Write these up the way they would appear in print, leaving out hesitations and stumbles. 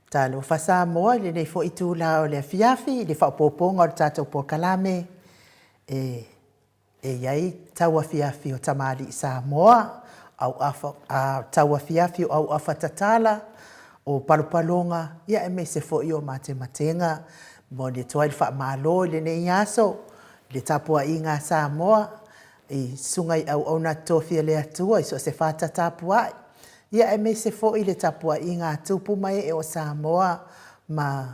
Talo fasa moa le nei fo itu la o le fiafi le fa poponga o tato po kalame yai taua fiafi o tamali sa moa au afa taua fiafi au afa tatala o palopalonga ia e me se fo i o matematenga mo le toa fa malo le nei aso le tapua inga sa moa sungai au ona tofia le atua iso se fata tapua ia e me se fo i le tapua inga tupu mai e o Samoa ma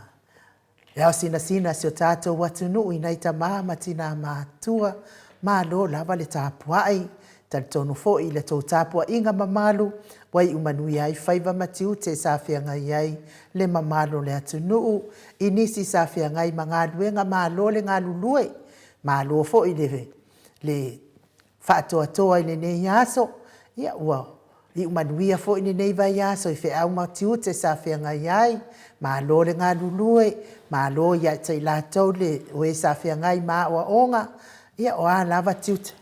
leo sina si o tātou watunu i nei ta ma tina mātua ma lo lava le tapua ai tal tonu fo i le tau tapua inga mamalu wai umanui ai faiva matiu te safia ngai ai le mamalu le atunu i nisi safia ngai mga luenga ma lo le ngā lulue ma lo fo i le whaatoa toa i le nei aso ia ua i umanuia fo i nei vai aso i whi au matiu te sawhia ngai ai, ma lo le ngā lulue, ma lo ia te la tau le o e sawhia ngai ma o onga, ia o a lava tiute.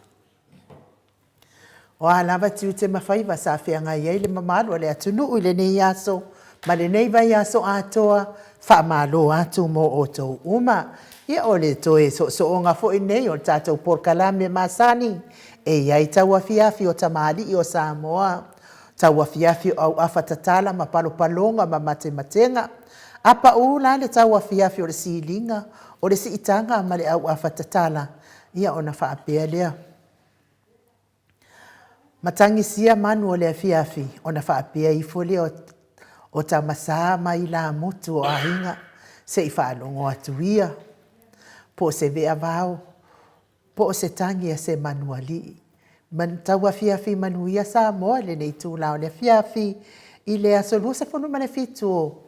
O a lava tiute mawhaiva sawhia ngai ai le mamalo le atunu i le nei aso, ma le nei vai aso atoa, wha ma lo atu mo o tau uma, ia o le toe so onga fo i nei o tātou porkalame masani, e iai taua fiafi o tamali i o Samoa, taua fiafi au afatatala ma palopalonga ma matematenga. Apa ula le taua fiafi o le silinga o le siitanga ma le au afatatala. Ia ona whaapea lea. Matangisia manu o le fiafi ona whaapea i fole o tamasa mai la mutu o ahinga se i whaalongo atuia. Po se vea vau, po se tangi a se manuali. Man taua fiafi manuia sa moa le nei tūlao le fiafi i le asolua se whanu mane fitu o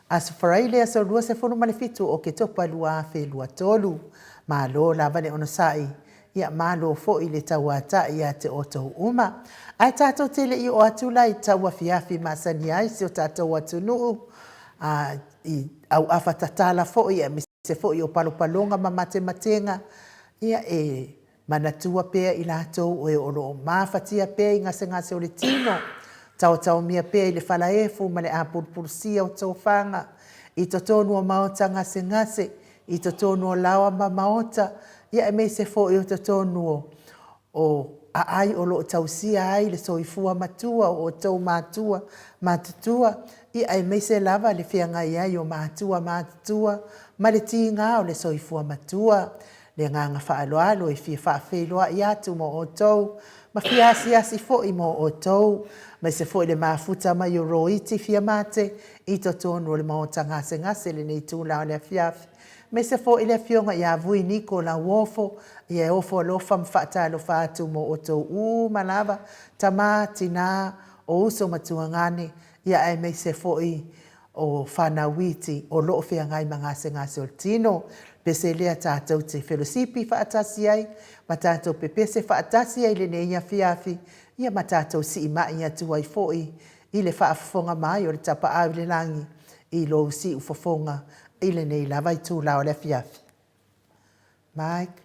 asfarai le asolua se whanu mane fitu o ke topa lua afe lua tolu ma lo la vane ono sai ia ma lo fo i le taua ta ia te oto uma ai tātou tele i o atula i taua fiafi masani ai se o tātou atunu i au afatatala fo ia se fo i o palopalonga ma matematenga ia manatua pea i lātou o e olo mafatia pea i ngase o le tino. Tau mia pea i le falaefu ma le apurpurusia o tau whanga. I to tonu o maota ngase, i to tonu o lawa ma maota. Ia e mei se fo i o to tonu o ai o lo tausia ai le soifua matua o tau matutua. Ia e mei se lava le whianga iai o matua ma le tinga o le soifua matua. Le nganga whaaloalo i fia whaawheloa i atu mo o tau. Ma fiasi fo i mo o tau. Ma se fo i le mafuta ma i roiti fia mate. I to tonu le maota ngase le nei tūlao le fiafi. Ma se fo i le fionga i avui niko la wofo. I e ofo lofa mwhaatalo whaatu mo o tau. Malava tama tina o uso matua ngane. Ia e me se fo i o whanawiti o loo fia ngai ngase o tino. Pese lea tātou te whelosipi whaatasi ai, ma tātou pepese whaatasi ai le neia fiafi, ia ma tātou si ima i atua i foi, i le whaafonga mai o le tapa au le langi, i lo si ufafonga, i le nei lava i tūlao le fiafi. Mike.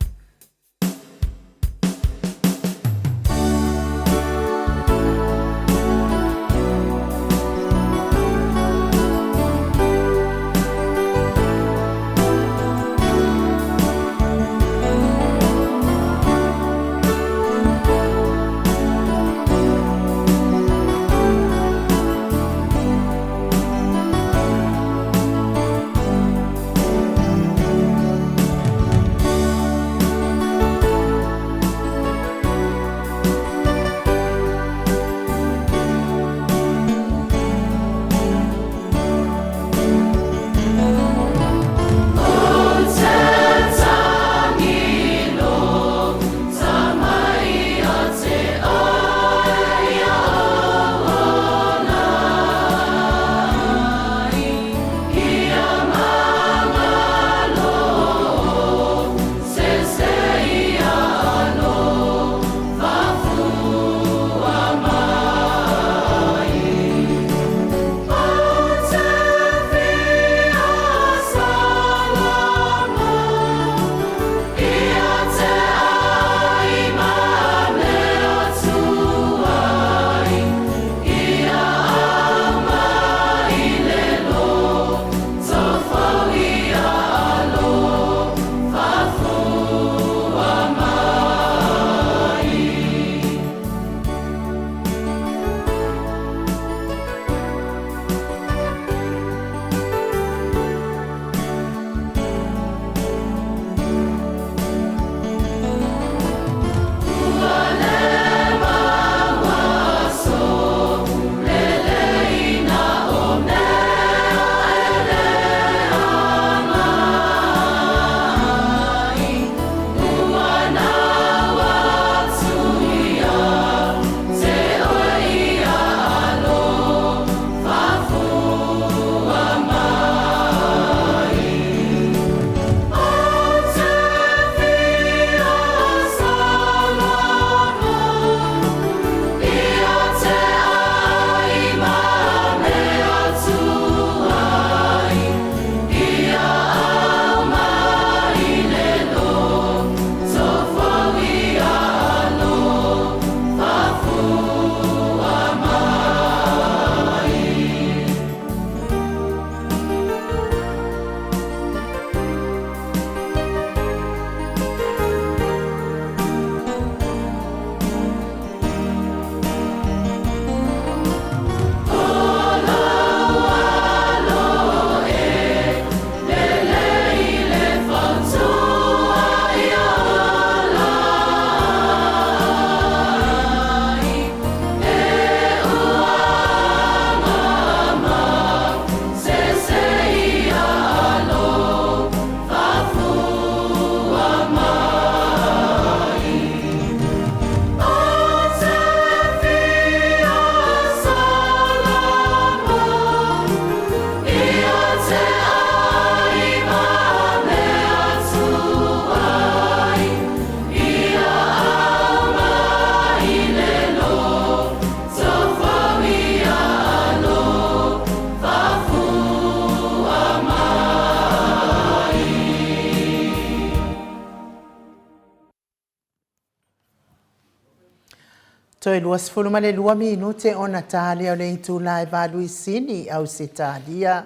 So e luas fulu ma le 2 minute ona talia o le itu lai valu sini au se talia.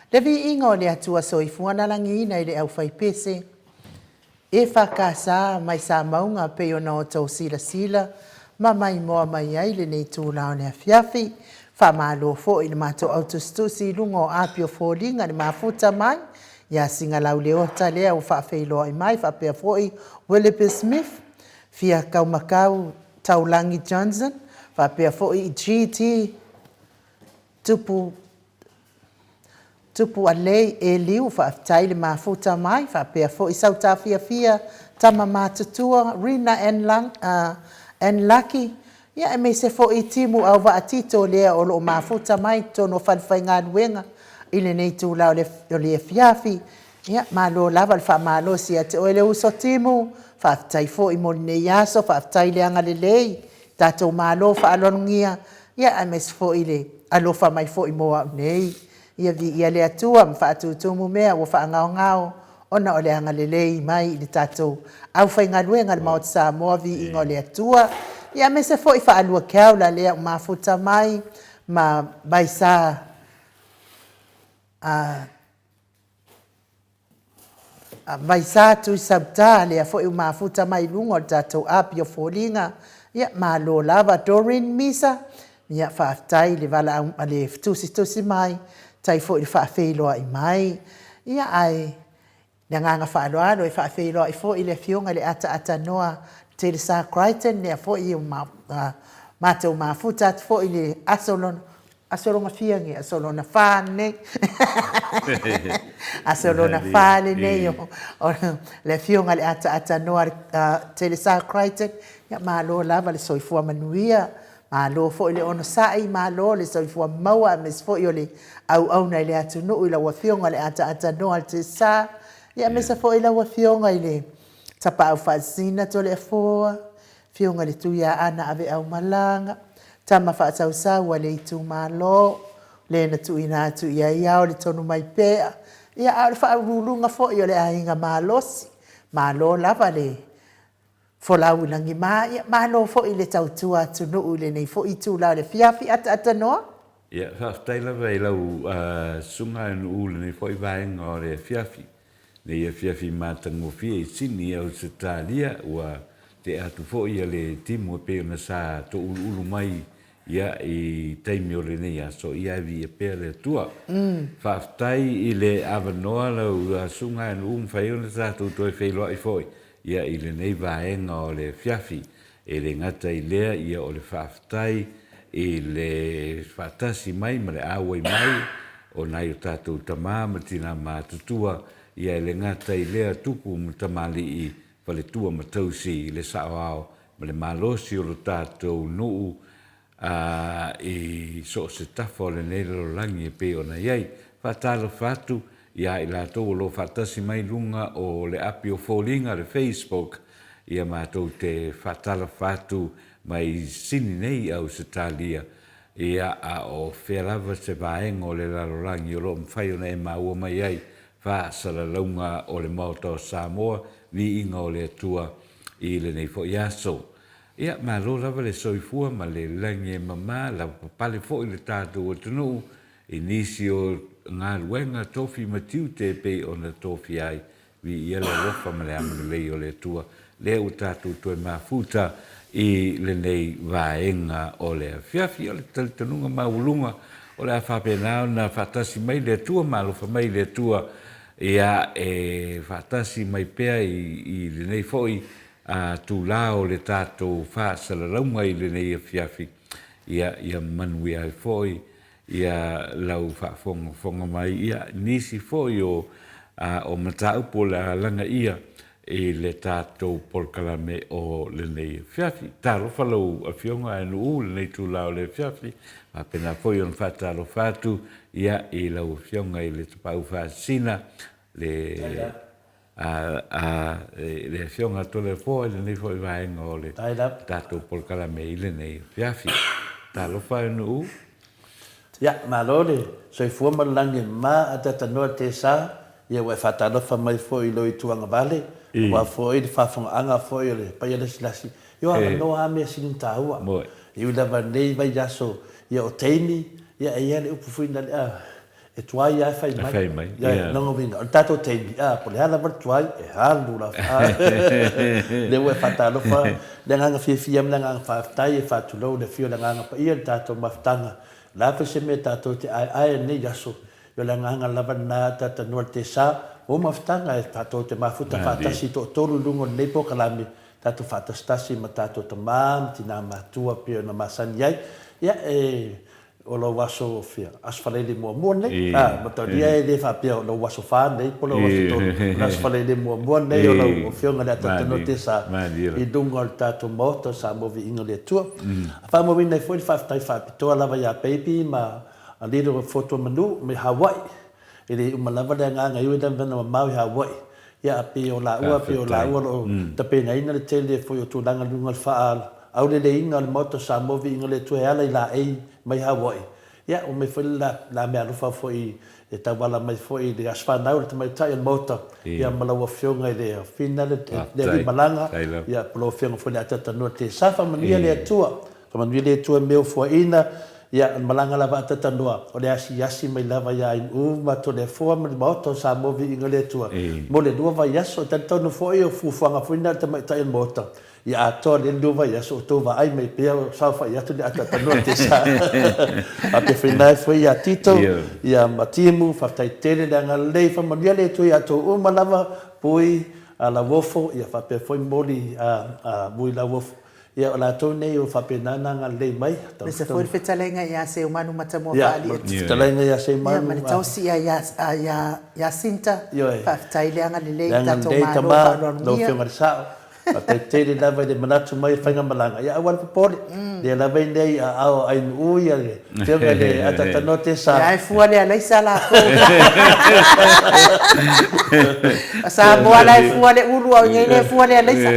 Le vi inga o le atua soifua na langina i le au faipese. E whakasa mai sa maunga pe o na o tau sila sila. Ma mai moa mai ai le nei tūla o le afiafi. Wha malo fo i le mato autostusi lungo apio fōlinga le mafuta mai. Ia singa lau le ota lea o whaafeiloa i mai. Whapea fo i Willoughby Smith. Fia kaumakau Taulangi Johnson. Whapea fo i GT. Tupu alei e liu whaaftai le mafuta mai. Whapea fo i sauta fia tama matutua. Rina and Lucky. Ia e me se fo i timu au wa atito lea o lo mafuta mai tono whanwhai ngā nuenga. Ile nei tūla o le fiafi. Ia malo lava le wha malo si ate o ele uso timu. Whaaftai fo i moni nei aso. Whaaftai le anga le lei. Tatou malo wha alonungia. Ia e me se fo i le alofa mai fo i moa nei. Ia vi ia le atua ma whaatutumu mea o wha ngao. Ona o le anga le lei mai i le tatou. Au whai ngā nuenga le maot sa moa vi ingo le atua. Ia me se fo i wha alua keau la lea mafuta mai. Ma bai sa mai sa tu sabta lea fo i mafuta mai lungo tatou apio fōlinga. Ia malo lava Doreen Misa. Ia whaaftai le wala le tusi mai. Tai fo i whaafeiloa i mai. Ia ai le nganga whaaloalo i whaafeiloa i fo i le fionga le ata noa Teresa Crichton nea fo i mātou mafuta fo i le asolonga fiangi, asolona whāne. Asolona whāne nei o le fionga le ata noa Teresa Crichton. Ia mālo lava le soifua manuia. Mālo fo i le ono sai, mālo le soifua maua mes fo i o le au nei le atu nuu i la wafionga le ata noa le Teresa. Ia mesa fo i la wafionga i le tapa au whaasina to le foa. Fionga le tuia ana ave au malanga. Tama whaatau saua le itu malo. Le na tuina atu ia iao le tonu mai pea. Ia au le whaarulunga fo i o le ainga malosi. Malo lava le folau langi maa. Ia malo fo i le tautua atu nuu le nei fo i tu lau le fiafi ata noa. Ia whaaftai lava i lau sunga nuu le nei fo i vaenga o le fiafi. Nei fiafi matangofia i sini au se talia ua te atu fo ia le timu pe na sa to ulu mai ia i taimi o le nei aso ia vi e pe le tua. Whaaftai i le avanoa lau sunga en whai ona sa tu toi whailoa i foi ia i le nei vaenga o le fiafi e le ngata i lea ia o le whaaftai i le whaatasi mai ma le awai mai o nai o tātou tamā ma tina mātutua ia le ngata i lea tupu ma tamali i wale tua ma tausi le saoao ma le malosi o lo tātou nuu i so se tafo le nei lo langi e pe o na iai whatalo whatu ia i lātou lo whatasi mai lunga o le api o fōlinga le Facebook ia mātou te whatalo whatu mai sini nei au se talia ia a o whēlava se vaenga o le lalorangi o lo mwhai o na e maua mai ai sala launga o le maoto Samoa vi inga o le atua i le nei fo iaso. Ia malo lava le soifua ma le langi e mama la papale fo i le tātou o tunu i nisi o ngā luenga tofi matiu te pe o na tofi ai vi ia la rofa ma le amana lei o le atua le o tātou toi mafuta i le nei vaenga o le fiafi o le talitanunga maulunga o le awhapenao na whatasi mai le atua malofa mai le atua ia e whatasi mai pea i le nei foi tu lao le tātou whaasararaunga i le nei a fiafi ia manui ai foi ia lau whaafonga mai ia nisi foi o mataupo la langa ia i le tātou polkalame o le nei fiafi. Tāro whalau a fionga e nuu le nei tu lao le fiafi ma pena foi on whataro whatu ia i lau fionga i le tapau whaasina le fionga tole fo le nei foi vaenga o le tātou polkalame i le nei fiafi. Tāro whai nuu? Ia, malole, soi fua malangi ma atata noa te sa ia wai whatalofa mai fo i loi tuanga vale wa fo i whafonga anga fo i le pai le silasi. Yo anga noa me sinintaua. i lava nei vai yaso ia o teini ia ia le upu fuina le e tuai ai fai mai ia no vinga o tato teini po le hala tuai e halu la le we fatalo fa le nganga fia me nganga fa tai e fatulo le fio le nganga pa ia tato maftanga la fa se me tato te ai nei yaso yo le nganga lava na tata no te sa o maftanga e tato te mafuta fatasi to tolu lungo nei po kalami tato fatastasi ma tato te mam tina matua pio na masani ai ia o lo waso fia asfalele mo nei ma to dia e fa pio lo waso fa nei po lo waso to asfalele mo nei o lo fio ngala tato no te sa i dungo al tato moto sa mo vi ingole tu fa mo vi nei foi fa tai fa to lava ya baby ma a little photo manu me Hawaii ele uma lava da nga yu da na mau Hawaii ya pe o la o ta pe na ina le tele foi tu langa lunga fa au le inga le moto sa mo vi inga le tu ala ila e mai Hawaii ya o me foi la me alufa foi e ta wala mai foi de asfana o te mai tai moto ya malawa fionga le final le malanga ya pro fionga foi la tata no te safa mania le tua fa mania le tua meu foi ina ya malanga lava tata noa o le asi mai lava ya in ma to le fo ma moto sa mo vi ingole tua mo le dua vai aso tanto no foi o fuanga foi na te mai tai moto ya to le dua vai aso to va ai mai pe sa fa ya to le tata no te sa a pe final foi ya tito ya matimu fa tai tele da ngale fa mo le tu ya to o malava poi ala wofo ya fa pe foi moli a bui la wofo ia o la tone o fapenana nga le mai me se foi fetalenga ia se umanu matamo fali fetalenga ia se manu ia tausi ia sinta fa tailenga le tato malo no fiona sa pa te le lava de manatu mai fainga malanga ia awal popole le lava nei ao ai uia le fiona le atata note sa ai fuale ala sala ko sa mo ala fuale ulu au ngene fuale ala sa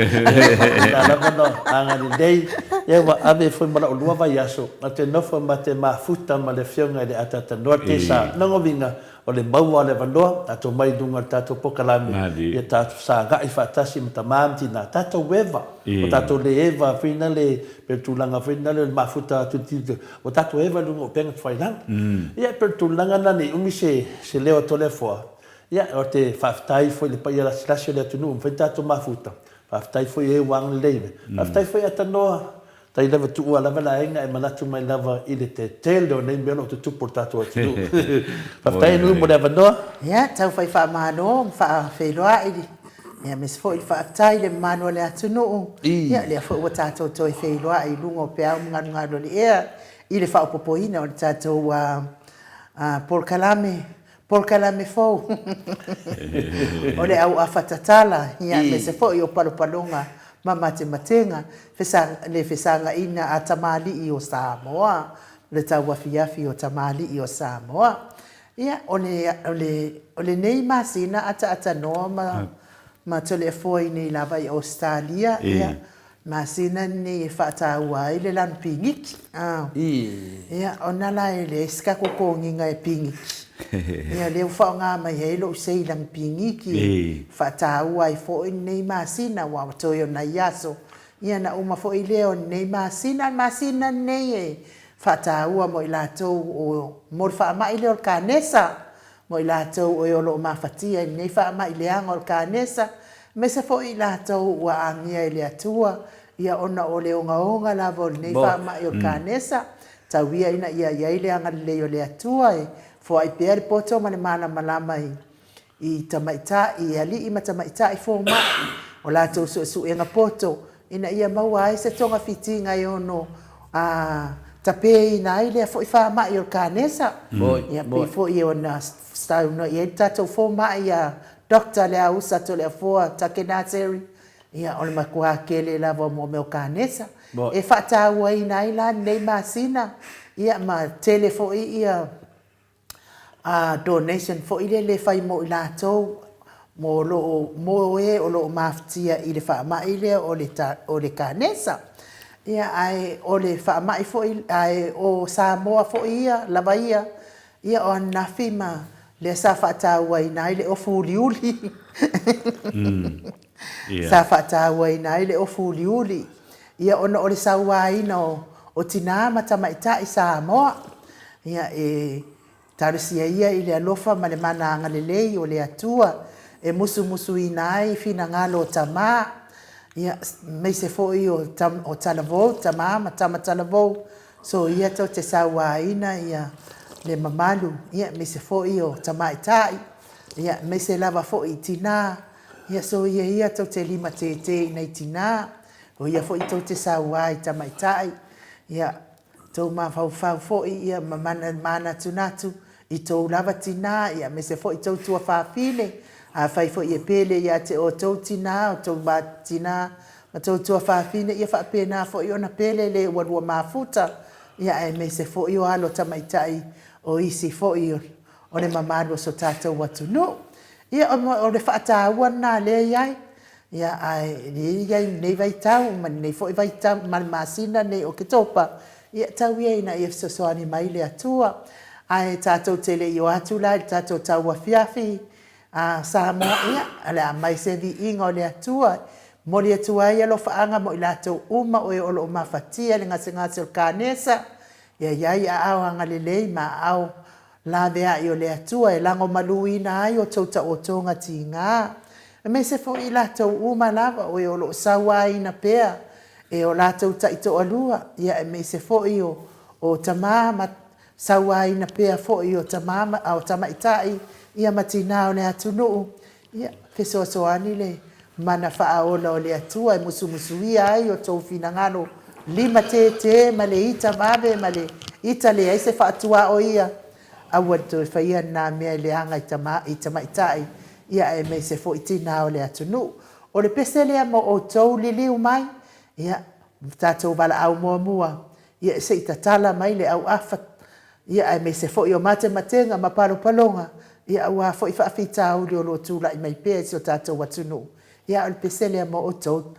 lava no anga dei ia wa ave foi mala lua vai aso ate no foi mate mafuta ma le fiona le atata note sa no vinga o le maua le vanoa tato mai dunga tato pokalami ia tato sa ngai fatasi mtamamti na tato weva o tato le eva fina le pertulanga fina le mafuta tutito o tato eva lungo penga fainang ia pertulanga nani umise se leo tolefoa ia o te faftai foi le paia la slasio le tunu foi tato mafuta faftai foi e wang leve faftai foi atanoa tai lava tu ala vala inga e manatu mai lava i le te tele nei melo te tu portato atu faftai nu mo lava no ya tau fai fa mano fa feloa i ya mes foi fa tai le mano le atu no ya le fo tato to feloa i lungo pe ngalo le i le fa popoina o tato wa por kalame fo o le au afatatala ya mes foi o palopalonga mamate matenga fesanga ina atamali i o Samoa le tawa fiafi o tamali i o Samoa ia ole nei masina ata no ma tole foi nei lava i Australia ia masina nei fata wai le lan pingik ia ona la ele ska ko nginga e pingik ia le fa nga mai helo sei lang pingiki fata wai fo nei masina wa to yo na yaso ia na uma fo leo nei masina nei fata wa mo ila to o mo fa mai le kanesa mo ila to o yo lo mafatia nei fa mai le angol kanesa me se fo ila to wa angia ile atua ia ona o le onga la vol nei fa mai o kanesa tawia ina ia ile anga le le atua fo ai per poto mane mana malama i tamaita i ali i matamaita i fo ma o la to su enga poto ina ia maua se tonga fitinga yo no tape na ile fo fa ma i kanesa ia pe fo i ona style no ia tato fo ma ia doctor le usa to le fo takenateri ia o le makua kele la vo mo me kanesa e fata wa ina ila nei masina ia ma telefo ia donation for ile le fai mo ilato mo o lo maftia ile fa ma ile o le kanesa ia ai o le fa mai fo ai o Samoa fo ia la baia ia o nafima le sa fata wa ina ile o fuliuli sa fata wa ina ile o fuliuli ia ona o le sa wa ina o o tina ma tamaitaʻi Samoa ia e talesia ia i le alofa ma le managa lelei o le atua e musumusuina ai finagalo o tamā ia mai se foʻi o talavou tamā ma tama talavou so ia tau te sauāina ia le mamalu ia mai se foʻi o tamaitaʻi ia mai se lava foʻi i tinā ia so ia tau te lima tetei nei tinā o ia foʻi tau te sauā i tamaitaʻi ia tau mafaufau foʻi ia ma manatunatu i tou lava tinā ia me se foʻi tau tuafafile afai foʻi e pele ia te o tou tinā o tou matinā ma tou tuafafine ia faapena foʻi ona pele le ualua mafuta ia e me se foʻi o alo tamaitaʻi o isi foʻi o le mamalu o so tatou atunuu ia o le faatāua na lea ai ia ai ia nei vaitau ma nei foʻi vaitau ma le masina nei o ke topa ia tau ia ina ia fesoasoani mai le atua ae tatou teleʻi o atu la i le tatou tauafiafi Samoa ia a le a mai se viiga o le atua mo le atua ai alofaaga mo i latou uma o e o loo mafatia le gasegase o le kanesa ia iai aao agalelei ma aao laveaʻi o le atua e lago maluina ai o tou taʻotoga tigā e mai se foʻi i latou uma lava o e o loo sauāina pea e o latou taʻitoʻalua ia e mai se foʻi o tamā ma sauāina pea foʻi o tamā o tamaitaʻi ia matinā o le atunuu ia fesoasoani le mana faaola o le atua e musumusuia ai o tou finagalo lima tetē ma le ita mave ma le ita leai se faatuao ia aua toe faia na mea i le aga i tamaitaʻi ia e mai se foʻi tinā o le atunuu o le pese lea mo outou liliu mai ia tatou valaau muamua ia e seʻi tatala mai le auafa ia e mai se foʻi o matematega ma palopaloga ia ua foʻi faafitauli o loo tulaʻi mai pea isi o tatou atunuu ia o le pese lea mo outou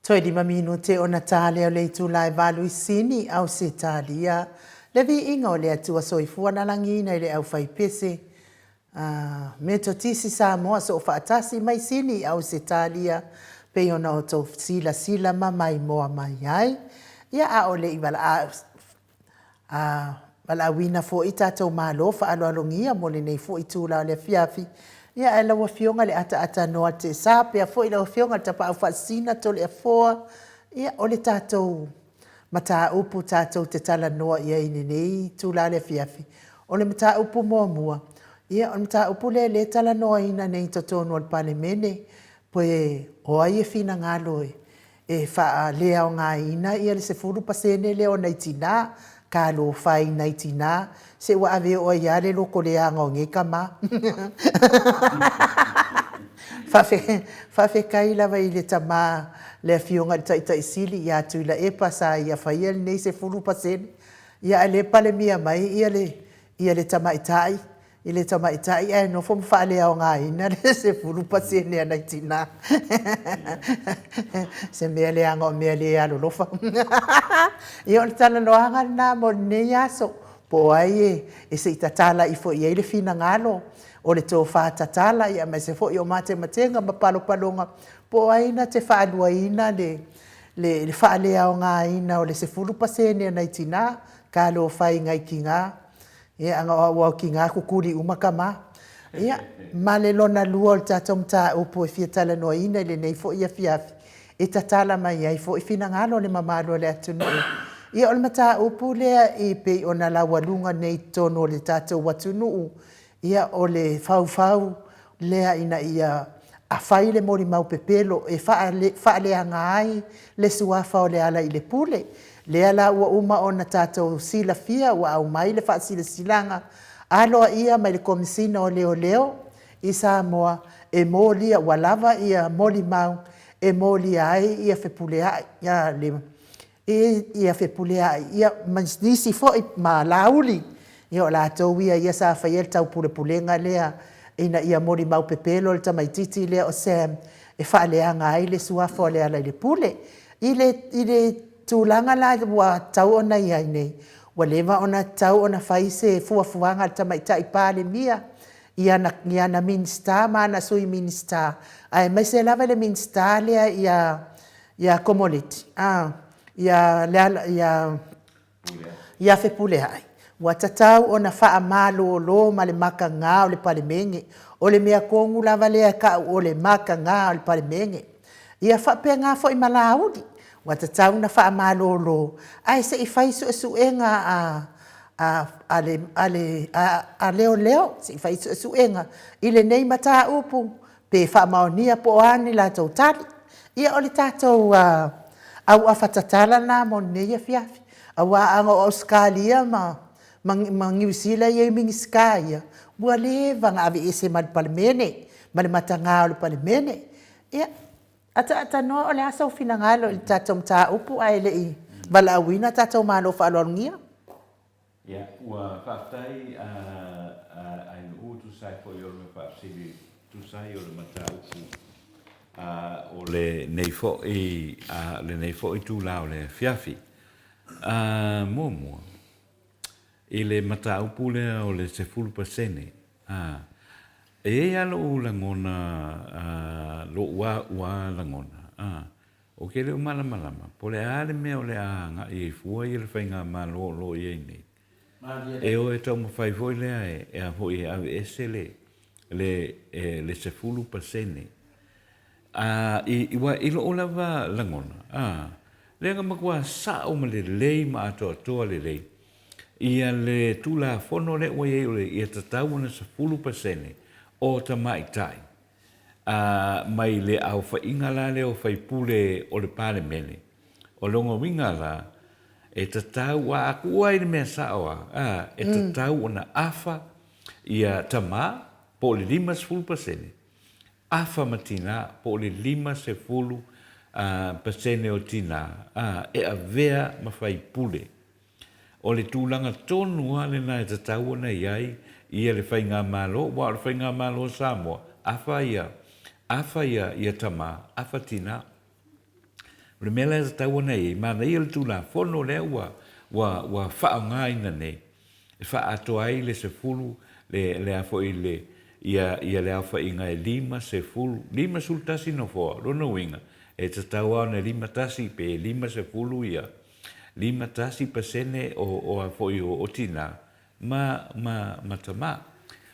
Toi di mamino te o Natalia o le tu lai valu sini au se talia. Le vi inga o le atua soifua na langina i le au fai pese. Me to tisi sa moa so whaatasi mai sini au se talia. Pe ona o tau sila mamai moa mai ai. Ia a o le i wala wina fo i tātou mālo whaalolongia mo le nei fo i tūla o le fiafi. Ia e lawa fionga le ata noa te sāpe a fo i lawa fionga le tapa au whaasina to le a foa. Ia o le tātou mata upu tātou te tala noa ia i nei tūla le fiafi. O le mata upu mua. Ia o le mata upu le tala noa ina nei totono al pale mene. Poe o ai e fina ngalo e wha lea o ngā ina ia le se furu pasene leo nei tina. Ka lo fai nei tina. Se wa ave o ia le loko le anga o nge kama. Fafe kai lava i le tama le fionga le taita isili ia tu la e pasa ia fai el nei se furu pasene. Ia le pale mia mai ia le tama itai. Ile tama itai e no fo fa le o nga ina le se furu pasene ana tina. Se me le anga me le alo lofa. Ia le tala no anga na mo ne yaso. Po ai e se tatala i fo ia le fina ngalo. O le tō wha tatala ia mai se fo i o mate matenga ma palo palonga. Po ai na te wha alua ina le wha lea o ngā ina o le se furu pasene ana tina. Ka lo whai ngai ki ngā. Ia anga o ki ngā kukuri umakama. Ia ma le lona lua o le tātou mta upo e fia tala noa ina le nei fo ia fiafi. E tatala mai ai fo i fina ngalo le mamalo le atunu. Ia o le mata upu lea i pe o na lawalunga nei tono le tātou watunu. Ia o le fau lea ina ia a whai le mori mau pepelo e wha lea ngai le suafa o le ala i le pule. Lea la ua uma o na tātou sila fia ua au mai le wha sila silanga. Aloa ia mai le komisina o leo i Samoa e mōlia ua lava ia moli mau e mōlia ai ia whepulea ia whepulea ia nisi fo i ma lauli. Ia o la tau ia sa whaiel tau pulenga lea ina ia mori mau pepelo le tamaititi lea o Sam e wha lea ngai le suafo lea la le pule. I le tūlanga la wa tau ona iai nei. Wa lewa ona tau ona whaise fuafuanga tamaita i pāle mia. Ia na minsta, mana sui minsta. Ai mai se lava le minsta lea ia komoliti. Ia whepulea ai. Wa tatau ona wha malo lo ma le maka ngā o le pale menge. O le mea kongu lava lea ka o le maka ngā o le pale menge. Ia whapea ngā fo i malaudi. Wa tatau na wha malolo. Ai se i whaisu e suenga a leo. Se i whaisu e suenga. I le nei mata upu. Pe wha maonia po ani la tau tali. Ia o le tātou au a whatatala nā mo neia fiafi. A wā anga o Australia ma ngiwisila i mingi skaya. Bua lewa ngā avi ese ma le palemene. Ma le matanga o le palemene. Ia. Ata no o le asa o fina ngalo i tātou mta upu ai le i wala awina tātou malo whaalongia. Ia, ua whaftai ai no tu sai po i orme whaafsiri tu sai o le mata upu o le neifo i tu lao le fiafi. Mua. I le mata upu le o le se fulu pasene. E alo o langona lo ua langona. O ke leo malama. Po le ale mea o le anga i fua i le whainga malo lo i nei. E o e tau mawhai foi lea e a hoi e ave ese le se fulu pasene. I lo o lava langona. Lenga makua sa o ma le lei ma atoa le lei. Ia le tula fono le ua i e tatau na se fulu pasene. O ta maitai. Mai le au whainga la le o whaipule o le pāle mene. O longa winga la, e tatau a akua i le mea saoa. E tatau o na afa i a tama po le 5% Afa matina po le 5% o tina. E a vea ma whaipule. O le tūlanga tonua le na e tatau na iai ia le whainga malo, wa le whainga malo Samoa, afa ia tama, afa tina. le mele tau nei ma nei le tu la fono le wa fa ngai na nei fa ato ai le se fulu le afo ile ia le afa inga e lima se fulu lima sultasi no fo lo no winga e te tau ana lima tasi pe lima se fulu ia lima tasi pasene o afo i o tina ma tama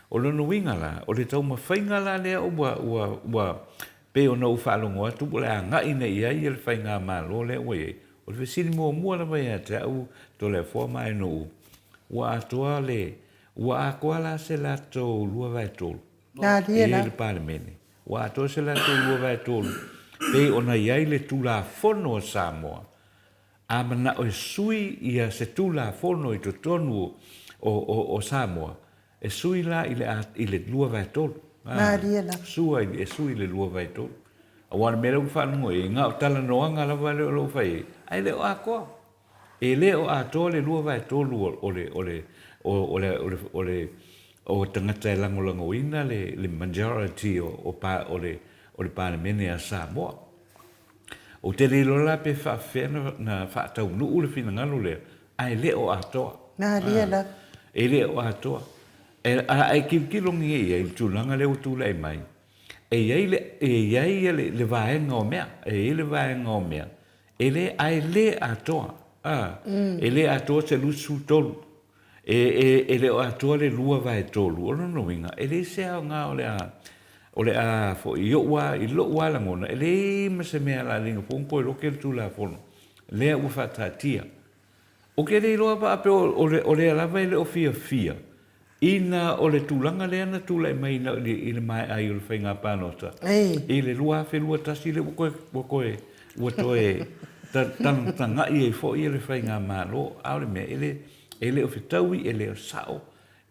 o lo no winga la o le tau ma fainga la le wa pe o no fa lo ngo tu le anga ina ia le fainga ma lo le we o le sini mo la vai te au to le fo mai no wa atoa le wa akoala se la to lua vai tolu. Nā lia le palemene. Wa atoa se la to lua vai tolu. Pe ona iai le tula fono o Samoa. A mana o sui ia se tula fono i to tonu o Samoa. E sui la i le lua vai tolu. Nā lia la. Sui le lua vai tolu. A wana mele uwhanungo e ngā tala noanga la vai lo fai. Ai le o akoa. E le o atoa le lua vai tolu o tangata e lango ina le majority o le palemene a Samoa. O te le lola pe whawhena na whaatau nuu le whina ngalo le, ai le o atoa. Nā lia la. E le o atoa. Ai kilongi e i tūlanga le o tūlai mai. E iai le vaenga o mea. E le vaenga o mea. E le ai le atoa. E le atoa te lusu tolu. E le o atoa le lua vai tolu. O no winga. E le se au ngā o le a fo i lo wa la ngona. E le ma se mea la linga pongko e loke le tūla fono. Le ua whatatia. O ke le loa pa ape o le alava le o fia. Ina o le tūlanga le ana tūla mai i le mai ai o le whainga pānota. I le lua whelua tasi le wakoe. Ua toe tanga i e fo i le whainga mālo. Aole mea e le o whitaui e le o sao.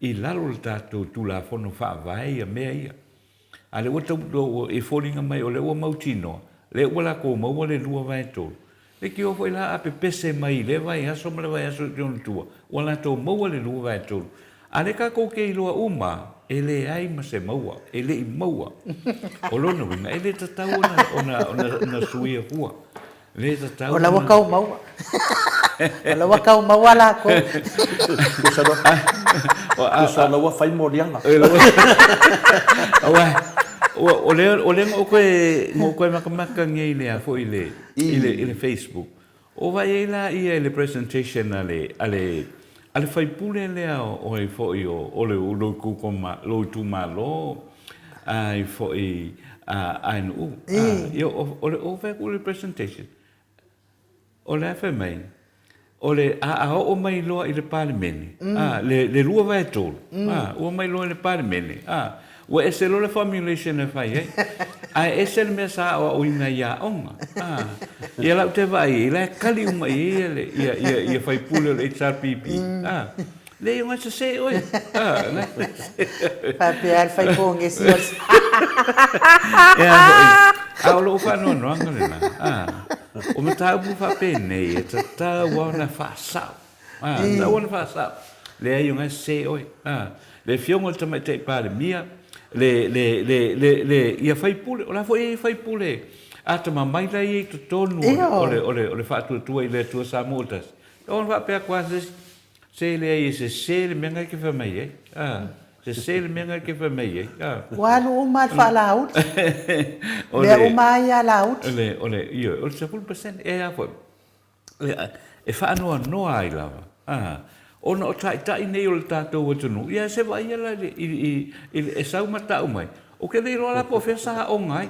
I lalo le tātou tūla fono whaavai a mea ia. A le ua tau e fōringa mai o le ua mautinoa. Le ua la kō maua le lua vai tōlu. Le ki ofo i la ape pese mai le vai aso ma le vai aso te onu tua. Ua la tō maua le lua vai tōlu. A le ka kouke i loa uma, e le ai ma se maua, e le i maua. O lona winga, e le tatau ona suia hua. Le tatau... O la wakau maua. O la wakau maua la ko. Kusa la wa fai morianga. O le ngō koe makamaka ngai lea fo i le Facebook. O vai e la ia le presentation ale fai pule lea o e fo i o le ulo kukoma lo tu malo ai fo i ai no o vai pule presentation o le fa mai o le o mai lo i le palemene le lua vai tol o mai lo i le palemene o e se lo le formulation e fai ai e se me sa o ina ia onga ia la te vai la kali uma ia fai pule le HRPP le ia ngasa se oi Pa pe al fai ponge si a lo fa no ngale na o me tau bu fa pene e ta wana fa sa ta wana fa sa le ia ngasa se oi le fiongo te mai te pare mia le ia fai pule o la foi fai pule ata mai la i to tonu o le fatu tu i le tu sa multas on va per quasi se le ai se le menga ke fa mai se le menga ke fa mai wa lu ma fa laut le o mai ya laut le io o 100% e a foi e fa no ai lava ona o tai nei o le tātou o tunu. Ia se vai ala e sau mata umai. O ke le rola po fe sa o ngai.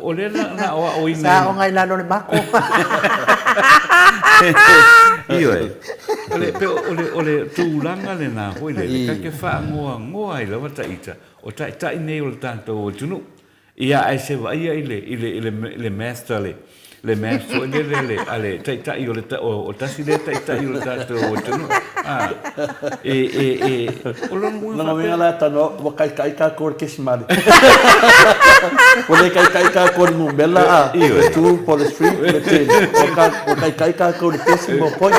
O le na o ina. Sa o ngai la no le mako. Io o le tūlanga le na hoi le. Ka ke wha ngoa i lawa taita. O tai nei o le tātou o tunu. Ia ai se vai le master le master le tai o tasi le tai o le tato o tunu o lon no me ala tano wa kai ka ko ke simali o le kai ka ko no bella tu por the street le te o kai ka ko ke simo point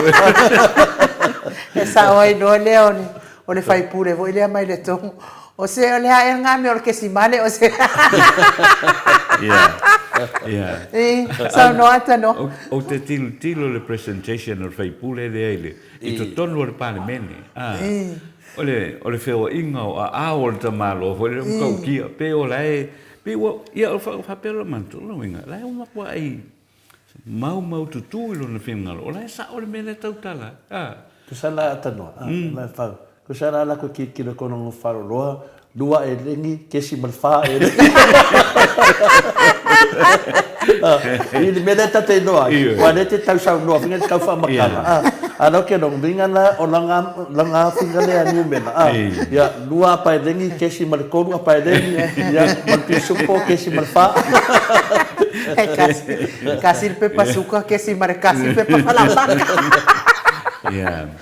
esa oi no leone o le fai pure voi le mai le tongo o se o le ha ngami o ke simale o se yeah Sa no ata no. O te tilo le presentation o fai pule le ele. I to tonu le panemene. O le feo inga o a o le tamalo. O le mkau kia. Pe o lai. Pe o ia o fa pelo mantu. Lo winga. Lai o makwa ai. Mau tutu ilo na whingalo. O lai sa o le mele tautala. Kusala ata no. Lai whau. Kusala ala ko kikira kono ngō wharoa. Lua e lengi, kesi malwha e lengi. Ili mele tate noa. Wane te tau sau noa, whingani kau wha makala. Ano ke nong vingana o langa whingane a niumena. Ia, lua apa e lengi, kesi malikoru apa e lengi. Ia, malpisupo, kesi malwha. Kasir pe pasuka, kesi marekasir pe papalapaka. Yeah.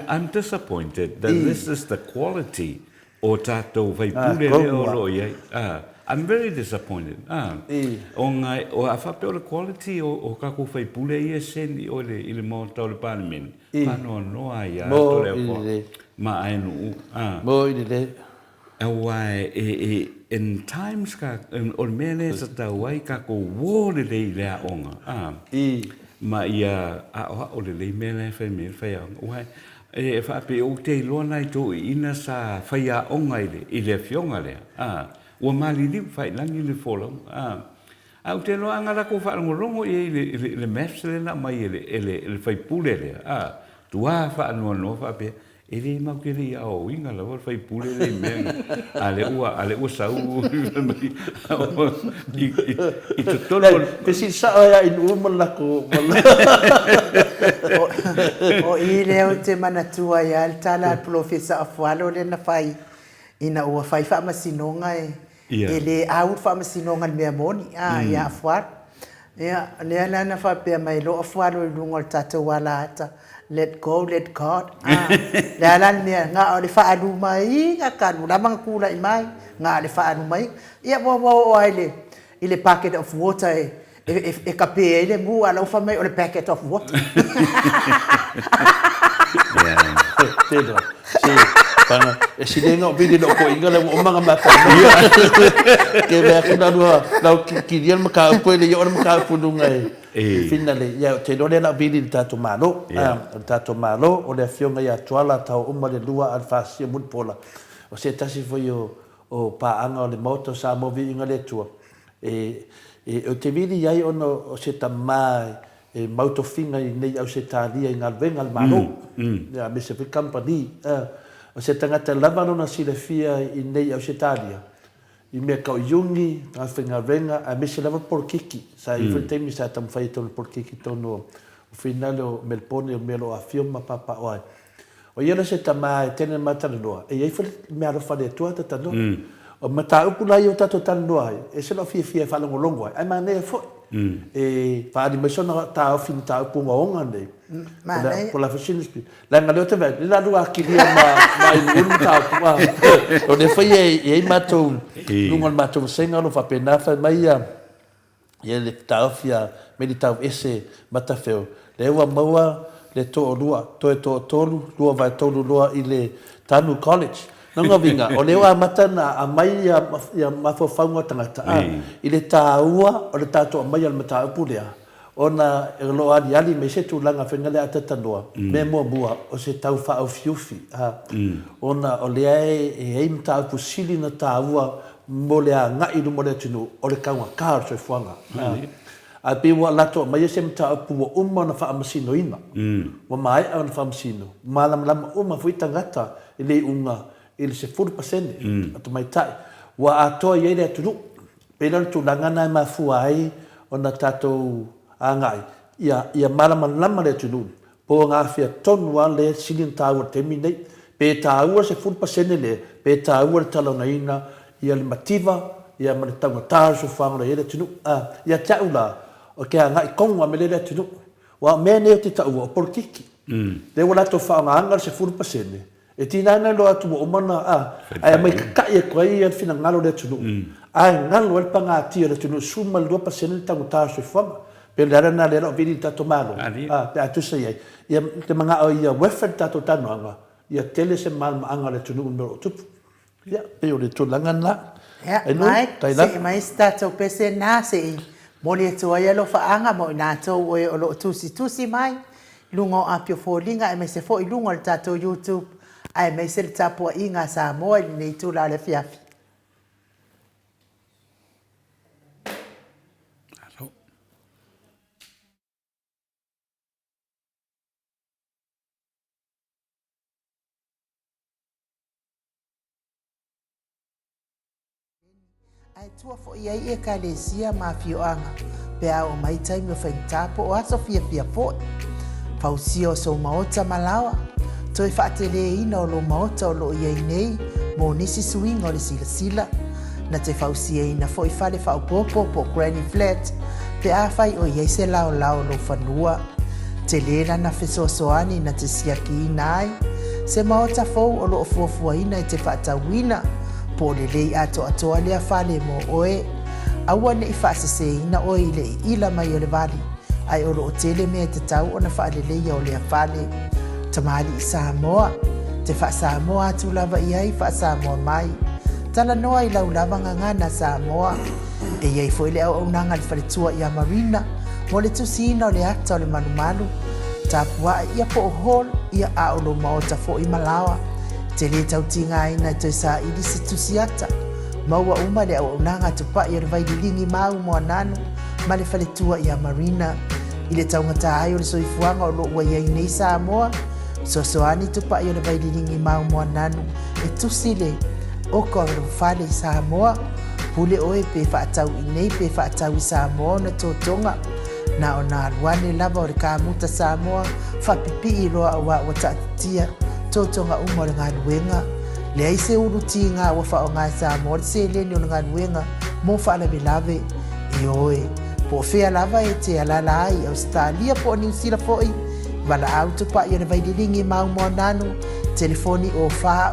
I'm disappointed that this is the quality o tātou vai pule o lo iai. I'm very disappointed. O ngai, o a whapeo le quality o kako vai pule ia sendi o le ili mo tau le panemeni. Pano noa ia to le o ma ainu u. Mo ili le. Awai, in times ka, o le mele sa tau wai kako wōre le lea onga. Ma ia o le lei mele fai me fai ai e fa pe o te lona i to ina sa fai a onga i le fionga le o mali li fai langi le folo au te lo anga ko fa ngolongo i le maps le na mai le fai pule le tua fa no fa pe ele mau ke le au inga la fai pule le me ale ua sau i to tolo pe si sa ya in la ko o ile o te manatua ia le tala profesa afualo le na fai ina ua fai fa masinonga ele au fa masinonga me moni ia afuar ia le ala na fa pe mai lo afualo i lungo tata wala ata let go let God le ala me nga o le fa alu mai nga kanu la mang kula i mai nga le fa alu mai ia wo ile packet of water e kape ele mu ala fa mai o le packet of water Tēnā, pana, e sinenga o vidi no ko inga le o manga mata. Ke mea kuna rua, lau ki rian maka upo ele i ora maka upo nunga e. Fina le, ia te nore la vidi ni tato malo. Tato malo, o le fionga ia tuala tau uma le lua alfasia mutpola. O se tasi foi o paanga o le moto sa movi inga le tua. O te vidi iai ono o se tamai, e mauto finga i nei au se tālia i ngā venga al maro. Ia, me se company. O se tangata lava na sile fia i nei au se tālia. I mea kau iungi, ngā whenga venga, a me se lava porkiki. Sa i whaitemi sa tam whai tonu porkiki tono o whinale o Melbourne o melo a fioma papa oai. O iana se tamā e tene matana noa. E iei whale mea rofane tua tata no. O mata upu lai o tato tana noa. E se lo fia whalango longo ai. Ai maa nea fwoi. E whaari mai sona tā awhini tā upu ngaonga nei. Ko la fashion spi. La nga leo te vei, la rua kiria ma i unu tā upu. O ne whai e ei matou, nungan matou senga lo whapena whai mai ia. Ia le tā awhia, meni tau ese matawheo. Le ewa maua, le tō o lua, tō e tō o tōlu, lua vai tōlu lua i le Tanu College. Nanga vinga, o leo a matana a mai ia mawhawhaunga tangata. I le tāua, o le tātou a mai al mata upu lea. Ona e lo ali me se tu langa whengale a tatanoa. Me mua, o se tau whaau fiufi. Ona o lea e hei mta upu sili na tāua mo lea ngai no mo lea tunu, o le kaunga kāra soe fuanga. A pewa lato, mai se mta upu wa uma na wha amasino ina. Wa mai au na wha amasino. Lama uma fui tangata i le unga. Ele se 40% atu mai tai wa atoa ia le atu pena tu langana ma fuai ona tatou angai ia malama lama le atu po nga fia ton wa le silin tawa terminate pe tawa se 40% le pe tawa talo na ina ia le mativa ia ma tanga taso fanga le atu ia taula o ke angai konga me le atu wa mene te tawa por kiki le wala to fanga anga se 40% e tina na lo atu o mana ai mai ka e ko ia fina ngalo le tunu ai ngalo el panga tia le tunu suma 2% ta uta so fama pe le na le ro vidi ta tomalo pe atu sei ia te manga o ia wefet ta to tano anga ia tele se mal anga le tunu no tupu ia pe o le tulaga na se mai statou pese na se mo le tua ia lo faaga mo ina tou o lo tusi mai lunga o apio fōlinga e me se fo i lunga le tatou YouTube ai me se le tapua inga sa moa i nei tula le fiafi. Ai tua fo i ai e ka le sia ma fioanga pe a o mai taimi o whaintapo o aso fia fo Fausio so maota malawa toi whaatele ina o lo maota o lo iei nei mo nisi swing o le sila na te fausia ina fo i whale whaupopo po Granny Flat pe a whai o iei se lao lo whanua te lera na fesosoani na te siaki ina ai se maota fo o lo fuafua ina i te whaatawina po le lei ato atoa lea whale mo oe aua ne i whaasese ina o i le ila mai o le vali ai oro o tele mea te tau o na whaaleleia o lea whale. Tamari i Samoa, te wha Samoa atu lava i ai wha Samoa mai. Tala noa i lau lava ngangana Samoa. E iei fo ile au nanga le whale tua i a Marina, mo le tusina o le ata o le manumalu. Tapua ia po o hol, ia a o lo maota fo i Malawa. Te le tau tinga ina toi sa ili se tusiata. Maua uma le au nanga tupa i o le vaidilingi mau mua nanu, ma le whale tua i a Marina. I le taungata ai o le soifuanga o lo ua iei nei Samoa. Sosoani tupa i o le vaidilingi mau mua nanu. E tusile o ko o whale i Samoa. Pule oe pe whaatau i nei pe whaatau i Samoa na tōtonga. Na o nā luane lava o le kāmuta Samoa. Whapipi i loa o wa tatia tōtonga umo le ngā luenga. Le aise uru ti ngā wa wha o ngā Samoa. Le se leni o le ngā luenga. Mo whaala me lave i oe. Po fea lava e te alala ai Australia po New Zealand foi wala auto pa i o le vaidilingi mau mua nanu telefoni o fa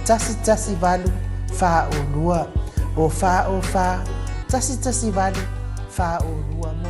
tasi valu fa o lua o fa tasi valu fa o lua mo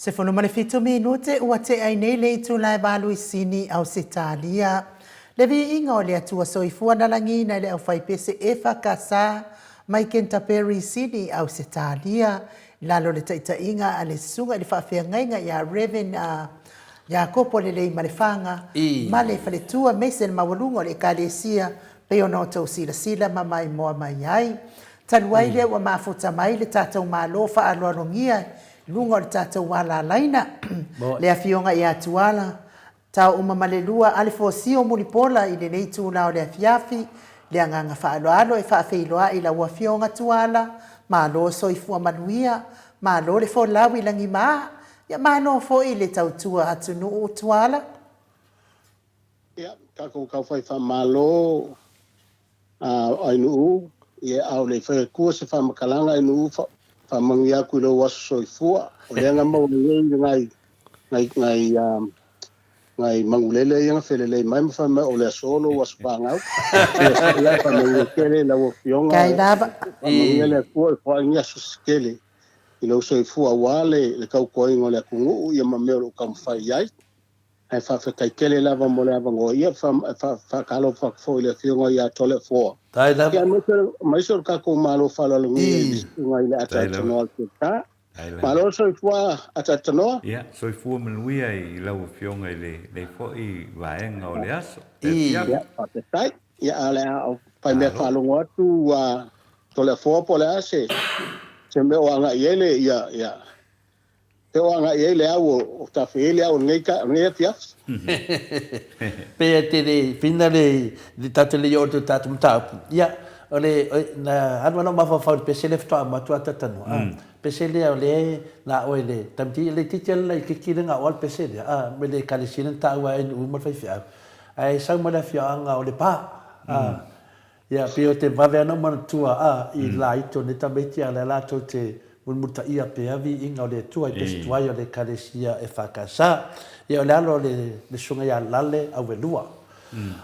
Se fono manifesto minute ua te ai nei le tu lai balu I sini au se talia. Le vi inga o le atua soifua na langi na le au fai pese e whakasa mai Canterbury sini au se talia. Lalo le taita inga a le sunga le whawhia ngainga ya Reven ya kopo le lei marefanga. Ma le whaletua meisen mawalunga le kalesia pe o no tau sila ma mai moa mai ai. Tanuai le wa mafuta mai le tatau malofa aloa rongia. Lunga le tātou wala laina, le awhionga I atuala, tau umamalelua ale fosio mulipola I le nei tūnao le awhiafi, le anganga whaaloalo e whaafeiloa I la wafionga tuala, ma lo soifua manuia, ma lo le fo lawi langi maa, ya ma no fo I le tautua atunu o tuala. Ia, kako kau whai whamalo, ainu ia au le whai kua se whamakalanga ainu mangi aku lo waso soifua o lenga mau ngai mangulele yang felele mai mfa o le solo was pangau la pa me kele la wo fionga kai lava ngele ko ko ngia suskele ilo soifua wale le kau ko ngo le kungu ia mamelo kam fai ai ai fa kai kele lava mo le ngo ia fa kalo fa fo le fionga ia tole fo tai la mai so ka ko malo fala lo ngai le ata no ta malo so fua ata no ya so fua manuia I lau fionga le fo I vaenga o le aso ya tai ya ala pa me falo ngatu wa tole fo po le ase se me o anga yele ya te o anga yele au ta fele au ngai ka ngai pia pe te le finale di tatele yo to tatum tap ya ole na anu no ma fa pe se le fto ma to tatano pe se le ole na ole tamti le titel le kiki nga ol pe se me le kalisina ta wa en u ma fa fia ai sa ma la fia nga ole pa ya pe te va ve no ma tua I la ito ne tameti ala la to te un muta ia pe avi inga ole tua pe tua yo le kalisia e fakasa ia ole alo le sunga ya lale au velua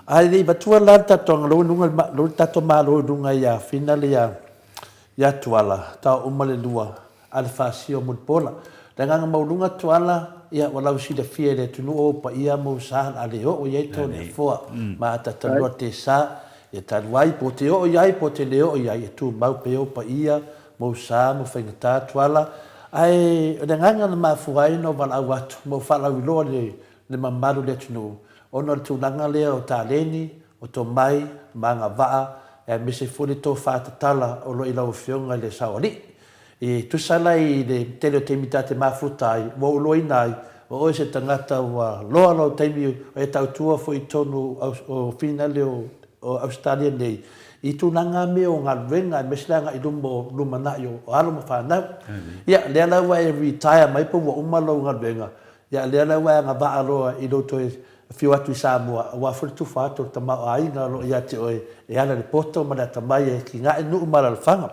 ai le batua la tatonga lo tato malo dunga ya finale ya tuala ta umale lua al fasio mutpola dengan maulunga tuala ia wala usida fie le tunu o pa ia mo sa ale o ye to ne fo ma tatalo te sa e talwai po te o ia po te leo ia tu mau pe o pa ia mo sa mo fengata tuala ai dengan ma fuai no vala wat mo fala lo le mamalu le tunu ono tu langa le o taleni o to mai manga va e me se fuli to fatatala o lo ila o fionga le saoli e tu sala I le tele temitate mafutai mo lo inai o se tangata wa lo temi e tau tua foi tonu o finale o Australia nei I tu nanga me o ngā renga me slanga I luma na yo o alo mo whanau ia lea lau wa e retire mai po wa umalo ngā renga ia lea lau wa ngā va aloa I lo to fiu atu Samoa wa furtu fato tama ai na lo ia te oe e ala le poto ma ta mai e ki nga nu mara fanga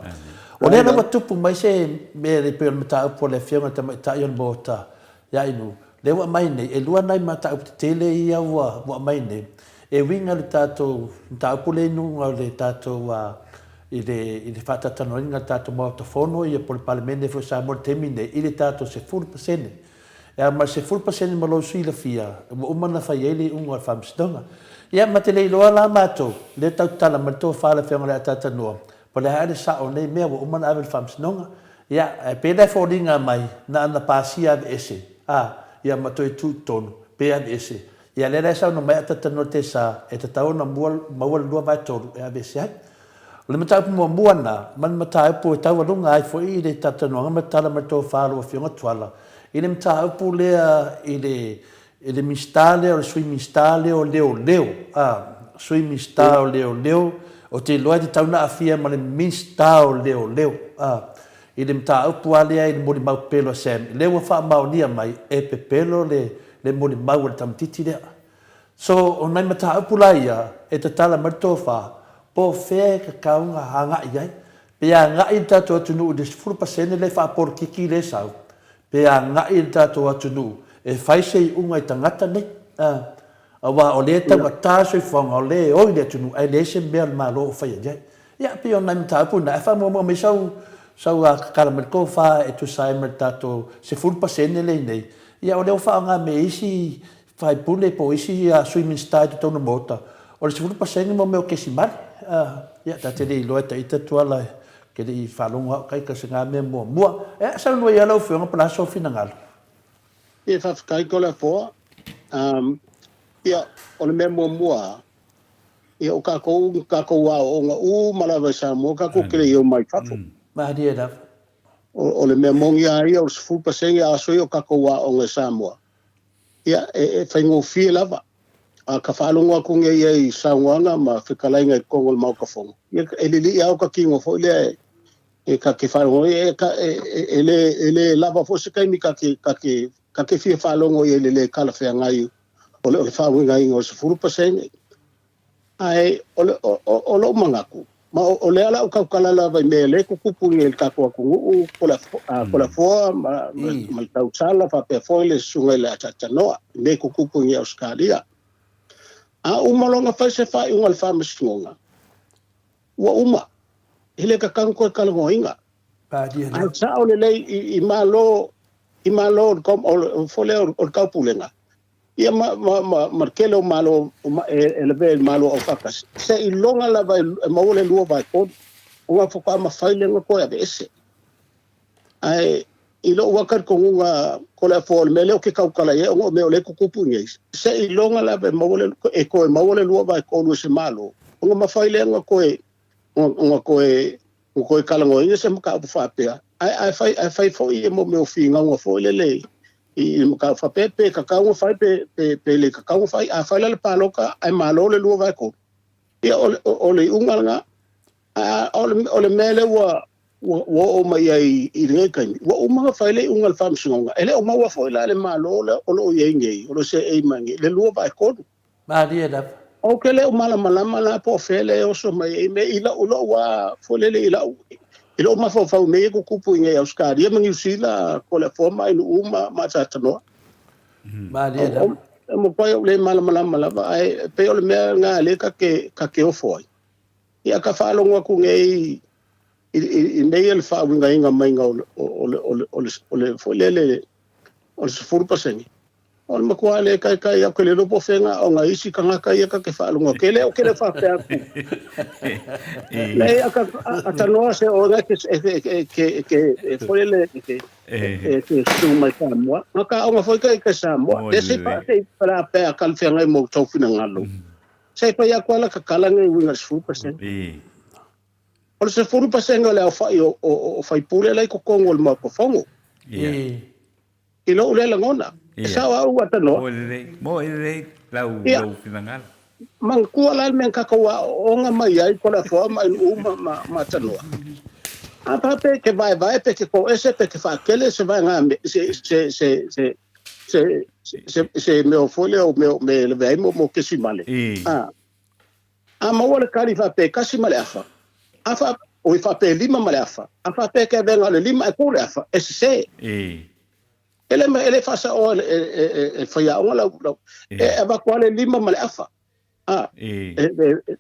o le na tupu mai se me le pe mata po le fiu ta ta yon bota ya inu le wa mai nei e lua nai mata up tele ia wa mai nei e winga le tato ta pole nu le tato wa ile fata tanoinga tato mo to fono ia por parlamento fo sa mo termine ile tato se 4% ya ma se 4% ma lo sui la fia mo umana fa yele unga famstonga ya ma te le lo la mato le tau tala ma to fa la fe ngala tata no po le hade sa o le me mo umana ave famstonga ya pe le fordinga mai na pasia ese ya ma to tu ton pe ese ya le sa no mai tata no te sa e te tau na mawal do va to ave se le mata mo buana man mata po tau lunga ai fo I le tata no ma tala ma to fa lo fi ngotwala ile mta pulea ile mistale o sui mistale o leo sui mistale o leo o te loa te tauna afia ma le mistale o leo ile mta pualea ile mori mau pelo sem leo fa maunia mai e pe pelo le mori mau le tamtiti le so o nai mta pulaia e te tala martofa po fe ka kaunga hanga iai pe anga ita to tunu de 4% le fa por kiki le sau pe a ngai tato atunu e fai sei unga I tangata ne awa o le tau ataso I whanga o le o le atunu ai le se mea malo o fai ajai ia pe o nai mta apuna e wha mo me sau Saua karamel ko fa e tu sai mertato se full pasene le nei. Ia o leo fa nga me isi fai pule po isi a swimming style to no mota. O se full pasene mo me o kesi mar. Ia ta te dei loeta ita tuala ke dei falunga kai ka singa me mo mo. Sa no ia lo fionga pala so finangalo. Ia fa kai ko la fo. Ia o le me mo mo. Ia o ka ko wa o nga u malava sa mo ka ko kre yo mai fafu. Ma dia da. O le me mongi ai o se full pasene a so yo ka ko wa o nga Samoa. Ia e fai ngo fi lava. A ka whalonga ko nge i Samoanga ma whikalainga i Kongo le Maukafonga. Ia e lili au ka kingo fo ile e ka ke whalonga e le lava fo se kaimi ka ke fia whalonga i le kalawhea ngai o le whawinga inga o se full pasene. Ai o lo mangaku. Ma o le ala o kaukala lava i me le kukupu nge le kakua kungu ko la foa ma tau sala fa pe foile sunga le atanoa me kukupu nge Australia. A umalonga fai se fai unga le whamaskingonga. Ua uma. Hele ka kanko e kalangoinga. Ai sa o le lei i malo kom o fole o kaupulenga. Ia markele o malo e leve malo o kakas. Se i longa lava e maule lua vai kon. Unga whaka ma whailenga koe ave ese. Ai i lo wakar ko nga ko le fo me le ke kaukala ye o me le kukupu ngai se i longa la be mawole e ko e mawole lua vai ko lu se malo o ma faile nga ko e kala ngo i se maka fa pe ai fai fo i mo me o finga ngo fo le i maka fa pe ka ka ngo fai pe le ka ngo fai a fai le paloka ai malo le lua vai ko ia o le unga nga o le mele wa o mai ai i rekai wa o ma faile ungal famsunga ele o ma wa foila le malo o lo yenge o lo se e mangi le lo vai ko ma dia da o ke le o mala mala po fele o so mai me ila o lo wa fole le ila ilo ma fo fa me ko kupu nge Australia dia mangi sila ko le forma i uma ma tatano ma dia da mo pa le mala ai pe o le me nga le ka ke o foi ia ka fa lo ngo ku nge i nei el fa winga inga mai nga o le folele o le furu paseni o le makua le kai a kele lopo fenga o nga isi kanga kai ka ke fa lunga kele o kele fa pe aku le aka noa se o nga ke folele ke su mai Samoa maka o nga foi kai ka Samoa de se pa se para pe aka fenga mo tau fina ngalo se pa ya kwala ka kala ngai winga furu paseni o se furu pasenga le fai o fai pule lai ko Kongo le Maukafonga. I lo le langona. Sa wa wata no. Mo ele lau finangala. Man ku ala men ka wa o nga mai ai ko la fo mai uma ma tanoa. A pa pe ke vai pe ke ko ese pe ke fa kele se vai nga se me o fole o me le vai mo ke si male. A mo le kali fa pe kasi male afa. Afa o i fa pe lima male afa. Afa pe ke venga le lima e ko le afa. Ese se. Ele fa sa o fa ya o la. E va ko le lima male afa.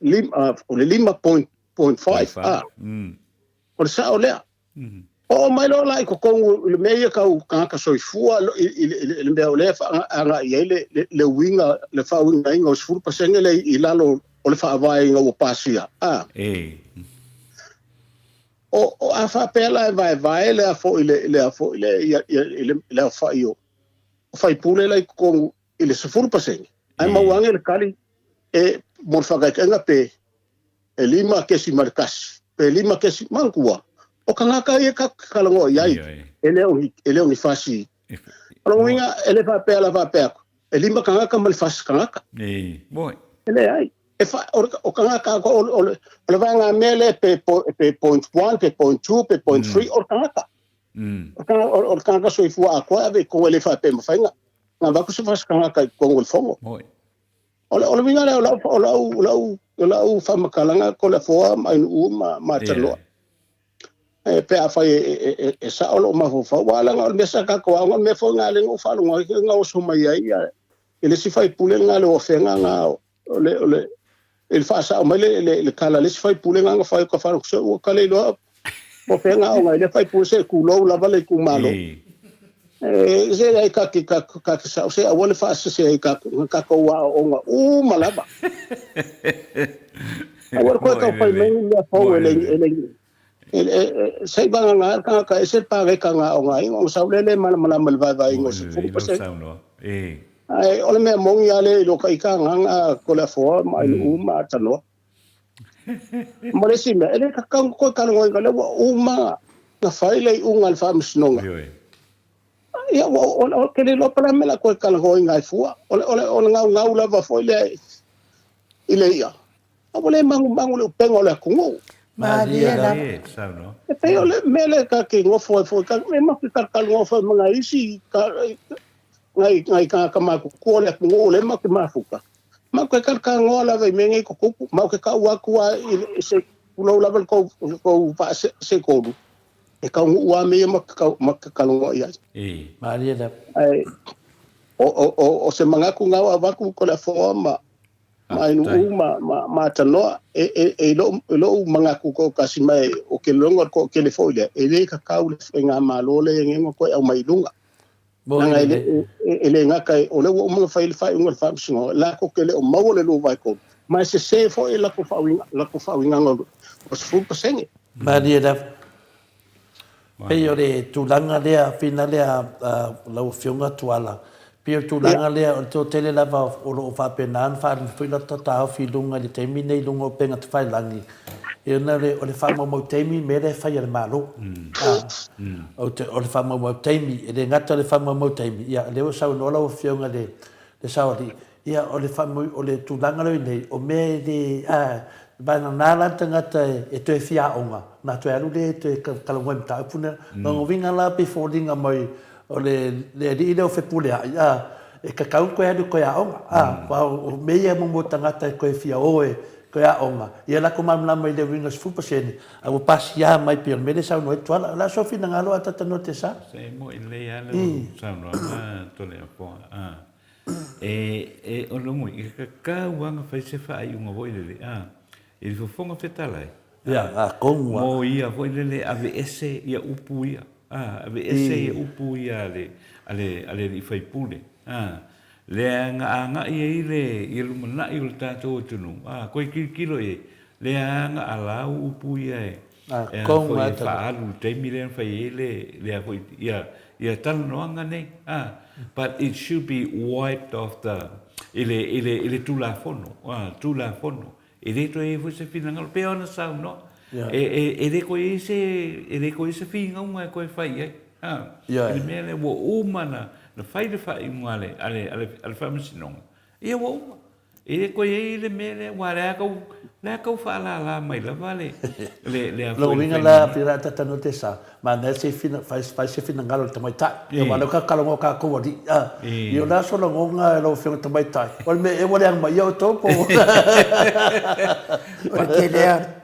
Lima o le 5.5. O sa o le. O mai lo lai ko kongu le meia ka soifua le me o le fa anga i le winga le fa winga ingo sfur pasenge le i lalo o le fa vai ngo pasia. O a fa pela vai le afo le fa io o fai pule lai ko ile sfur pasenge ai mawange le kali e mo fa ka nga pe e lima ke si markas pe lima ke si mangua o kanga ia ka kalango iai ele o fasi o winga ele fa pela e lima kanga ka mal fasi kanga boy ele ai e fa o kanga ka o le vanga mele pe 0.1 pe 0.2 pe 0.3 o kanga o kanga so ifu a ko ave ko ele fa pe mafainga na va ko se fasi kanga ka ko ngol fongo boy o winga o fa makalanga ko le foa mai ma talo pe a fai e sa o ma fa wala nga me sa ka ko nga me fo nga le ngo fa nga o so mai ai ele si fai pule nga le o fenga nga ele fa sa o mai le kala le si fai pule nga fa ko fa so o kale lo po penga o ngai le fai pu se ku lo la vale ku malo se ai ka sa se a wole fa se ai ka ko wa o nga malaba agora ko ka pai men ya po ele sai banga nga ka ese pa ka nga o ngai o sa le mala vai ngo se fu pa se ai ole me mong ya le lo ka nga ko la fo mai ma tano Maresi me ele ka ko ka ngoi ka le na fai le unga fa msnonga ya o ke le lo para me la ko ka ngoi ngai fu ole ngau la va fo le ile ya o le mangu le pengo le kungu Maria la no pe ole mele ka ke ngofo ka me ma ka ngofo mga isi ka ngai ka ma ko le kungu le ma ke mafuka ma ko ka ngola vai mengi ko kuku ma ko ka wa se pulo la ko pa se ko e ka wa me ma ka ngo ya Maria da ai o se manga ku nga wa ku ko la forma ma inu ma tano e lo manga ku ko kasi mai o ke longo ko ke le foile e le ka ka le nga ma lo le ngo ko au mai lunga nga ele nga kai o le o mga fai unga fa singo la ko kele o mau le lo vai ko ma se fo e la ko fa winga ngo o fu pasenge Maria da pe ore tulanga le finale la fionga tuala pe tulanga le o to tele la va o fa penan fa fila ta fi lunga le termine lunga o penga te fai langi e na le o le fa mo temi me le fa le malo o le fa mo temi e le ngata le fa mo temi ia le o sa no la o fionga le sa di ia o le fa o le tulanga le nei o me de bana nala tangata e te fia onga na to alu le te kalongoi ta puna no vinga la pe fordinga mai o le di le o fe pule ia e ka kau ko adu ko ya onga pa o me ia mo tangata ko fia oe ko ya onga ia la ko mamla mai le vinga fu paseni a o pasia mai pe me le sa no to la so fina ngalo ata no te sa se mo ile ya le sa no to le po o lo mo ka wanga fa se fa ai unga voi le il faut fonga fetalai ya kongwa mo ia foi le AVS ia upu ia AVS ia upu ia ale i fai pule le nga ia lu mana i lu tato tunu ko kilo e le nga ala upu ia kongwa fa alu te milen fai le foi ia tal no nga ne but it should be wiped off the ile tu la fono e le to e se fina ngal pe ona sa no e le ko ise finga unha ko fai e me le wo umana na fai le fai ngale ale famsino e wo uma e le ko le me le wa la ko fa la mai la vale le lo vinga la pirata tano te sa ma na se fina fai se fina ngal to mai ta e wa lo ka kalo ka ko di io la so lo ngonga lo fina to mai ta o me e wo le ma io to po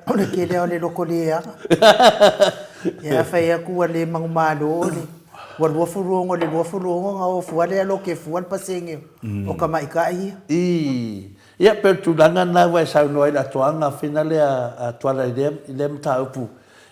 Ole ke le loko lea. Ia fai aku le mangumalo le. Wa lo furongo le lo furongo nga o fuale lo ke fual pasenge. O ka mai kai. Ia per tu langa na wa sa no ila toanga finale a toala ile mta upu.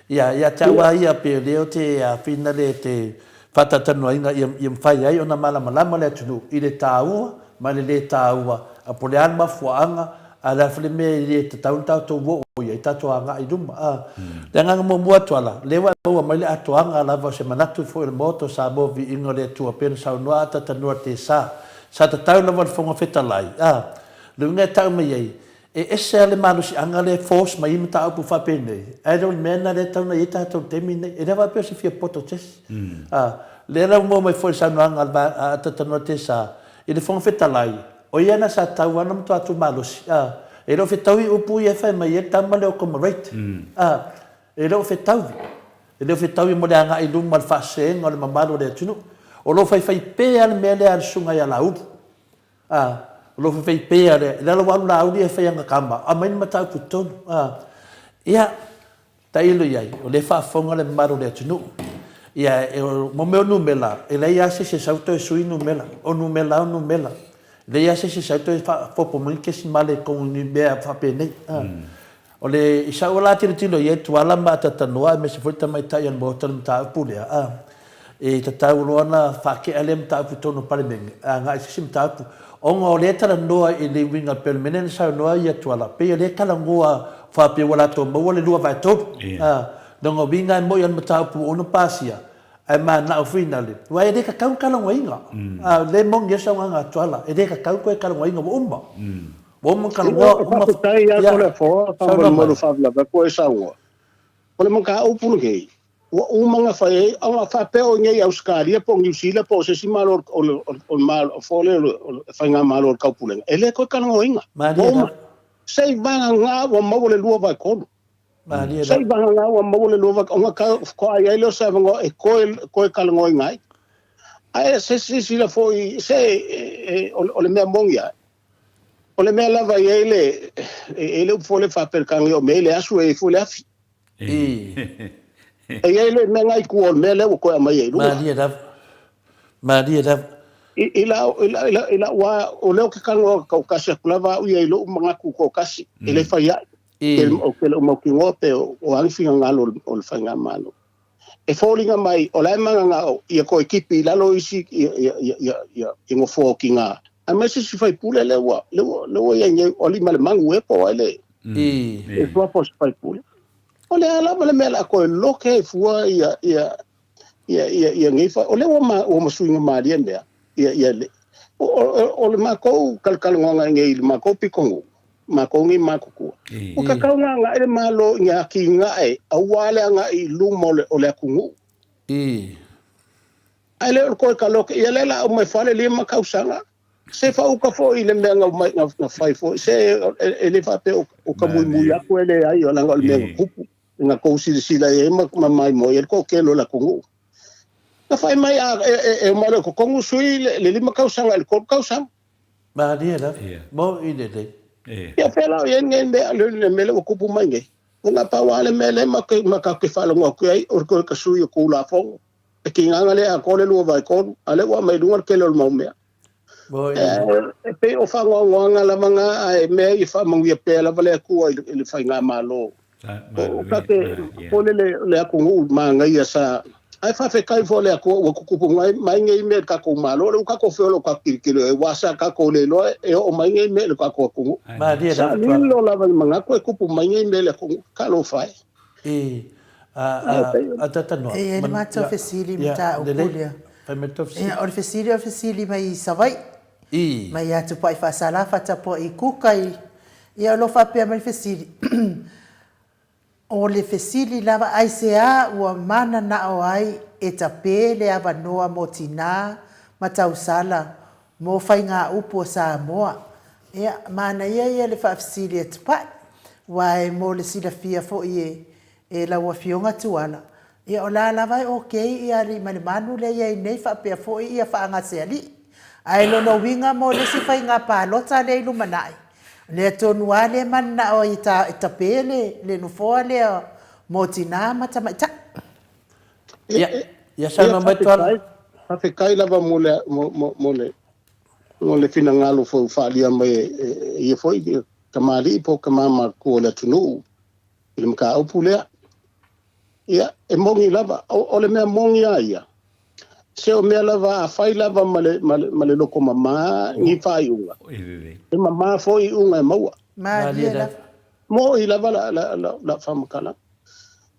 Ia tawa ia pe le te finale te fatata no inga ia fai ai ona mala le tunu ile taua ma le taua a polean ma fuanga ala fleme le tau to wo ia tato anga i duma lenga mo toala le wa o mai le atoanga la va se manatu fo el moto sa bo vi ingole tu apen sa no ata tanu te sa ta tau la va fonga fetalai le nga tau mai ai e ese le manu si anga le force mai imta apu fa pene ai don't mena le tau na ita to temine e va pe se fia poto tes le ra mo mai fo sa no anga ata tanu te sa e le fonga fetalai o ia na sa tau ana mo atu malusi e lo fetau i upu ia fai mai e tama leo koma reit e lo fetau i mo le anga i luma al whaasenga o le mamalo le atunu o lo fai pe ale mea le al sunga ia laudi o lo fai pe ale le alo walu laudi e fai anga kama a maini matau putonu ia ta ilo iai o le whaafonga le mamalo le atunu ia mo meo numela e le ia se sauto e sui numela o numela le ia se sa to fa po mo ke si male con ni be fa pe nei o le isa ola tino ye tuala ma tatanua me se foi tamai tai an mo tan ta pule e tatau loana fa ke alem ta putono parlemeng nga sim ta pu onga o le tala noa i le winga permanent sa noa ia tuala pe le kala ngoa fa pe wala to mo le lua vai to dongo winga mo yan mata pu ono pasia ai ma na finale wa e de ka kau kala ngoinga le mong yesa nga tuala e de ka kau ko kala ngoinga mo umba mo kala ngoa umma tai ya ko le fo fa mo lo fa la ko esa ngo ko le mo ka upu nge o umanga fa e anga fa pe o ngai Australia po New Zealand po se si malo o mal fo le fa nga malo ka pulen ele ko kala ngoinga sei vanga nga o mo le lua vai ko sei vanga nga o mo le lua nga ka ko ai lo sa ngo e ko kala ngoinga ai se si la fo se o le me mongia o le me lava ele fo le fa per kan yo me le asu e fo le afi e ele me ngai ku o me le ko mai e Maria ila wa o le ka ngo ka se kulava u ye lo manga ku ko kasi ele fa ya o ke mo ki ngo pe o an finga ngalo o le fanga malo e folinga mai o la manga nga ia ko ekipi la lo isi ia ngo fo ki nga a me se fai pule le wa ia nge o li mal mangu e po ele e fo po fai pule o le ala le mela ko lo ke fua ia nge fa o le o ma suinga ma dia me ia le o le ma ko kalkal ngonga nge ma ko pikongu ma ko ngi ma ko o ka ka nga ele malo nya ki nga e awale nga I lu mo le o le kungu ai le ko ka lo ia le la o me fale le ma kausanga se fa o ka fo ile me nga na fai fo se ele fa pe o ka mu ya ko ele ai o nga le kupu nga ko si la e ma mai mo ele ko ke lo la kungu na fai mai e ma ko kongu sui le lima kausanga le ko kausanga ma dia la mo ide de ya pela yen ngende le mele o kupu mai nge nga pa wale mele ma ka ke falo ngo ku ai or ko ka sui ko la fo e ki nga le a ko le lu vai ko ale wa mai lu ke lo mo me e pe o fa ngo nga la manga e me I fa mangu ya pela vale ku le fa nga malo o ka ke ko le ku ngu ma nga ia sa ai fa fe kai fo le ko o kupu mai nge me ka ko malo le ka ko fe lo ka ki le wa sa ka ko le lo e o mai nge me le ka ko ku ma dia da lo la manga ko kupu mai nge me le ko ka lo fai tata no e le mata fesili mata o kulia o fesili mai savai mai atu pai fa sala fa tapo I kukai ia lo fa pe mai fesili o le fesili lava ai se a ua mana na o ai e tape le avanoa mo tina ma tausala mo fai ngā upu o Samoa. Ia mana ia le whaafesili e tapai wai mo le sila fia fo I e laua fionga tuala. Ia o la lava ia li mani manu le ia I nei whaapea fo ia whaangase ali. Ai lono winga mo le si fai ngā pālota le ilu manai. Le tonua le mana o I tapele le nufoa le mo tina mata maita. Ia sa mai tola. Fa kai lava mo le fina ngalo fo falia mai I foi kamali po kamama ko le tunu. Ile ka opulea. Ia e mongi lava o le mea mongi ia. Se o mea lava a fai lava male loko mama ni fai unga. E mama foi unga e maua. Mo I lava la famakala.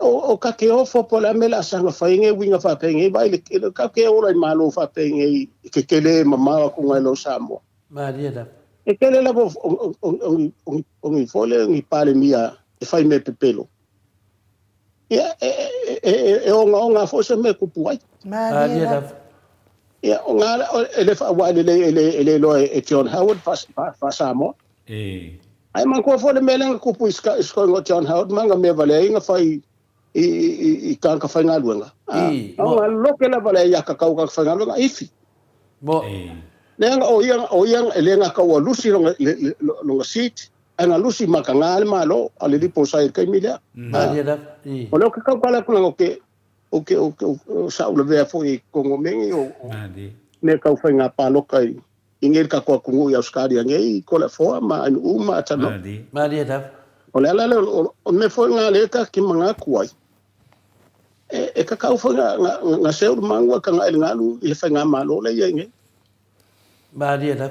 O ka ke ofo po la mela sanga fai nge winga fa penge vai le ka ke ora I malo fa penge ke kele mama ko ngai lo Samoa. E kele lava o fole ngi pale mia e fai me pepelo. Ia e onga fo se me kupu ai. Ia onga ele fa wa ele lo e John Howard fa Samoa. Ai man ko fo le mele kupu iska ngo John Howard manga me vale inga fai I ka fai nga luenga. Onga loke la vale ya ka ka fai nga luenga ifi. Mo lenga o yang elenga ka wa lusi longa seat. Ana lusi makangale malo ale lipo sai kai mila. O lo ka kala kuna o sa o le fo I kongo mengi o ne ka fai nga palo kai ingel ka ko kungu ya Australia ngai ko la fo ma an uma tano. O le ala o me foi ngā leka ki mga kuai. E kakau foi ngā seu mangua ka ngā ilingalu i le whai ngā malo le ia inge. Maria la.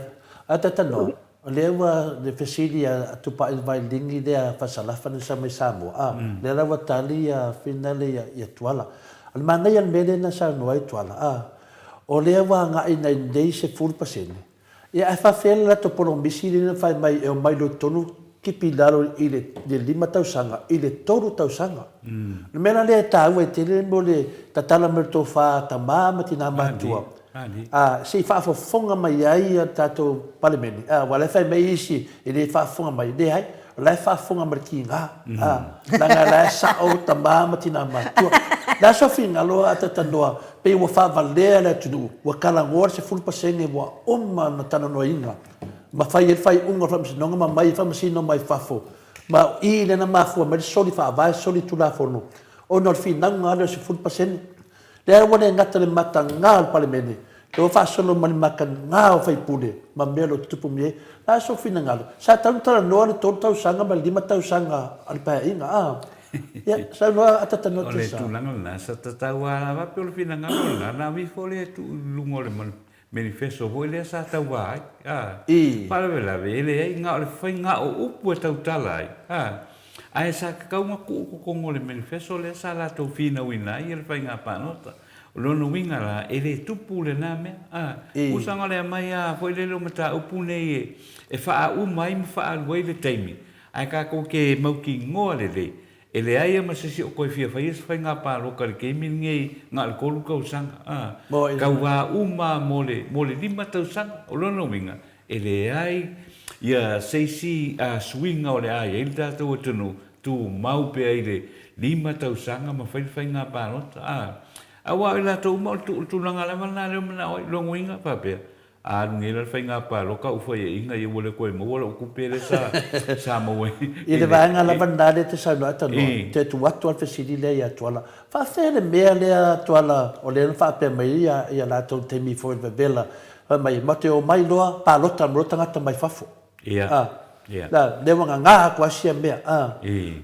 Atatano. Le wa le fesili a tupa il vai lingi dea fasalafa ni sa mai Samoa. Le la wa tali a finale ya tuala. Al mana yan mele na sa noai tuala. O le wa nga ina indei se full pasene. Ia e whawhela la to polo misiri na whai mai e o mai lo tonu ki pilaro i le 5 tausanga, i le 3 tausanga. Na mena le tau e te le mo le tatala merto wha ta mama tina matua. Se i whaafofonga mai ai a tato palemeni. Wale whai mai isi i le whaafonga mai le hai. Lai whaafonga mariki ngā. Langa lai sa o ta mama tina matua. La so finga lo ata tanoa pe wa fa valea la tu wa kala ngor se full pasenge wa umma na tana no inga ma fai unga fam se nonga ma mai fam si no mai fafo ma I le na ma fu ma soli fa vai soli tu la forno o no fin na ngalo se full pasenge le wa ne ngata le mata ngal palemene to fa solo man makan ngao fai pule ma melo tupu me la so finga ngalo sa tantara no le to tau sanga ma 5 tau sanga al pa inga ya sa no atata no ole tu langa na sa tatawa va pe le fina ngalo na mi fole tu lungo le manifesto voile sa tawa para vela vele ai nga le fai nga o upu tau tala ai sa ka uma ku ko le manifesto le sa la to fina wina i le fai nga pa nota lo no winga la ele tupu le na me usanga le mai foi le lo mata upu nei e fa u mai me fa al le taimi ai ka ko ke mau ki ngole le ele ai ma se o ko fia fai se fai nga pa lo ka ke min ngai nga ko lu ko sang ka wa uma mole 5 tau sang o lo no winga ele ai ia se si swing o le ai ele ta to tu mau pe ai le 5 tau sang ma fai nga pa lo awa ila to mo tu langa la mana le mana lo winga pa pe ngela fai nga pa lo ka u foi inga i wole ko mo wole ku pele sa mo we i le vanga la banda de te sa no ata no te tu watu al fesidi le ya tola fa fele me le tola o le fa pe mai ya la to te mi foi bela mai mate o mai loa pa lota ngata mai fafo la de wanga nga ko sia me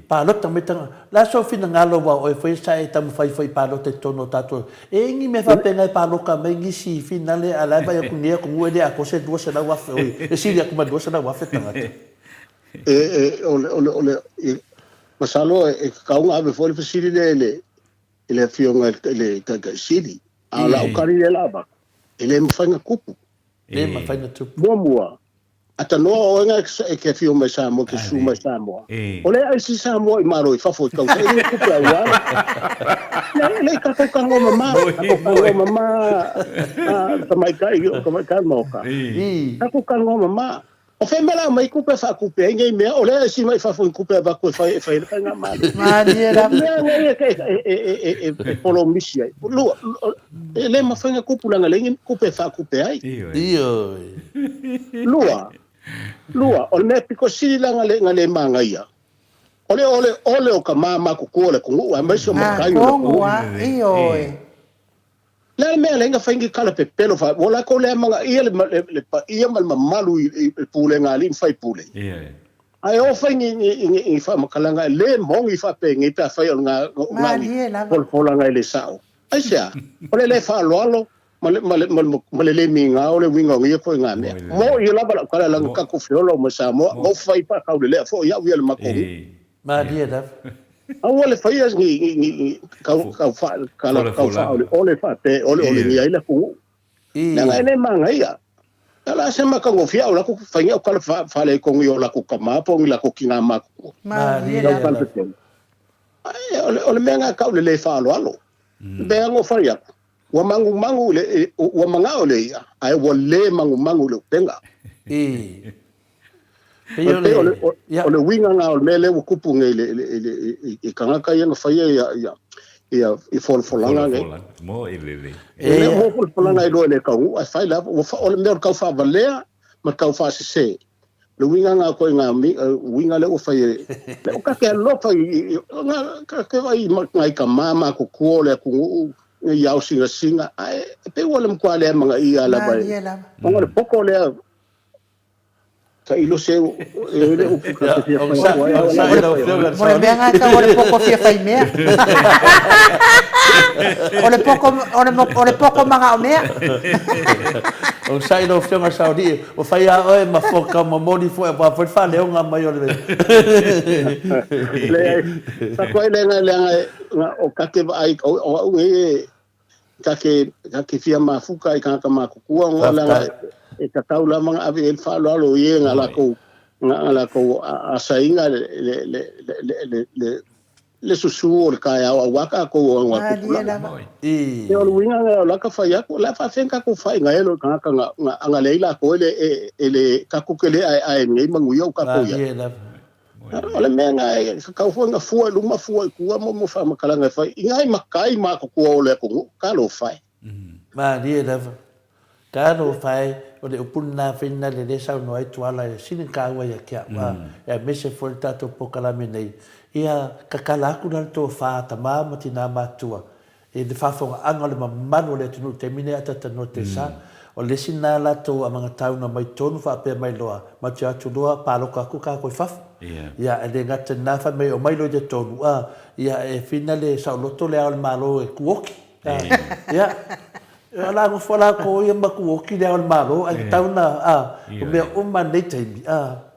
pa lota me tanga la so fina ngalo wa o foi sa e tam fai pa lota tono tato e ngi me fa pe ngai pa loka me ngi si finale ala ba ya kunia ko ngwe a ko se do se la wa fe e si ya ko ma do se la wa fe tanga ole masalo e ka unga be foi fasili ele fionga ele ka sili ala o kari le lava ele mfanga kupu le mfanga tupu bomua ata no o nga ke fio mai Samoa ke su mai Samoa ole ai si Samoa I maro I fafo ka se ni ku pa wa le ka ko mama ka mai kai ka mo ka ka ko mama o fe mela mai ku pa fa ku pe ngai me ole si mai fafo ku pa ba ku fa nga ma maniera e polo misia lu le ma fa nga ku pulanga le ku pe fa ku pe ai lua o me piko sila ngale manga ia ole o ka mama ku le ku wa mai so makai le me le nga fangi kala pe pelo fa wala ko le manga ia le ia mal malu I pule ngali fai pule ai o fangi I fa makalanga le mongi fa pe ngi pa fa nga pol nga le sao ai sia ole le fa lo Malele minga o le winga ngia ko nga me mo I lava kala langa ka ko fiolo mo Samoa mo fai pa ka le fo ya wi le mako ma dia da awole fai as ngi ka fa ole fa te ole ni ai la ku nga ene manga ia ala se ma ka ngofia o la ku fai o kala fa le ko ngi o la ku ka ma po ngi la ku kinga ma ku ma dia ole menga ka le fa alo be ngo fa ya wa mangu le wa manga ole ia ai wa le mangu le penga ole winga nga ole mele wo kupu ngai le kanga ka yang fa ya I fol folanga ngai mo ile mo fol folanga le ka u ai fa la ole me ka fa valea ma ka fa se le winga nga ko nga winga le o fa le o ka ke lo fa nga ka vai mai ka mama ko ko le ku ia singa ai pe wala mkwale manga ia la bai manga poko le ilo se ele o puka fia mo le mea ka o le poko fia fai mea o le poko manga o mea o sai no fia Saudi o fai a o ma foka mo modi fo pa fa le nga mai o le sa ko ele nga o kake ai o kake fia mafuka i ka ma kukua ngola e tatau la mga ave el fa lo ye ngala ko asainga le susu o ka ya waka ko wa e o winga la ka fa ya ko la fa senka ko fa nga elo ka nga leila ko ele ka ku kele ai ngai mangu yo ka ko ya ole menga ka fu nga fu lu ma fu ku mo fa makala nga fa ngai makai ma ko ole ko ka lo fa ma die leva Kano fai o le upuna fina le lesa no ai tuala e sinin ka wa ya kia wa e mese foi tato pokala menei ia kakala ku na to fa tama matina matua e de fa fonga anga le manu le tunu termine ata no te sa o le sina la to a manga tau na mai tonu fa pe mai loa ma tia tu loa pa lo ka ku ka ko fa ia e de ngata na fa mai o mai lo de tonu ia e fina le sa lo to le al malo e kuoki ia ala mo fala ko ia maku ki le al malo ai tauna o me o man nei taimi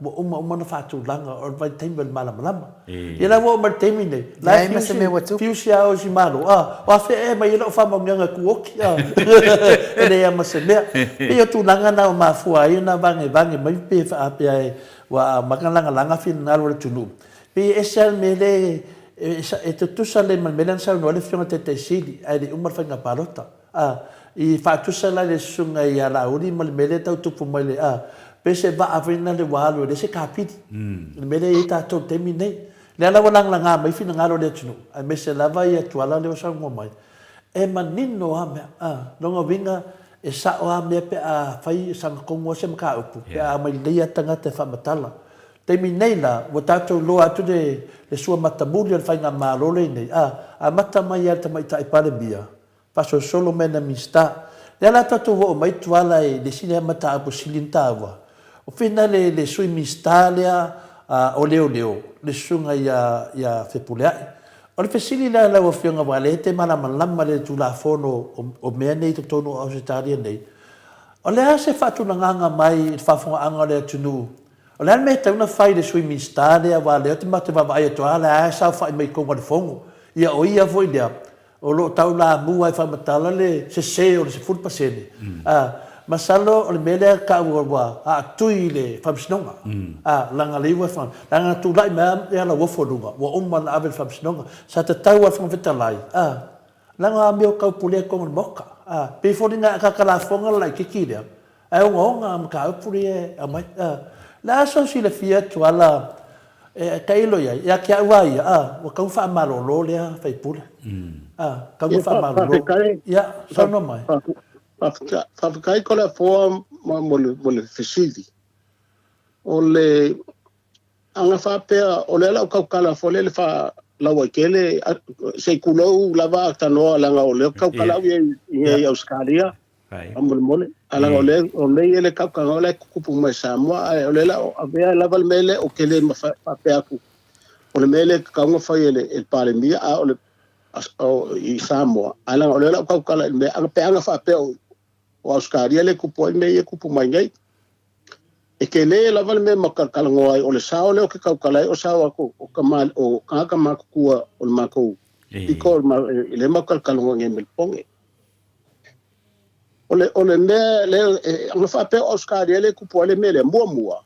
mo o na fatu langa o vai taimi mala mala ia la mo mar taimi nei la me se me watu fiu sia o si malo o fe e mai lo fa mo nga ku ki ele ia ma se me ia tu langa na ma fu ai na bange mai pe fa pe ai wa makanga langa fin na lo tunu pe esal me le e tu sale man melan sa no le fiona te sidi ai de umar fa nga parota I fatusa le sunga ia la uri mal mele tau tupu mai le pese va avina le walo le se kapiti le mele ita to temine le ala walang langa mai fina ngalo le tunu ai mese lava ia tuala le sa mo mai e manino ame longa vinga e sa o ame pe fai sang kongo se maka upu pe mai le ia tanga te fa matala temine la wo tato lo atu le sua matamuli al fai nga malo le nei mata mai ia mai tai pale bia paso solo mena mista le la tatu o mai tuala e le sine mata apo silintava o fina le sui mista le o leo le sunga ya fepulea o le fesili la o fionga wale te mana malama le tula fono o mea nei to tonu o setaria nei o le ase fatu nganga mai fafonga anga le tunu o le me te una fai le sui mista le wale te mate va vai to ala sa fai mai ko ngol fongo ia o ia foi dia o lo tau la mu ai fa matala le se o le se full pasene masalo o le mele ka wa tuile fa snonga langa le wa fa langa tu lai ma ya la wo fo lunga wo umma na avel fa snonga sa te tau wa fa vetalai langa me o ka pule ko moka pe fo dinga ka kala fonga lai kiki dia ai o nga ka pule mai la so si le fia tu ala kailo ya kia wai wa ka fa malo lo le fa pule ka fa malo ya so no mai fa kai ko la fo mo le fisidi o le anga fa pe o le la ka kala fo le fa la wa kele se kulo la va ta no la nga o le ka kala ye Australia amol mole ala o le ele ka ka le ku pu mai Samoa o le la a ve la val mele o kele ma fa pe aku o le mele ka nga fa ele el pale mia o le i Samoa ala o le la ka kala me anga pe anga fa pe o Australia le ku po me ye ku pu mai ngai e ke le la val me ma ka kala ngoi o le sao le o ke ka kala o sao ko o ka mal o ka ma ku o le ma ko i ko ma le ma ka kala ngoi me ponge ole me le anga fa pe Australia le ku po le me le mua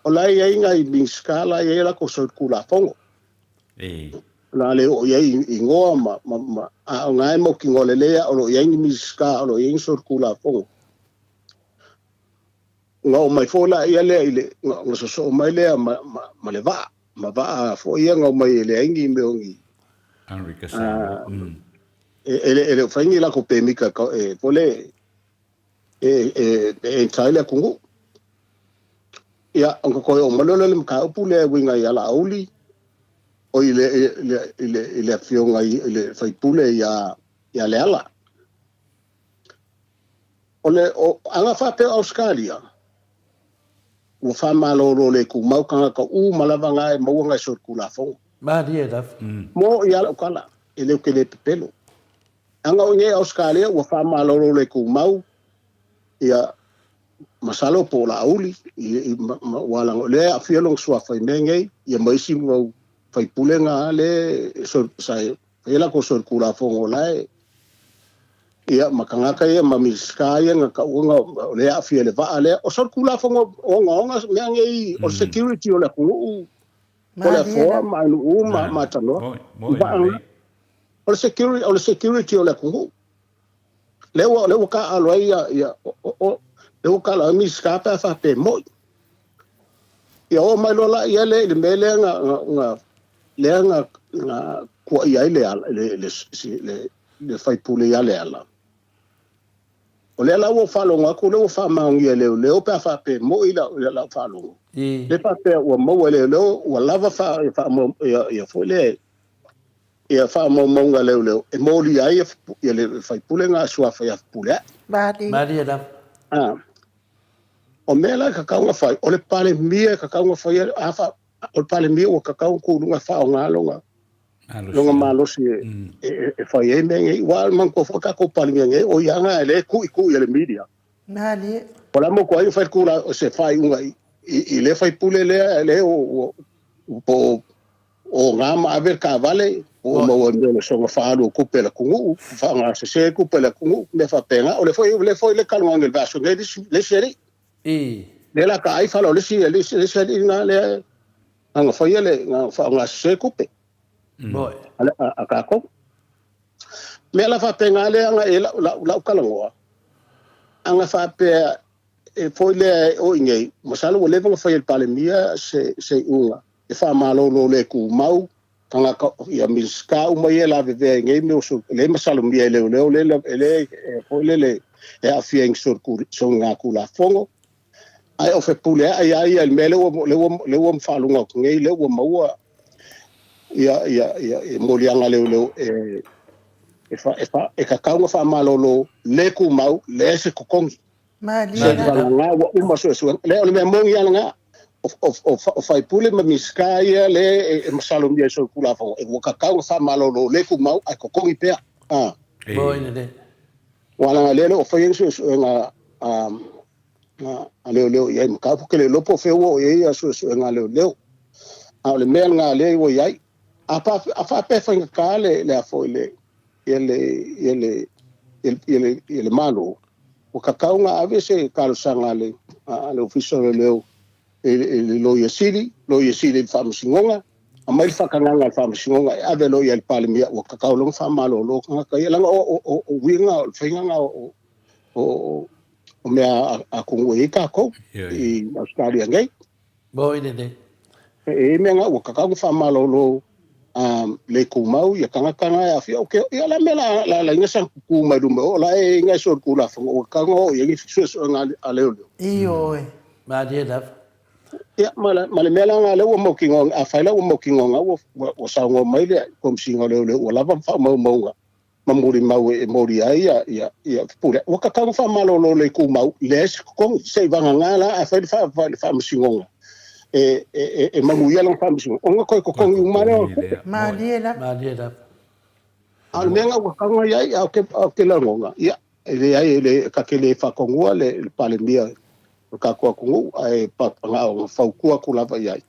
ola ia inga i skala ia la ko so ku la fongo la le o ia ingoa ma a ngai mo ki ngole le o ia ni ska o ia so ku la fongo ngo mai fola ia le ngo so mai le ma le va fo ia ngo mai le ingi me ongi Enrique ele fangi la ko pe mika pole Thailand kungu ya onko ko o malolo le ka pule winga ya la auli o ile fionga ile fai pule ya le ala ole o anga fa pe Australia ua whamalo le ku mau kanga ka malava ngai mau ngai sor kula fo Maria daf. mo ia la kala ele ke le pelo anga o nge Australia ua whamalo le ku mau ia masalo po la uli wala le afia long swa fai mengei ia maisi mo fai pulenga le sor sai ela ko sor kula fo ngolai ia makangaka ia mamiskaya nga ka unga le afia le va le o sor kula fo ngonga mengei o security o la ku o la fo ma lu ma tano o security o la ku le ka alo ia eu kala mi skapa fa pe mo ya o mai lola ia le mele nga ko ia le fai pule ia le ala o le ala wo falo nga ko le fa ma ngia le o pa fa pe mo ila la falo le pa pe o mo le o lava fa mo ia fo le ia fa mo nga le e mo li ai ia le fai pule nga sua fa ia pule Maria da o mela ka kaunga fai o le pale mia ka kaunga fai afa o le pale mia o ka kaunga ku lunga fa o ngalonga longa malosi e fai e mengi wal man ko foka ko pale mia o yanga ele ku le media nali o la mo ko ai fai ku la se fai unga i le fai pule le o ngama aver ka vale o mo le so fa lo ku pela ku fa nga se ku pela ku me fa penga o le foi le kalonga ngel vaso le seri le la ka ai falo le si na le anga foi le nga se kupe boy ala aka ko me la fa penga le anga la kalangoa anga fa pe e foi le o ingei masalo le va foi el palemia se unga e fa malo le ku mau tanga ka ia miska o mai la ve ngei me so le masalo mi le foi le e afieng sur ku so nga ku la fongo ai o fe pule ai el mele le wo mfalunga ngei le wo maua ia molianga le e ka kaunga fa malolo le ku mau le se ku kongi mali nga wa uma so le me mongi nga o fai pule ma miskaya le e masalum dia so kula fa e ka kaunga fa malolo le ku mau ai ku kongi pe boy ne wala le o fai so nga leo ia ka pu le lopo fe wo ia so nga leo le mel nga le wo ia apa pe fa ka le a fo le ele malo o kakao nga ave se kalo sanga le official leo ele lo yesili fa msingonga ama il fa kanga fa msingonga ave lo ia palemia o kakao lo fa malo lo ka ia langa o winga o finga o me a kongo e ka ko i Australia ngai boy ne e me nga o kakao fa malo lo le ku mau ia kanga ya fi o ke ia la mela la ngesa ku mai dumba o la e ngai so ku la fo o kanga o ia so nga ale o iyo ma dia da ia mala mela nga le o mo kingo a faila o mo kingo nga o sa ngo mai le kom singo le o la fa mo nga mamuri mau e mori ai ia pura o kanga fa malo lo le ku mau les kom se vanga nga la a fa mo singo e mamuia long famisi onga ko kongi umare maliela al menga wa kanga yai au ke la ngonga ya ele ka ke le fa kongua le palemia ka ko kongu ai pa nga fa ku la yai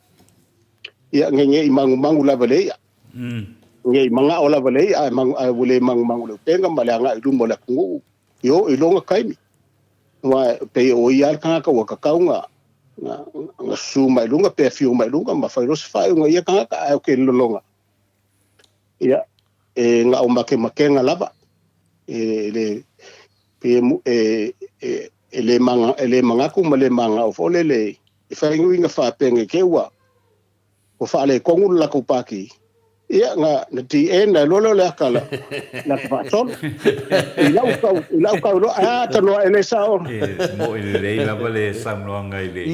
ya ngenge mangu la vale ya nge manga ola vale ai mangu ai vule mangu le penga malanga i lumo la kongu yo i longa kaimi wa pe o ia ka wa ka kaunga nga su mai lunga pe fiu mai lunga ma fai ros fai nga ia ka ai ke lolonga ia nga o make nga lava le pe le manga ku ma le manga o fole le fai nga fa penge ke wa o fa le kongu la ku paki ia nga na ti na lolo le akala na fa son ila ka lo ta no ele sao mo ele la vale sam no ngai le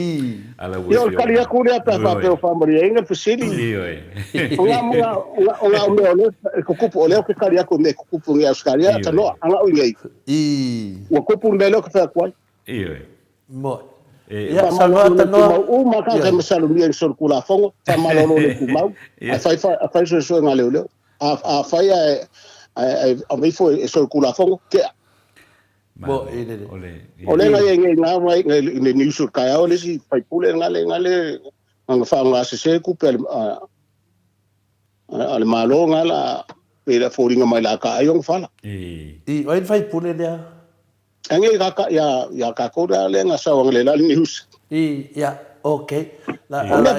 ala wo yo kali ku le ta fa pe o fa mori inga fisili nga me ole ko kupu ole ke kali ku me kupu ngia skaria ta no anga o ngai o kupu me lo ka fa kwa mo ia sanoa tanoa uma ka masalumia sol kula fongo fa malolo le kumau a fai so ngaleo a fai a me foi sol kula fongo ke bo ole nga mai ne ni sur kaya ole si fai pule ngale nga fa nga se ku pe al malo ngala pe la foringa mai la ka ayong fala oi fai pule dia ange ka ya ka ko da le nga sa ngale la news ia okay la va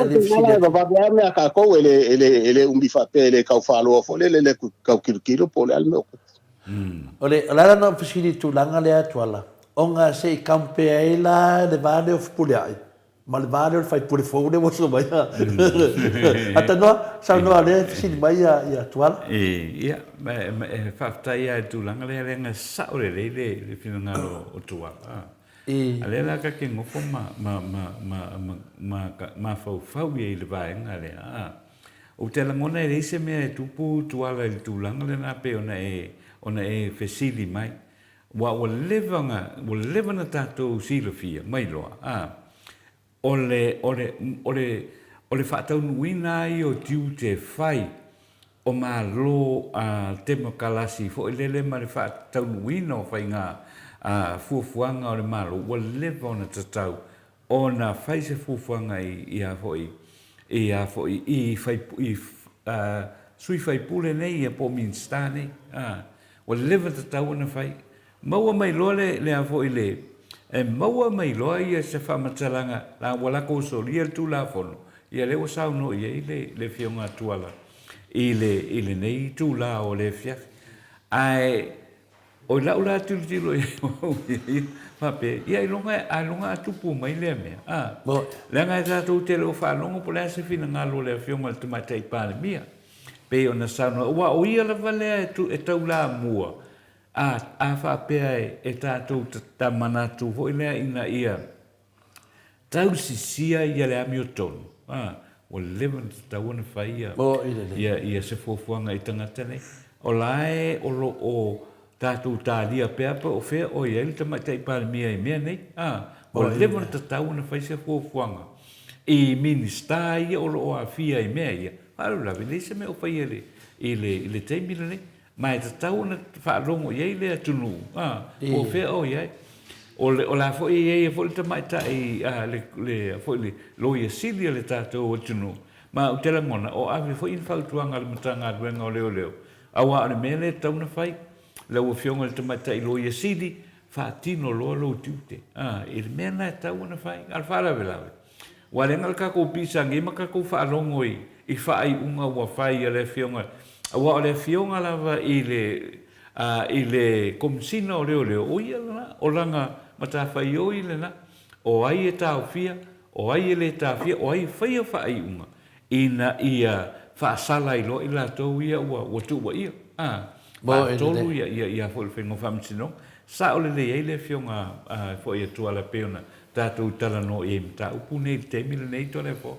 me ka ko ele fa pe ka falo fo le ka kirkiro pole al meu ole la no fisili tu langa le atuala onga se campe ai la de vale of puliai mal vale fai pure fogo de vosso mai ata no sa no ale fisili mai ya atuala ia fa tai tu langa le nga sa ore le fina o tua ale la ka ke ngofo ma fau ye le vai ngale o te la ngona e se me tupu tuala le tulanga le na pe ona e fesili mai wa levanga tato silofia mai loa ole fatau nuina I o tiu te fai o ma lo te makalasi fo lele ma le fatau nuina o fai nga fuafuanga o le malo wa leva ona tatau ona fai se fuafuanga ia foi I fai sui fai pule nei e po minstane o leva tatau ona fai maua mai loa le a foi le maua mai loa ia se whamatalanga la wala ko solia tu la fono ia le o sau no ia le fionga tuala ile nei tu la o le fiaf ai o la tilo pape ia longa tupu mai le me le nga ta tu te lo fa longo po le se fina ngalo le fionga tu mai tai pa mia pe ona sa no wa o ia la vale tu e tau la mua a fa pe e tatou ta manatu ho ile ina ia tau sia ia le amioton o leven ta wona faia ia se fofuanga I tangata nei o lae o lo o tatou talia pe o fe o ia le tamata I palmia I mea nei o leven ta wona fai se fofuanga I minista ia o lo afia I mea ia alu la vele se me o fai ile temile nei mai te tau na whaarongo iei lea tunu. O whea o iei. O la fo iei e fo le tamai tai fo le loia silia le tātou o tunu. Ma o te langona o awe fo in whautuanga le matanga aduenga o leo. Awa ane mea le tau na whai. Le ua fionga le tamai tai loia sili whaatino loa lo tiute. E le mea na tau na whai. Al whaarawe lawe. Wa le ngal kako pisa ngema kako whaarongo I whaai unga ua whai a le fionga. Wa ole fionga lava ile komsina o leo o ia na o langa matawhai o ile na o ai e tau fia o ai le tau fia o ai whaia whai unga ina ia whaasala I lo I la tau ia ua tu wa ia tolu ia fo le whengo whamsino sa ole le eile fionga fo ia tuala peona tātou tala no e mta upu nei te mila nei tole fo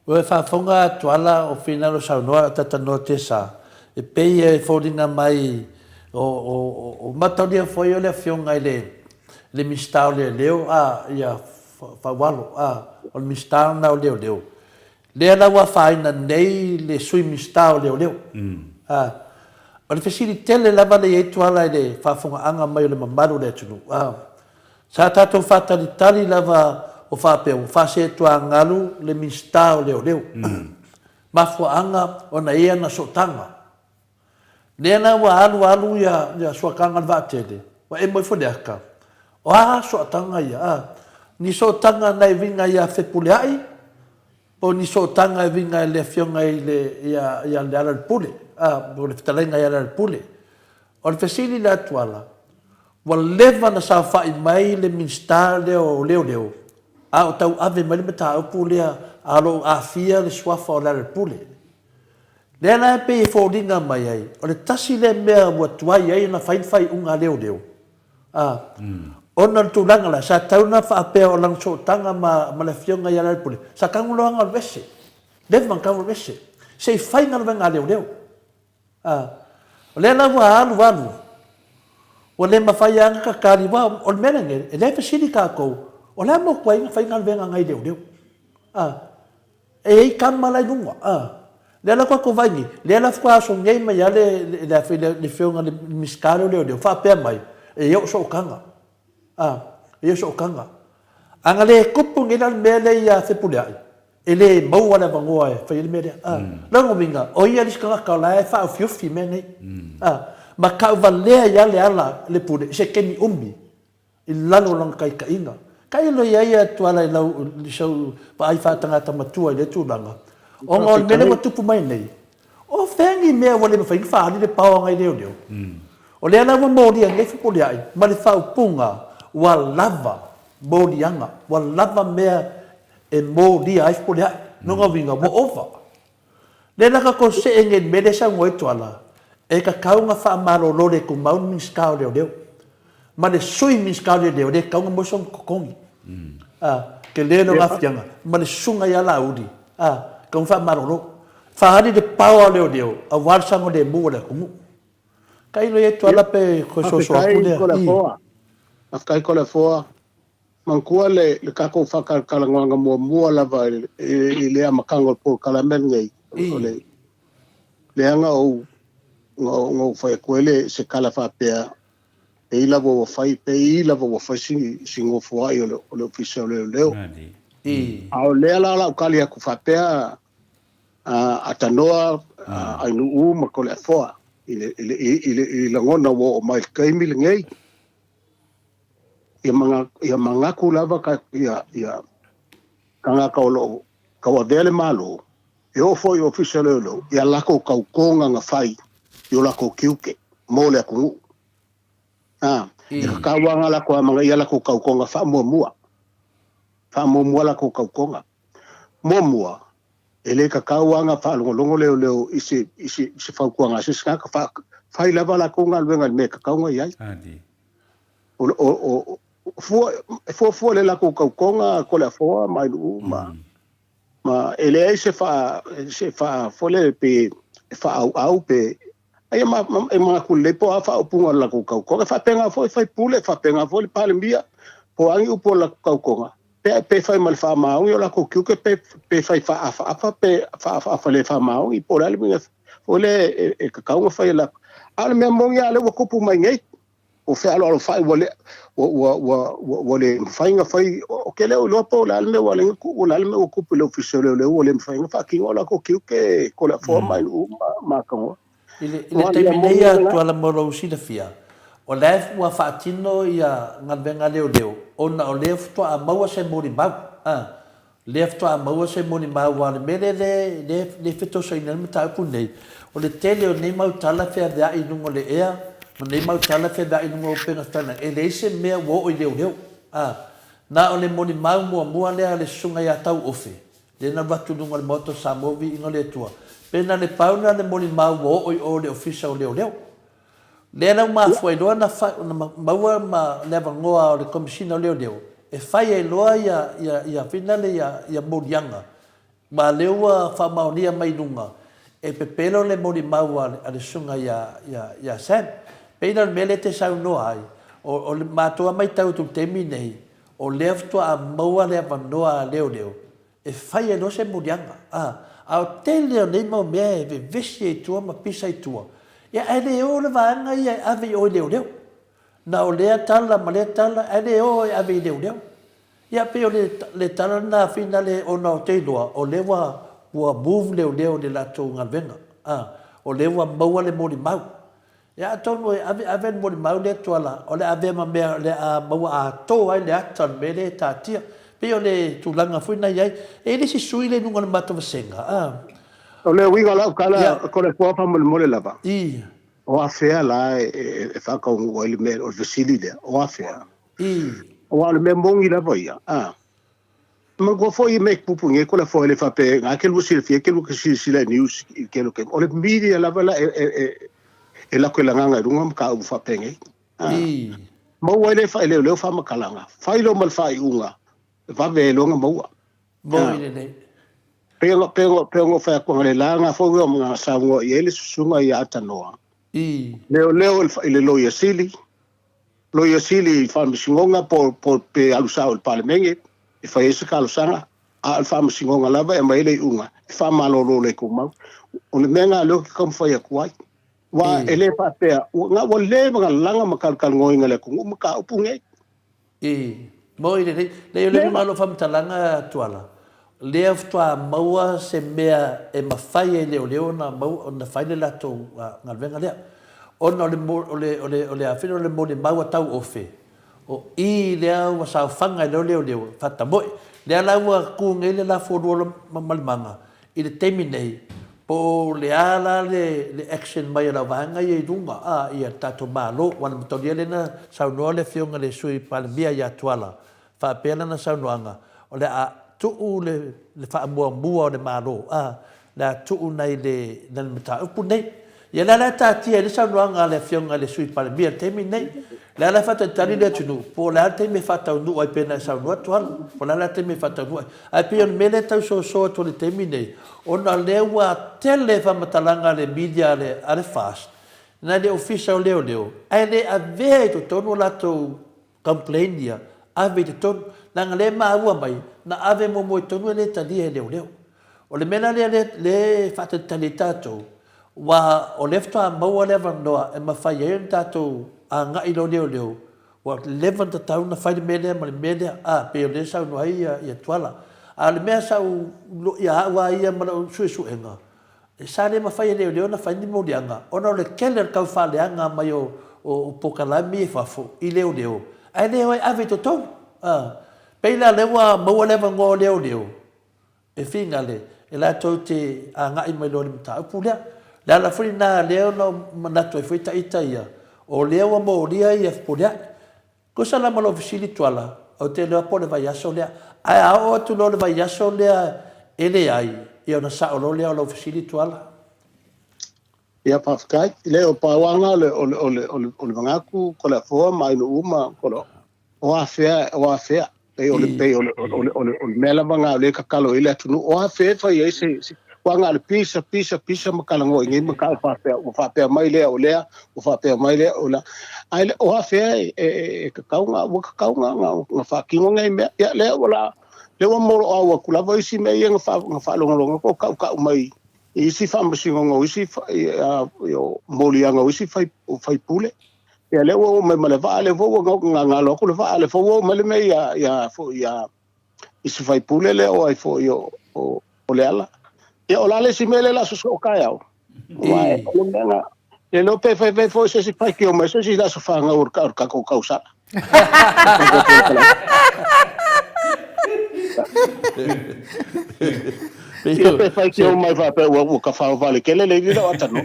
Ue whaafonga tuala o whinaro saunoa tatano te sa e pei e whoringa mai o matauria foi o le fionga I le mistao leo ia whawalo o le mistao na o leo lea la ua whaina nei le sui mistao leo o le fesiri tele lava le eitu ala I le whaafonga anga mai o le mamaru le tunu sa tatou whatalitali lava o whapea o whase tua ngalu le mistao leo mafua anga o na ia na sotanga Nena wa alu ya suakanga vatele. Wa e moi fodeaka. O sotanga ia. Ni sotanga na vinga ia fepuleai. O ni sotanga vinga le fionga ile ya le ala pule. O le fitalenga ya ala pule. O le fesili la tuala. Wa leva na sa fa mai le minstale o leo. O tau ave mai meta o pule alo afia le swafa o la pule. Lena pe e fōringa mai ai. O le tasi le mea ua tuai ai na whainwhai unga leo. Ona tūranga la, sa tauna whaapea o lang sotanga ma le fionga i ala pule. Sa kanguloanga vese. Levan kangulo vese. Se whainga luenga leo. O lena ua alu. O le mawhai anga ka kāri wā, o le menange, e le fasiri kā kou. o la mo kwai fai ngal venga ngai deu e kama lai nunga le la ko vai le la kwa so ngai mai ale le fe le feunga le miskaro le fa pe mai e yo so kanga e so kanga anga le kupu ngai le mele ya se pulia ele mau wala bangoa e fa le mele la ngo vinga o ia diska ka la fa fiu fi mene ma ka vale ya le ala le pude se kemi umbi il lalo lang kai ka inga kai lo ia tuala la so pa ai fa tanga tamatua le tulanga o ngol mele mo tupu mai nei o fengi me wale me fa ni le pau ngai leo o le ana mo dia ngai fu polia ai ma le fa punga wa lava bodianga wa lava me e mo dia ai polia no ngavinga mo ova le na ka ko se ngen mele sa ngoi tuala e ka kaunga fa malo lo le ku mau min skau leo ma le sui min skau leo le kaunga mo son kokongi ke le no ngafianga ma le sunga ya laudi kung fa marolo fa hari de pau leo a warsa ngo de mu le kumu kai lo yetu ala pe ko so so ku le afkai ko le foa man ko le ka ko fa ka kala nga mo la va ile amakango po kala men ngai le anga o ngo fa ko le se kala fa pe e ila vo fai pe ila vo fa singo foa yo le official leo au le la kali ku fa pe atanoa ai nu ma ko le foa ile ngona wo mai kai mil ngai ia manga ku lava ka ia kanga ka lo ka wa vele malo yo foi official lo ia la ko ka konga nga fai yo la ko kiuke mo le ku ka wa la ko manga ia la ko ka konga fa mo la ko ka konga mo ele ka kauanga fa longo leo isi fa kuanga isi ka fa lava la konga venga me ka kaunga yai o fo le la ko konga ko la fo mai ma ele se fa fo le pe fa au pe ai ma ku le po fa o punga la ko konga fa penga fo fa pule fa penga fo le palmbia po angi u po la ko konga pe fai mal fa mau yo la ko ke pe fai fa fa le fa mau I por al minga ole e ka ka fa la al me mo ya le ko pu mai ngai o fe alo fa wole fai nga fai o ke le lo po la me wale ku la me ko pu le official le wole fai nga fa ki ola ko ke ko la forma ma ka ile terminea tu ala mo lo si da fia o lef wa fatino ia ngabenga leo ona o lef to a maua se mori ba lef to a maua se mori ba wa mele le fito so ina mata pu nei o le tele o nei mau tala fe da I nungo le ea ma nei mau tala fe da I nungo pe na tana e le se me wo o leo na o le mori mau mo le sunga ya tau ofe le na vatu nungo le moto sa movi ino le tua pena le pauna le mori mau wo o le official leo le na ma foi do na maua ma leva ngoa o le komisiona leo e fai e loa ia finale ia morianga ma leua fa maonia mai nunga e pepelo le mori maua ale sunga ia sen peina mele te sau no ai o le matua mai tau tu temi nei o lefto a maua leva noa leo e fai e no se morianga au tele nei mo me ve vesi tua ma pisa tua ia ele o le vanga ia ave o leo na o le tala ma le tala ele o ave leo ia pe o le tala na finale o na te doa o le wa move leo le la to ngavenga o le wa maua le mori mau ia tono ave mori mau le toala o le ave ma me le a maua a to ai le atan me le tatia pe o le tulanga fuina ia e le si sui le nunga mato senga o le winga la kala ko le po fa mo le lava o afea la e fa ko o le me o vesili le o afea o le me mongi la voia ma go foi me pupu nge ko le foi le fa pe nga ke lu si fie ke lu ke si la news ke lu ke o le media la vala e la ko la nga runga ka u fa pe nge mo wa le fa le fa ma kalanga fa lo mal fa unga va ve lo nga mo le Pero fa ko le langa fo nga sa ngo ele sunga ya tanoa leo le lo ya sili lo ia sili whaamasingonga po pe alusao le palemenge, e whai esa ka alusanga, a le whaamasingonga lava e maile i unga, e whaamalolo le kumau. O le mea ngā leo ki kam whai akuai. Wa ele whapea, ngā wa le mga langa makalkal ngoinga le kungu, maka upunge. Mo i le le malo whamatalanga tuala. Lea ftua maua se mea e mawhai e leo na mau na whaile lato ngā venga lea. Ona ole awhino le mo le maua tau ofe. O I lea wa sao whanga leo whata moi. Lea laua kuunga ile la whorua malimanga. I le teimi nei. Po le ala le action mai la vanga I runga. Ia tato malo. Wana matonia le na saunoa le whionga le sui palemia ia tuala. Whapena na saunoanga. O le a tuu le whaamua le malo. La tuu nei le mata upu nei. Ia la tatia le saunoanga le whionga le sui palemia teimi nei. La fata tali le tunu. Po la teimi fata unu ai pena saunoa tuala. Po la teimi fata unu ai. Ai pia mele tau so to le teimi nei. Ona lewa tele whamatalanga le media le ale fast. Na le official leo. Ai le ave to tonu lato complainia. Ave to tonu. Nanga le maua mai. Na ave mo tonu le tali leo. O le mena le fata tali tato. Wa o lefto a maua le vandoa e mawhai e tato a ngai leo. Wa levan ta tau na whai mele ma le mele a pe o le sau no ai ia tuala. A le mea sau ia awa ia mana suenga. E sa le mawhai leo na whai ni morianga. Ona o le keller kau whaleanga mai o pokalami e whafo I leo. Ai leo ai ave to tau. Peila lewa maua lewa ngō leo. E whinga le. E la tau te a ngai mai lo le mta upu lea. La la furi na leo no manato e fui taita ia. O leo mo ria ia fpolea. Ko sa la malo visili tuala. O te leo po le vai aso lea. Ai ao tu lo le vai aso lea ele ai. Ia na sa o lo lea o lo visili tuala. Ia pafkai. Leo pawanga o le mangaku ko le foa mai no uma ko lo. O afea. Pe o le mela manga le kakalo ile tunu. O afea fa ia se wanga le pisa makalango ngi makal fa mai lea o lea o fa mai lea o la ai o afe e kaunga nga fa kingo ngai me ya lea wala le wa moro o kula vai si me nga fa longa ko ka mai I si fa msingo ngo si yo molianga o si fai pule ya le o me male va le vo nga lo ko le va le vo me le me ya I si fai pule le o ai fo yo o le ala e o lale si mele la so kai au mai o menga e no pe fo se si pai ki o me se si la so fa nga ur ka ko causa pe fai ki o mai va pe o ka fa vale ke le dilo atano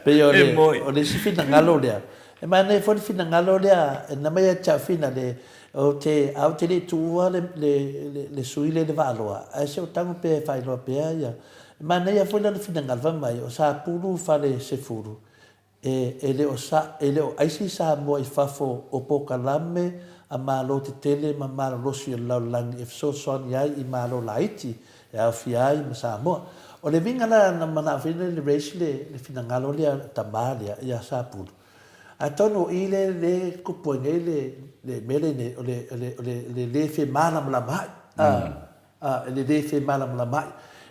pe o le si fina ngalo le e mai ne fo fina ngalo le na mai cha fina le o te au te le tua le suile le valoa ai se o tango pe fai lo pe ia ma nei a foi la fina ngalva mai o sa pulu fale se furu e le o sa ele o ai si sa mo I fafo o pokalame a malo te tele ma malo losi la lang if so son ia I malo laiti e a fiai ma sa mo o le vinga na mana fina le race le fina ngalo le tamalia ia sa pulu a tono ile le kupoinge le mele ne le fe malam la mai le fe malam la mai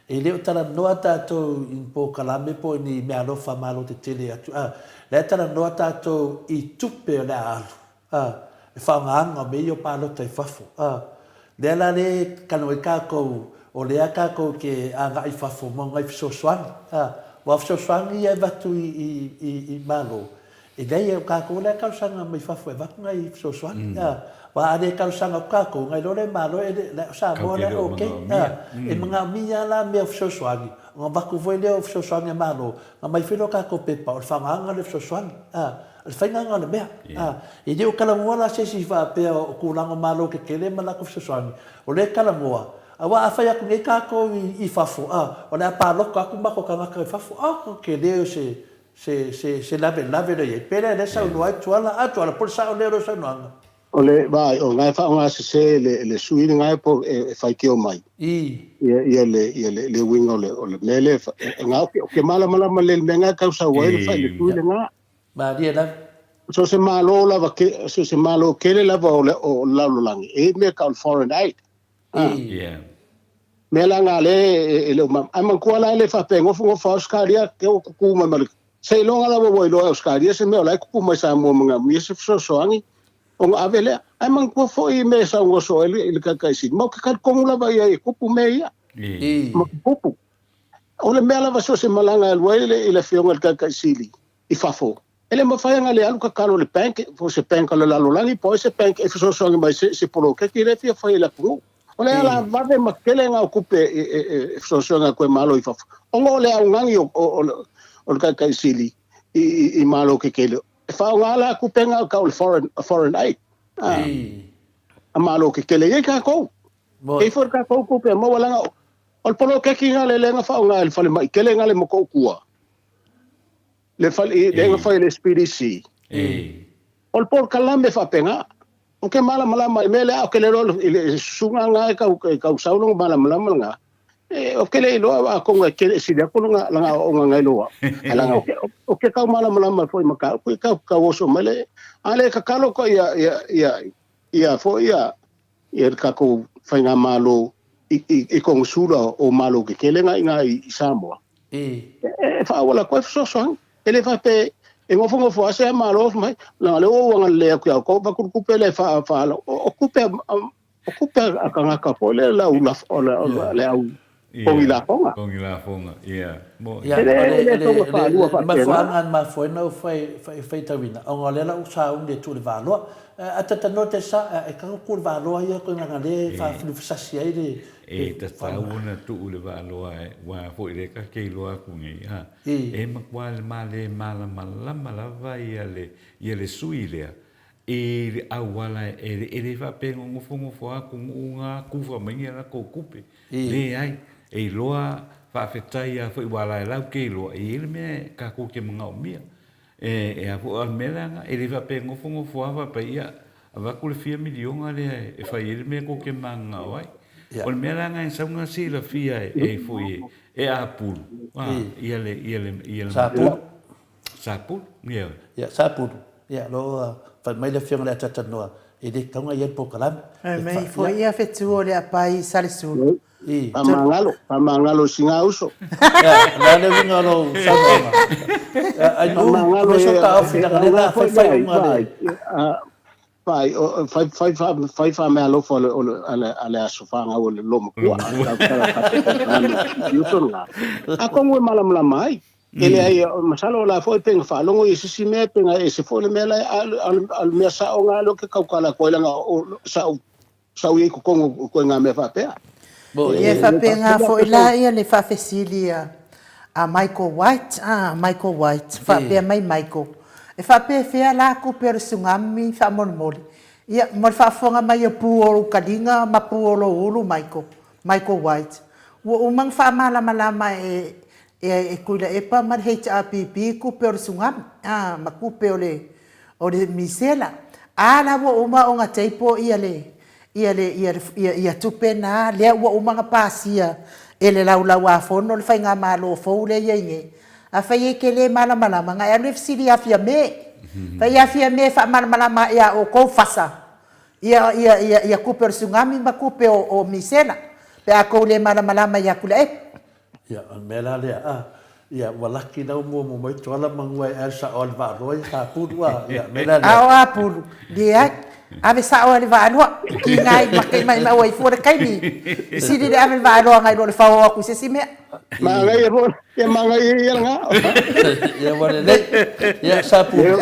e le tala noa tato in po kalame po ni me alofa malo te tele atu le tala noa tato I tupe le alu e whaanga me o palo te fafo le la le kano e kako o le a kako ke a ngai fafo mo ngai fisoswang wa fisoswang I vatu I malo e dai o kako le kausanga mai fafo e vatu ngai fisoswang wa ade kausanga kako ngai lore malo e le sa mo le okay e mga miya la me fisoswang nga vaku voi le fisoswang e malo nga mai filo kako pepa o whaanga le fisoswang al whainga le mea e deo kalamoa la se si wha pea o kulango malo ke kele malako fisoswang o le kalamoa awa afai aku ngai kako I fafo o le apaloko aku mako ka ngaka I fafo ke leo se lave le ye pere le sa no ai tuala por sa o le sa no o le vai o ngai fa nga se le sui ngai po e fai ki o mai ia le wingo le mele nga ke mala le menga ka sa wai le fai le sui le nga ma dia so se malo lava ke so se malo kele lava o laulangi e me ka foreign aid yeah me la nga le le ma ama ko la le fa pengo fu fa Australia ke o ku ma mal se longa lava wo lo Australia se me la ku ma sa mo nga mi se so angi o avele ama ko fo I me sa ngo so ele ka si mo ka ko lava ia ku pu me ia mo ku o le me lava so se malanga le fionga ka sili I fa fo ele mo fai ngale alu ka kalo le bank fo se bank le la lolangi po se bank e so so mai se polo ke ki re fia fai la pu o le la va de makele nga okupe so so nga ko malo I fa o ngo le au ngangi o ka sili I malo ke kele fa nga la ku penga ka foreign aid a malo ke kele ye ka ko e for ka ko ku pe mo wala nga o polo ke ki nga le nga fa nga le fa le mai kele nga le mo ko kuwa le fali le nga fai le SPDC ol por kalambe fa penga o ke mala mele o ke le rolo ile sunga nga ka usaulo mala nga o ke le lo a ko nga ke si de ko nga o nga lo ala nga o ke ka mala foi maka ko ka oso mele ale ka kalo ko ya fo ya ka ko fai nga malo I ko sura o malo ke le nga I Samoa fa wala ko so ele fa pe e ngofo ase malo mai la le o nga le ko ba ku pe le fa o kupe akanga ka po le la ula le au Pongila fonga yeah mo ma fuangan ma foi no fai tawina o le la usa unde tu le valo atata no te sa e ka ku valo ia ko nga le fa flusasia e ta tauna tu le valo wa foi le ka ke lo ku ngi ha e ma kwal male mala vai le suile e awala e fa pe ngo fo aku nga ku fa mengi la ko kupe le ai e loa fa fetai a foi wala la ke lo e me ka ku ke mga mia e a fu al melanga e fa pe ngo fo fa pa ia va ku le 4 milion ale e fa me ko ke manga wai o melanga en saunga si la fia e foi e a pul ia le sapu ya sapu ya lo fa mai le fianga le tata no e de tonga ia po kalam mai foi ia fetu o le apai salisu Pamangalo singa uso. La le vingalo sama. Ai no so ta ofina ngala fai me alo fo ale asofanga o le lomo kwa. Ako ngwe mala mai. Ele ai masalo la foi penga fa longo I sisi me penga e se fo le mela al me sa o ngalo ke kaukala ko langa sa u ko kongo ko nga me fa pea. Ia whapenga fo ila ia le whawhesilia a Michael White. Michael White. Whapea mai Michael. E whapea whea la ko pere sungami whamormori. Ia mor whafonga mai a puoro kadinga ma puoro ulu Michael White. Ua umang whamalama e kuila epa mar HRPP ko pere sungami. Ma kupe o le misela. Ala ua uma o ngā teipo ia le. Ia tupena le ua umanga pasia ele lau a fono le fainga malo fo le yenge a fai ke le mala nga ya le fsili afia me fai afia me fa mala ya o ko fasa ia kuper sungami ma kupe o misela pe a ko le mala ya kula ya mela le ya walaki na mo mai tola mangwai elsa olva roi ka pudwa ya mela le a pulu dia ave sa o le valo ki ngai mai wai fora kai ni si de ave valo ngai do le fa o ku se si me ma ngai ro ya ma ngai ya nga ya wale le ya sapu ya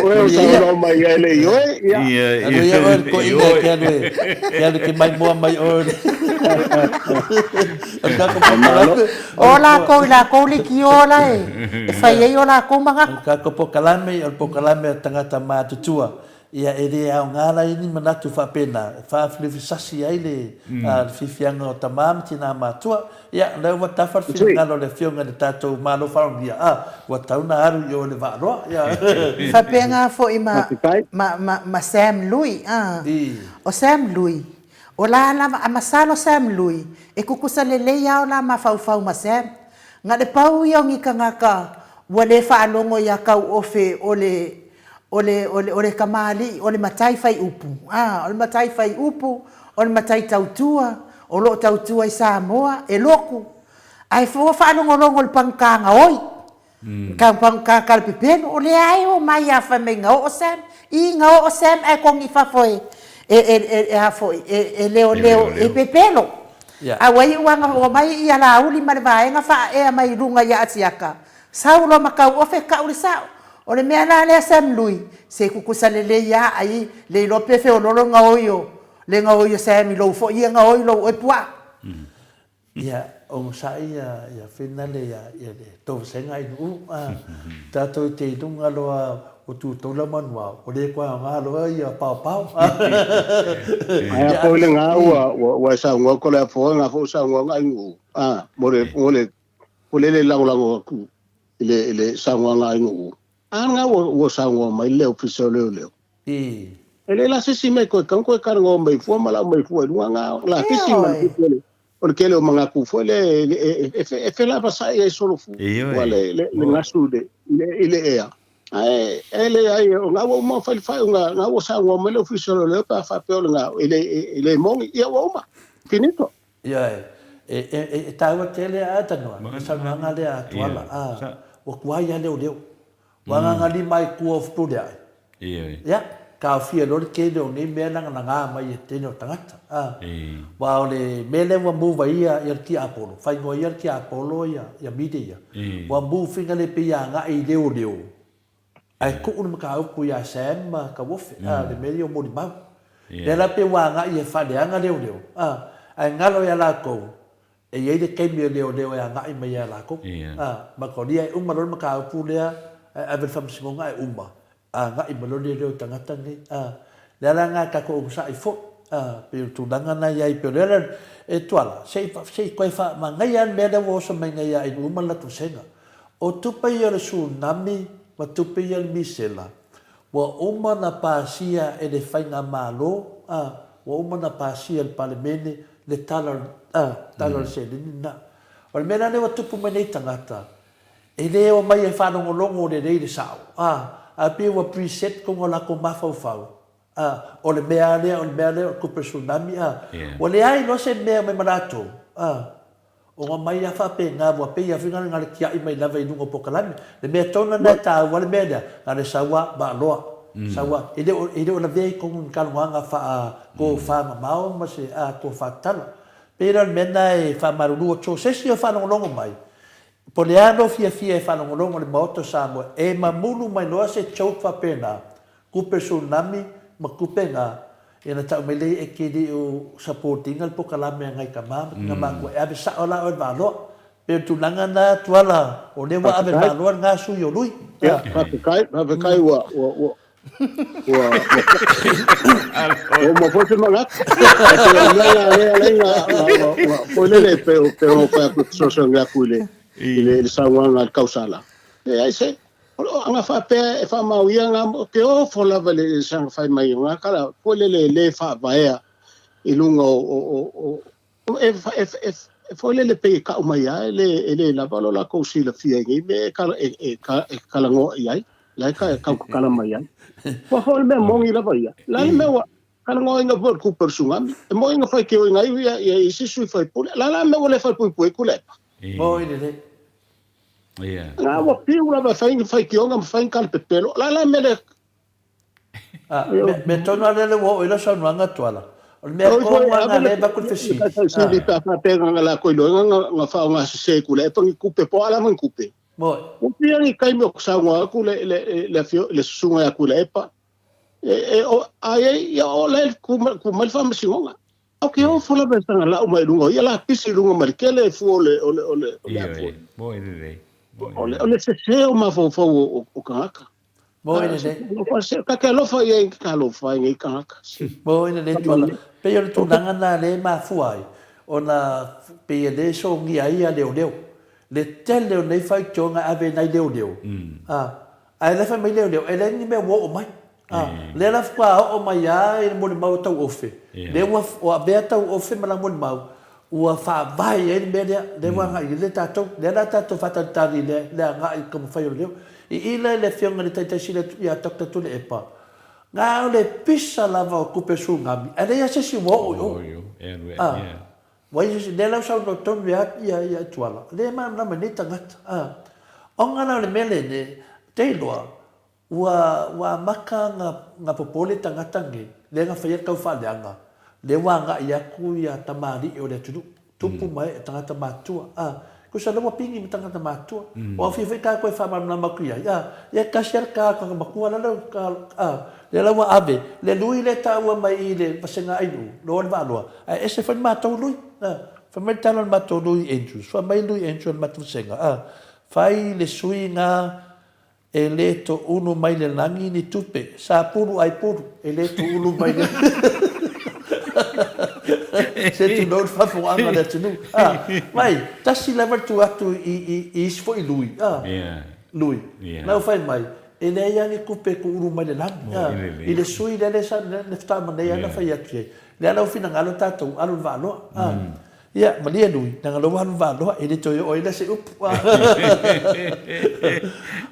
ro mai ya le yo ya ko ina ya le ki mai mo mai o ola ko le ki ola e fa ye ola ko manga ka ko pokalame tangata ma tutua ia ele au ngala ini manatu fa pena fa flifisasi ai le fifianga o tamam tina matua ia le wa tafar fingalo le fionga de tato malo farongia wa tauna aru yo le varo ia fa penga fo ima ma Sam Louis o Sam Louis o la masalo Sam Louis e kukusa le ia o la ma fau ma Sam nga de pau yo ngi kangaka wa le fa longo ya kau ofe o le kamali o le matai fai upu o le matai fai upu o le matai tautua o lo tautua i Samoa e loku ai fo fa longo le pankanga oi ka panka ka pepeno o le ai o mai a fa menga o sem i nga o sem e kongi fa foi e leo e pepelo a wai wanga o mai ia la uli ma le vaenga fa e mai runga ia atiaka saulo makau o fe ka uli sao o le mea na le sem lui se kukusa le ia ai le lo pefe o lo nga oio le nga oio sem lo fo ia nga oio lo e pua ia o sai ia finale ia to senga i ta to te tunga lo o tu to la manwa o le kwa nga lo ia pau ai ko le nga wa sa ngo ko le fo nga fo sa ngo nga ngu mo le la ku le sa ngo nga ngu anga wo sa ngo mai le ofiso le ele la se me ko kan ko kar ngo mai fo mala mai fo nga la ke si mai porque le mga ku fo le e la pasa e solo fu wale le ngasu de ile ea ai ele ai nga wo mo fa nga wo sa ngo mai le ofiso le pa fa pe nga ile mo ia wo ma finito ta wa tele ata no sa nga le atwala o kwa ya le wanga ngali mai ku of to dia ya ka fia lo ke do ni me na nga mai te no tangata wa le mele wa mu vai ya ki apolo fai ngo ya ki apolo ya media wa mu finga le pe ya nga i leo ai ku un ka ku ya sem ka wo le medio mo di ba le la pe wa nga i fa de nga leo ai nga lo ya la ko e ye de ke me leo ya nga i me ya la ko ma ko dia ma lo ma ka pu le a ver fam singonga e nga i maloni leo tangata ni lera nga ka ko sa i fo pe tu danga na ia i pe lera e tuala sei ko fa ma nga ia me da wo so me nga ia i la tu senga o tu pe ia tsunami ma tu pe ia misela wa uma na pasia e de fainga malo wa uma na pasia il palemene le talar se na o me na ne wa tu pu me nei tangata e le o mai e fa no longo de de sao a pe wa preset ko la ko mafau o le mea le ko tsunami o le ai no se mea me marato o mai a fa pe nga wa pe ya finga nga le kia i mai lava i nungo pokalami le mea tona na ta wa le mea nga le sawa ba loa sawa ide o la vei ko un kalwanga fa ko fa mamao ma se ko fa tala pero le mena e fa marulu o se si fa no longo mai Poliano fia e whanongo longo le maoto Samoa e mamulu mai loa se chau whapena kupe tsunami ma kupe ngā e na tau mele e kiri o supportinga le pokalame ngai kamama nga mangua e ave sa ola o valoa pe tu langa na tuala o le wa ave valoa ngā sui o lui papekai wa mo fote manga o le pe o pa so nga kule ile sawanga kausala ai se anga fa pe e fa mauia nga ke o fola vale sang fa mai nga kala ko le fa vaea ilunga o le pe ka mai le la valo la ko si la fia ngi me kala ngo ai la ka kala mai ai po hol me mongi la vaia la me wa kala ngo nga por ku persungami mo nga fa ke nga ia isi sui fa pule la me le fa pu kule mo ile nga wa piu la fai ki onga fai kal pepelo la mele me tono le wo ila sa nga toala me ko nga le ba ku fesi si li pa pe nga la ko lo nga fa nga se ku le pa ku pe po ala man ku pe mo o pia ni kai me sa nga ku le sunga ku le pa o ai ya o le ku mal fa me singa okay o fola be sa la o mai lungo ya la pisi lungo markele fu ole mo ile ole se o ma fo o kaka mo ine ka ka lo fa ye ka lo fa ye kaka mo ine le tola pe yo tu nanga na le ma fuai ona pe de so ngi ai a leo le tele nei fai chonga ave nai leo ai le fa mai leo ele ni me wo o mai le la fa o mai ai mo le mau tau ofe le wa o abeta o ofe mala mo mau ua whaavai e mea le wanga i le tātou, le la tātou whatatari le ngai ka mwhai o leo. I ila le whionga le taitaisi le i a Dr. Tule e pa. Ngā o le pisa lava o kupe su ngami, a le ia se si wo o. Wai se le lau sau no tonu ia tuala. Le maa nama ne tangata. O ngana le mele ne teiloa, ua maka ngā popole tangata nge, le ngā whaia kau whaleanga. Le wanga i aku i a tamari o le tunu. Tupu mai e tangata mātua. Ko sa lawa pingi mi tangata mātua. O a whiwhi kā koe whamana maku ia. Ia kasiar kā kanga makua lalau. Le lawa ave. Le lui le tāua mai i le vasenga ainu. Loa le wāloa. E se whani mātou lui. Whamai tālan mātou lui Andrews. Whamai lui Andrews mātou senga. Whai le sui ngā e le to unu mai le langi ni tupe. Sa puru ai puru. E le to unu mai le... Se tu non fa fuanga da tunu. Mai, tasi leva tu atu i isfo i lui. Lui. Nau fai mai. E le iangi kupe ku uru mai le langi. I le sui le sa ne ftama ne ana fai atu ye. Le ana ufina ngalo tatou alu valoa. Ia, malia lui. Nanga lo alu valoa. E le toyo o ina se upu.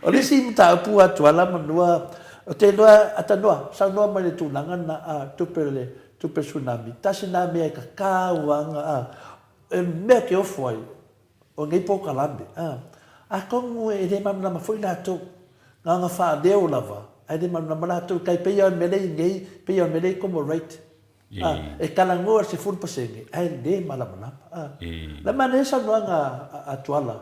O le si mta upu atu ala manua. O te loa atanoa. Sa noa mai le tūlanga na tupele. Tupe tsunami. Tasi nā mea ka kāwanga. E mea ke ofu ai. O ngai pō kalambe. A kongu e re mamna ma fwoi nātou. Ngā ngā wha deo lava. E re mamna ma nātou. Kai peia on melei ngai. Peia on melei como right. E kalangoa se fulpasenge. E re malamanapa. La mana esa noa ngā atuala.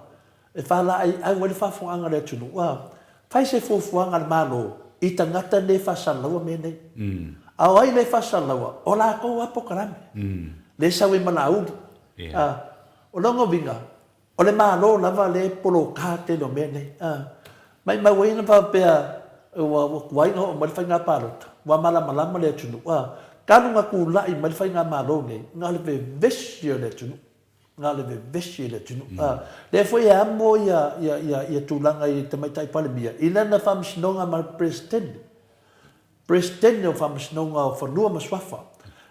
E whala ai wale whafuanga le tunu. Whai se fufuanga le malo. I tangata ne whasalaua menei. Awai le fasalawa, o la ko apo karame. Le sawe malaudi. O longo vinga, o le malo lava le polo kate no mene. Mai waina pa pea, waina o malifanga parot. Wa malama le tunu. Kanu nga kula i malifanga malo ne, nga le vesio le tunu. Nga le vesio le tunu. Le foi amo ia tulanga i tamaitai palemia. Ina na famsinonga mal president. President o whamasnonga o whanua maswafa.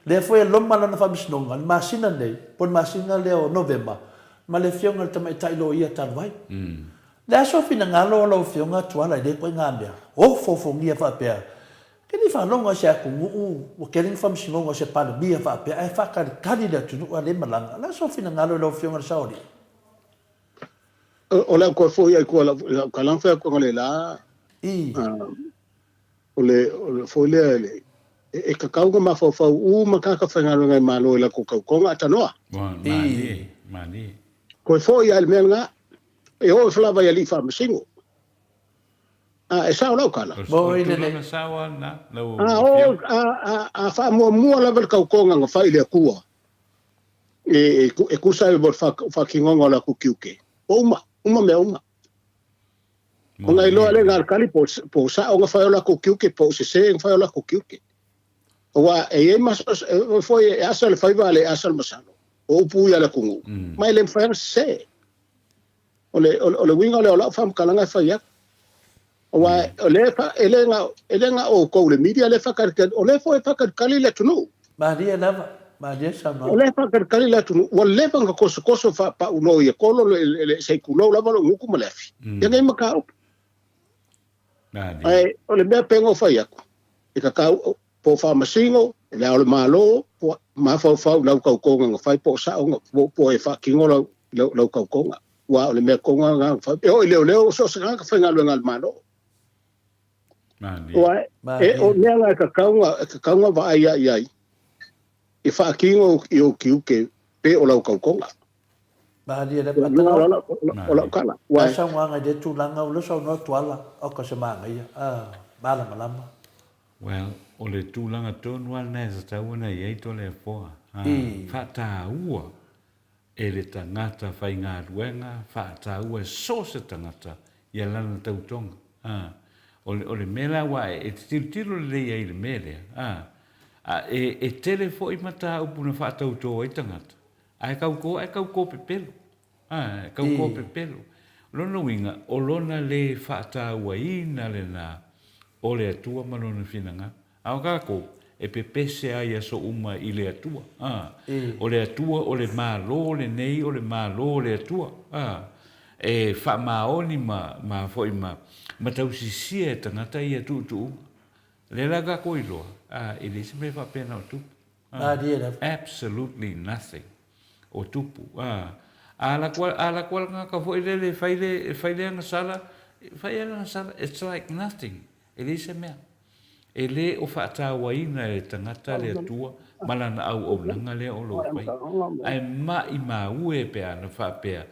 Le foi loma lana whamasnonga, masina nei, pon masina leo November, ma le fionga tamai tailo ia talwai. Le aso fina ngalo o lau fionga tuala i le koe ngā mea. O fofongia whapea. Keni whanonga se aku nguu, o kering whamasnonga se panemia whapea, e whakari le tunua le malanga. Le aso fina ngalo o lau fionga saori. O lau koe fo ia i kua kalangwhea kua ngale la. O le foi le e kakauga mafau makaka whaingaru ngai malo ila ko kaukonga atanoa. Mani. Koe foi ai mea ngā, e o flava ia li whamasingo. E sao lau kala. A whamua lava le kaukonga ngā whai lea kua. E kusa e bol whakingonga la kukiuke. Uma mea uma. O ngai loa le ngar kali po sa o nga faiola ko kiuke po se ng faiola ko kiuke. O wa e mas foi asal faiva le asal masano. O pu ya la kungu. Mai le faia se. O le winga le ola fam kalanga faia. O wa ele nga o ko le media le fakar o le foi fakar kali le tunu. Maria lava. Maria sama. O le fakar kali le tunu. O le fanga koso fa pa uno ye kolo le se kulo lava lo nguku malefi. Ya ngai makao. Ai, o le mea pengo whai aku. E kakau po whamasingo, e leo le malo, po mawhau lau kaukonga ngā whai po saonga, po e whakingo lau kaukonga. Wa o le mea konga ngā whai. E o i leo, so sa ngā whai ngā lua ngā malo. Wa, e o mea ngā kakaunga wa ai ai. E whakingo i o kiuke pe o lau kaukonga. Bahari ada patah. Ola kala. Wah, sama ngai dia tulanga ulo so no tuala. O ka semanga ia. Malama. Well, ole tulanga tonu ana sa tauna ia to le foa. Fata ua. Ele tangata fai ngā ruenga, fata ua so se tangata ia lana tautonga. Ole mela wa e tilo le ia ile mele. E tele fo i mata upuna fata uto i tangata. Ai kau ko pepelo. Kau ko pepelo. Lona winga, o lona le whaata ua ina le nā, o le atua malona whinanga. Au kako, e pepese ai so uma i le atua. O le atua o le mālo le nei o le mālo le atua. E wha maoni ma foi ma tausisia e tangata i atu tu. Le laga koiloa. I le se me wha pena o tupu. Absolutely nothing. O tupu. Ala kuala ngā ka foi le whaile anga sala. It's like nothing. E le se mea. E le o whaatawaina e tangata le atua. Malana au nanga le o lo pai. Ai mai ma ue pe ana whapea.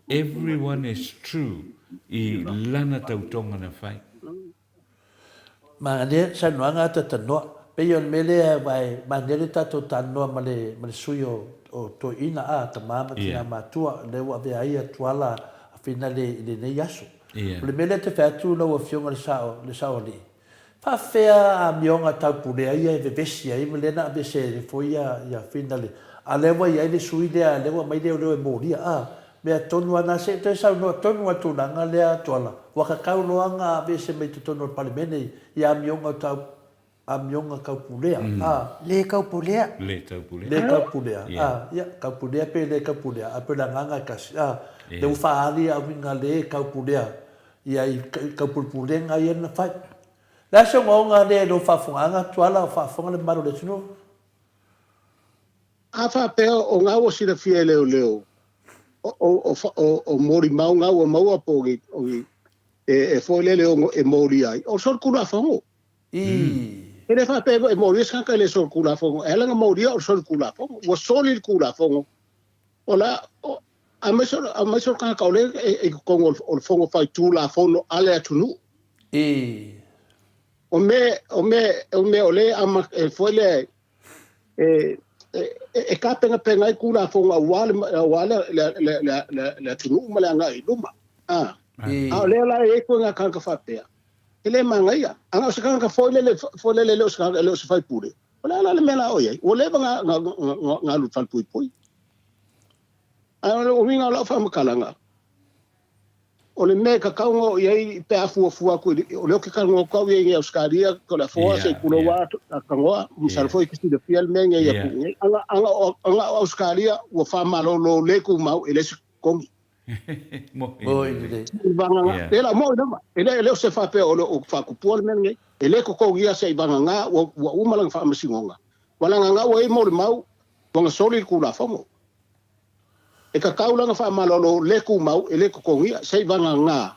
Everyone is true. I lana tautonga na whai. Ma ne sa noanga ta tanoa. Pe yon mele vai manele tato tanoa male sui o to ina ta mama tina matua le wa ve ai atuala finale le ne yaso. Le mele te fatu no o fionga le sao li. Fa fea a mionga tau pule ai e vevesi ai mele na be se foi ya finale. A le wa ia le sui le wa mai le o moria me tonu ana se te sa no tonu atu nanga le atuala. Wa ka kau loanga be se me tonu parlemene ia mionga tau amionga kaupulea. Le kaupulea. Le kaupulea. Le kaupulea. Ya kaupulea pe le kaupulea. Ape la nganga kasi. Le ufaali a winga le kaupulea. Ia i kaupulea nga ia na fai. La se ngonga le do fafunga tuala fafunga le maru le tino. Afa pe o nga o sira fie leo. O mori mau nga o mau apogi. E foi leo e mori ai. O sol kula fango. Ele fa pe e mori ska le sol kula fongo ela nga mori o sol kula fongo o sol il kula fongo ola a mesor ka le e kongo o fongo fai tu la fongo ale tunu o me ole ama e foi le e ka penga kula fongo wale le tunu mala nga i luma le la e ko nga ka fa pe ele mangaia anga se kanga foile le se fai pure ola le mela oia o le nga lu fal pui o winga la fa makalanga o le me ka kaungo ia pe afu ko o le ke kaungo ka ia Australia ko la foa se kulo wa ka ngoa misal foi ki de fiel menga ia anga Australia o fa malo le ku mau ele se kongi ela mo dama ele se fa pe o fa ku pol men ele ko ia se banga nga o malang fa masingonga wala nga o mo mau bonga soli ku la famo e ka kaula nga fa malolo le ku mau ele ko ia se banga nga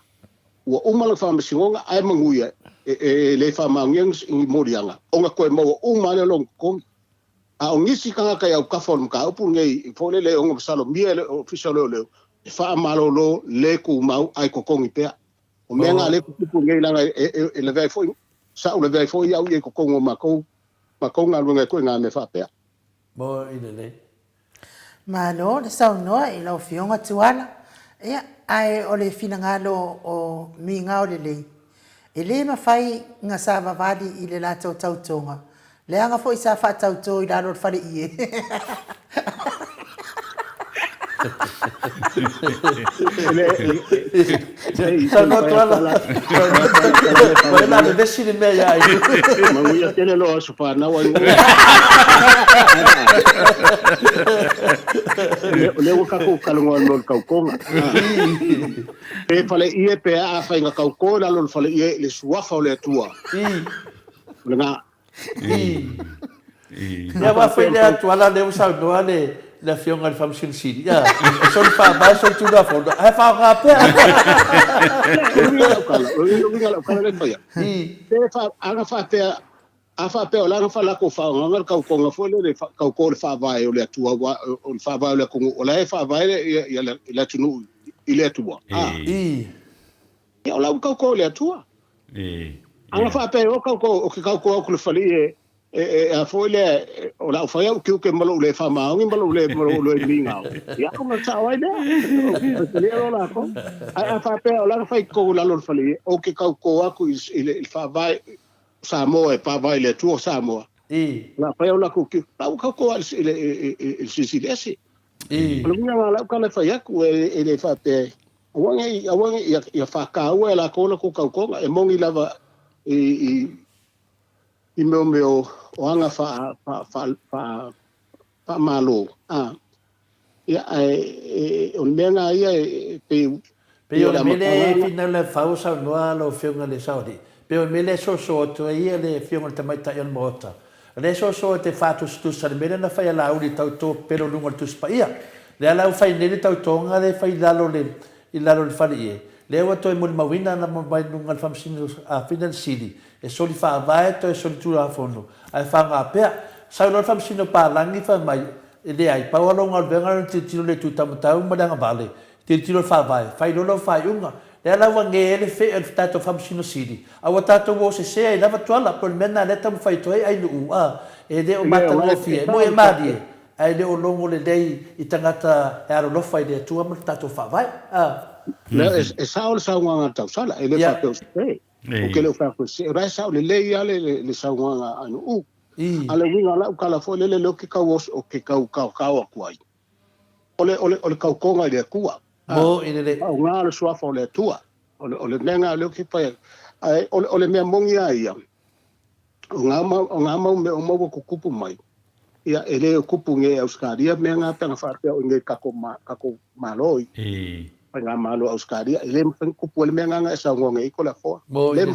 o malang fa masingonga ai manguia le fa mangiang i morianga o nga ko mo o malolo ko a ngisi ka ka ya ka form ka o pungai fo le o salo miele official le fa malolo le ku mau ai ko kongi pe o menga le ku ngai langa e le vai foi sa o le vai foi au e ko kongo ma ko nga lunga ko nga me fa pe mo ile ma no le sa no e lo fionga tuana e ai o le finangalo o minga o le e le ma fai nga sa vavadi i le lato tautonga le anga foi sa fa tauto i dalo fale ie Sono tuala. Quella deve essere meglio. Ma io tiene lo so fa na wa. Le wo ka ko kalongo no ka ko. E fale ie pe a fa nga ka ko na lo fale ie le suafa o le tua. Nga. Ya va fa le tuala le usa no ale la fionga al fam sin sidi ya son fa ba son tu da fondo ha fa ga pe le pa ya te fa anga fa te a fa pe la fa la ko fa nga ka ko nga fo le ka ko fa vai o le tua o fa vai le ko o la fa vai ya la tunu ile tua ya la ka ko le tua anga fa pe o ka ko le fa le a foi le o la foi o que malo le fa ma ngi malo le minga ya ko ma sa wai de le o la ko a fa pe o la fa ko la lo fa le o que ka ko aku il fa vai sa mo e pa vai le tu sa mo la fa o la ko que pa ko il si desse lo minga la ka le fa ya ku e le fa pe o ngi ya fa ka o la ko ko e mongi lava I meo o anga fa malo. Ia o menga ia pe o mele fina le fausa noa lo fiunga le saudi pe o mele so to ia le fiunga te mai ta il mota le so te fatu stu sa mele na fai la uri tau to pero lunga tu spa ia le la fai nele tau tonga le fai lalo le ilalo le fali le wa to mo mawina na mo mai lunga fam sinu a finan city e soli fa vai to e soli tu a fono ai fa nga pe sa lo fam sinu pa langi fa mai le ai pa wa longa venga tiro le tu tamutau madanga vale tiro fa vai fai lo fai unga le la wa ngele fe tato fam sinu city a wa tato wo se ai lava toala por mena le tam fai toi ai lu e de o mata lo fie mo e madi ai le o longo le dei I tangata e aro lo fai de tu am tato fa vai le sa nga tau sala e le fa pe o ke le fa ko se ra sa le ia le sa nga anu ale winga la kala fo le lo ke ka wos o ke ka kuai ole ka konga le kua mo ine le o nga le swa fo le tua ole menga le ke pa ole me mongi ia o nga ma me o mo ko kupu mai ia ele kupu nge Australia menga tanga fa pe o nge ka ko maloi nga malo Australia ele kupu le menga nga sa ngonga ko la fo le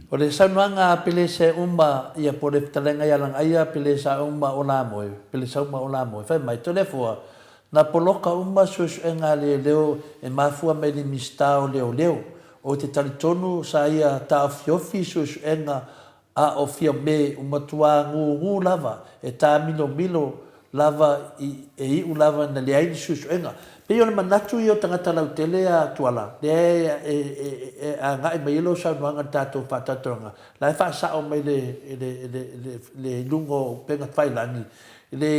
o le sanuanga pele se umma ia po le talenga ia lang aia pele sa umma o la mo pele sa umma o la mo fa mai to le fo na poloka umma sus enga le leo e mafua me le mistao leo o te talitonu sa ia ta fiofi sus enga a o fia me umma tua ngu lava e ta milo lava i u lava na le ai sus enga pe yo manatu yo tangata lau tele a tuala le a ngai mai lo sa no ngata to patatonga la fa sa o mai le lungo penga fai lani le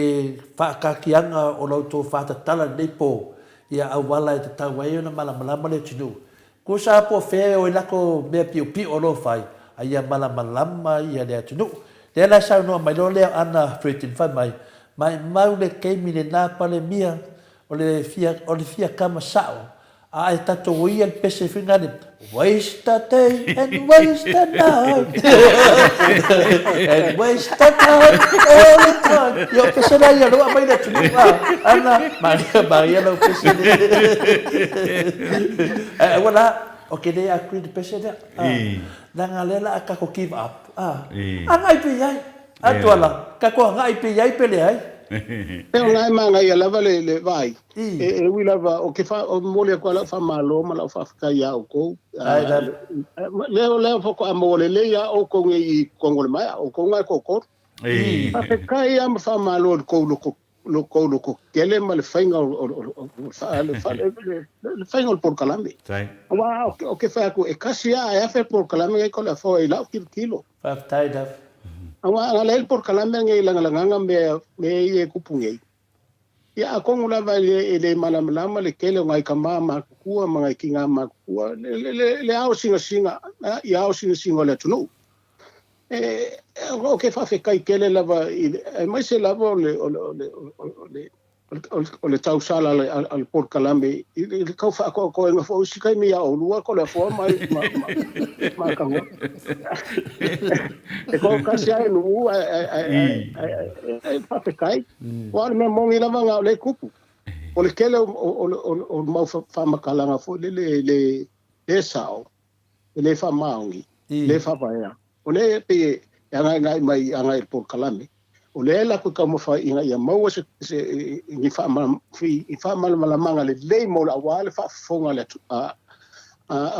fa ka kianga o lo to fa tala le po ia a wala te tawai na mala le tinu ko sa po fe o la ko me pi o lo fai ia mala ia le tinu le la sa no mai lo le ana fretin fa mai mau le ke mi le na pale mia o le fia kama sao a e tato ia le pese fingani waste a day and waste a night and waste a night all the time yo pese na ia loa mai na tunu ana Maria lo pese wala okay they agree the pese na nga lela ka ko give up anga ipi ai atuala ka ko nga ipi ai pele ai Pero ngai manga ia lava le vai. E wi lava o ke fa o mole ko la fa malo ma la fa ka ia o ko. Le fo ko amole le ia o ko ngi kongol mai o ko ngai ko ko. Pa pe ka ia ma fa malo ko lo kele ma le fainga le fainga por calambe. Wow, o ke fa ko e kasia ia fa por calambe ko la fo i la kilo. Fa tied up. Awa le por kalamba ngai langa me e kupungi ya akongula va le malama le kele ngai kama kua mangai kinga kua le au singa ya au singa le tunu o ke fa fe kai kele lava mai se lava le tau sala al por kalambe il kau fa ko nga fo sikai mi ya o lua ko le fo mai ma ka ngo e ko kasi ai no ai fa pe kai wa me mongi lava nga le kupu o le kele o mau fa makalanga fo le sao le fa maungi le fa ya o le pe anga mai anga por kalambe o le la ko kamo fa inga ia mau se ni fa mal manga le mo la wale fa fonga le a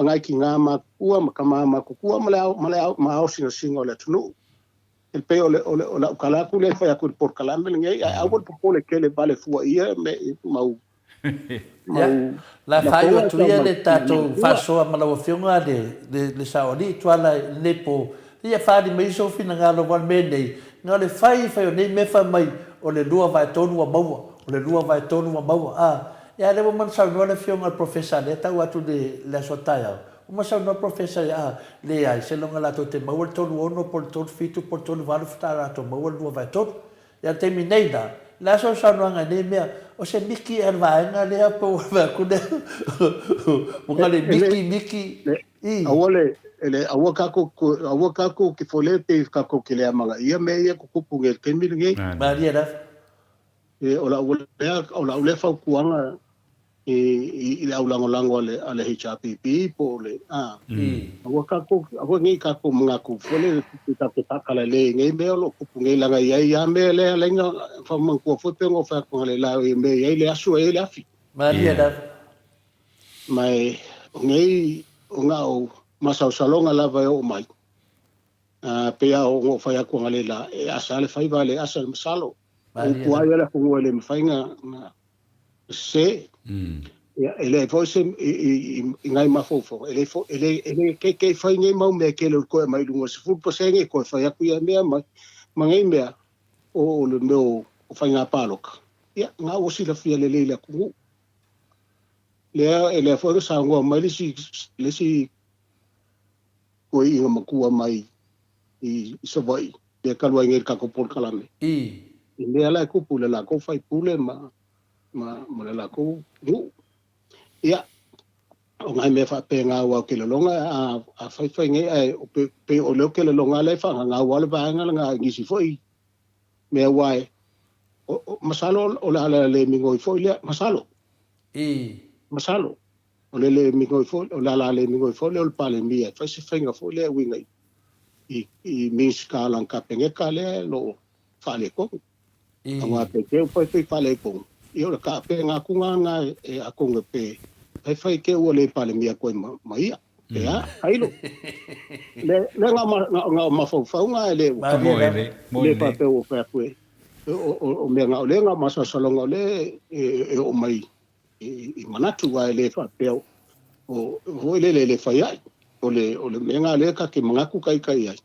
ngai ki nga ma kua ma kama kua ma au singa le tunu el pe o la kala ku le fa ku por kalambe ngai a o por le kele vale fu ia me mau la fa yo tu ia le tato fa so ma la fonga le saudi tu ala le po ia fa di mai so fina nga lo wan me nei nga le fai o nei me fa mai o le lua vai tonu wa maua ya le man sa no le fiong al professor le ta watu de la sotaya o ma sa no professor le ai se longa la te mau tonu ono por ton fitu por ton valu ftara to mau lua vai ton ya terminada la so sa no nga nei me o se miki er vai nga le po va ku de o nga le miki Awale ele awa kako ki fole pe kako ki le amanga ia me ia kupu ngel kemi ngi Maria da ola ule fa kuanga i lango ale HRPP po le awa ngi kako mga ku fole ta kala le ngi me lo kupu ngi langa ia me le lenga fa man ku fo pe ngo fa ko le la me ia le asu e le afi Maria da mai ngi ngao masau salonga lava o mai pe ao ngo fa ko ngale la asale fai vale asal masalo o ai la ko ngole mfainga se ya ele voice ngai mafofo ele ke fai ngai mau me ke lo ko mai lungo se fu posenge ko fa ya ku ya me mangai me o le meu o fai nga paloka ya nga o si la fia le la ku ele fo sa ngo mai le si ko i nga makua mai i savai de kalwa ngir ka ko por kalame le ala ko pula la ko fai pule ma la ko ya o ngai me fa pe nga wa ke longa a fai ngai o pe o lo ke longa le fa nga wa le ba nga ngisi foi me wai masalo o la le mingo foi le masalo o le mingo foi o la le mingo foi le pale mia fa se fenga foi le winga i mis ka lan ka penge ka le lo fa le ko ama pe ke foi fa le ko io la ka pe nga ku nga e a ko pe fa ke o le pale mia ko mai ya ailo le nga ma fo fa nga le le pa pe o fa ko o me nga le nga ma sa salonga le o mai i manatu wa le fa pe o le fa ya o le menga le ka ke manga ku kai ai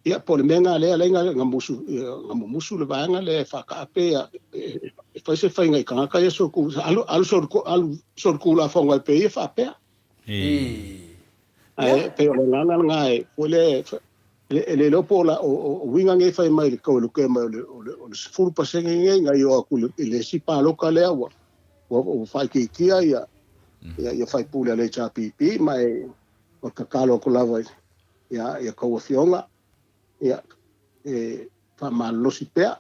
ia po le menga le nga musu le va nga le fa ka pe fa se fa nga ka so ku al so ku la fa nga pe fa pe pe o nga o le lo po la o winga nge fa mai ko lo ke mai o le furu pa se nga yo ku le si pa lo ka le wa o fa ki ia ia fai pule le HRPP mai o kakalo ko lava ia ko fionga ia fa malosi pea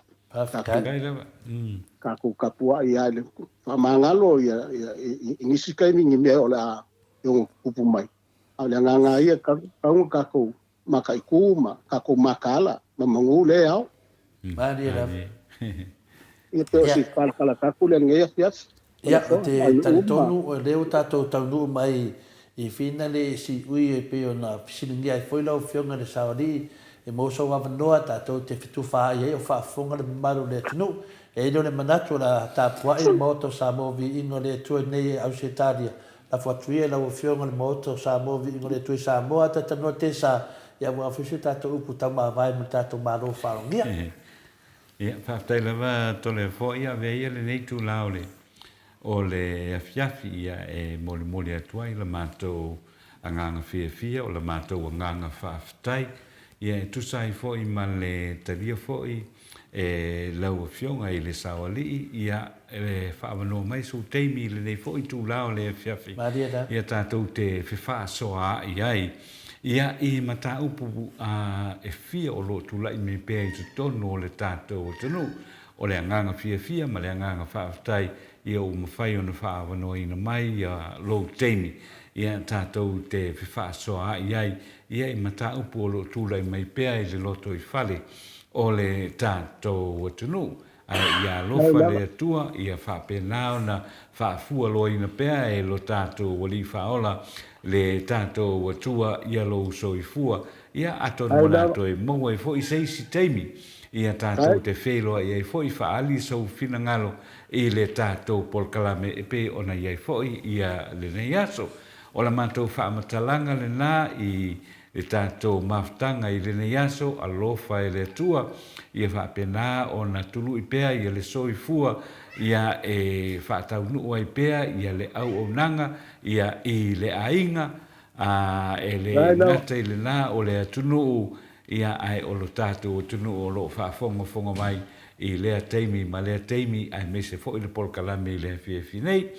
ka ko kapua ia le fa mangalo ia inisi kai ni me ola yo kupu mai ale nga ia ka ko makai kuma ka ko makala mamangule au Maria ia pe si kala ka kule ngia fias ia te tonu o leo tato tonu mai i fina le si ui e pe ona siningia e foi la fionga le sauri e mo so wa noa tato te fitu fa ia o fa fonga le maru le tunu e no le manatu la ta pua e moto sa mo vi ino le tu nei au setaria la fatuia la fionga le moto sa mo vi ino le tu sa mo ata tano te sa ia mo afisi tato upu tama vai mo tato maro fa ngia ia fa tele va tole fo ia ve ia le nei tu laule o le afiafi ia e mole atua i le mātou anganga fia o le mātou anganga whaafetai ia e tusai fo'i ma le talia fo'i e lau fionga i le sawalii ia e whaamanoa mai su teimi le nei fo'i tū lao le afiafi ia tātou te whiwha soa i ai ia i mata upu e fia o lo tūlai me pēi tu tono o le tātou o tanu o le anganga fia ma le anganga whaafetai ia o mawhai o na whaawanoa ina mai ia lo teimi ia tātou te whiwhaasoa ai ia i mata upu o lo tūlai mai pēa i le loto i whale o le tātou atunu ia lofa le atua ia whaapenao na whaafua lo ina pēa e lo tātou wali whaola le tātou atua ia lo soifua ia atonu nato e maua i fo i seisi teimi ia tātou te wheloa ia i fo i whaali sau whina ngalo i le tātou polkalame e pe ona iai foi ia le nei aso. O la mātou whaamatalanga le nā i le tātou maftanga i le nei aso, alofa e le tua, ia whaapena o na tulu i pea, ia le soi fua, ia e whaatau nua i pea, ia le au o nanga, ia i le ainga, e le ngata i le nā o le atunu ia ai o lo tātou o tunu o lo whaafonga mai, i lea teimi ma lea teimi ai mese fo i le polkalame i lea fiafi nei.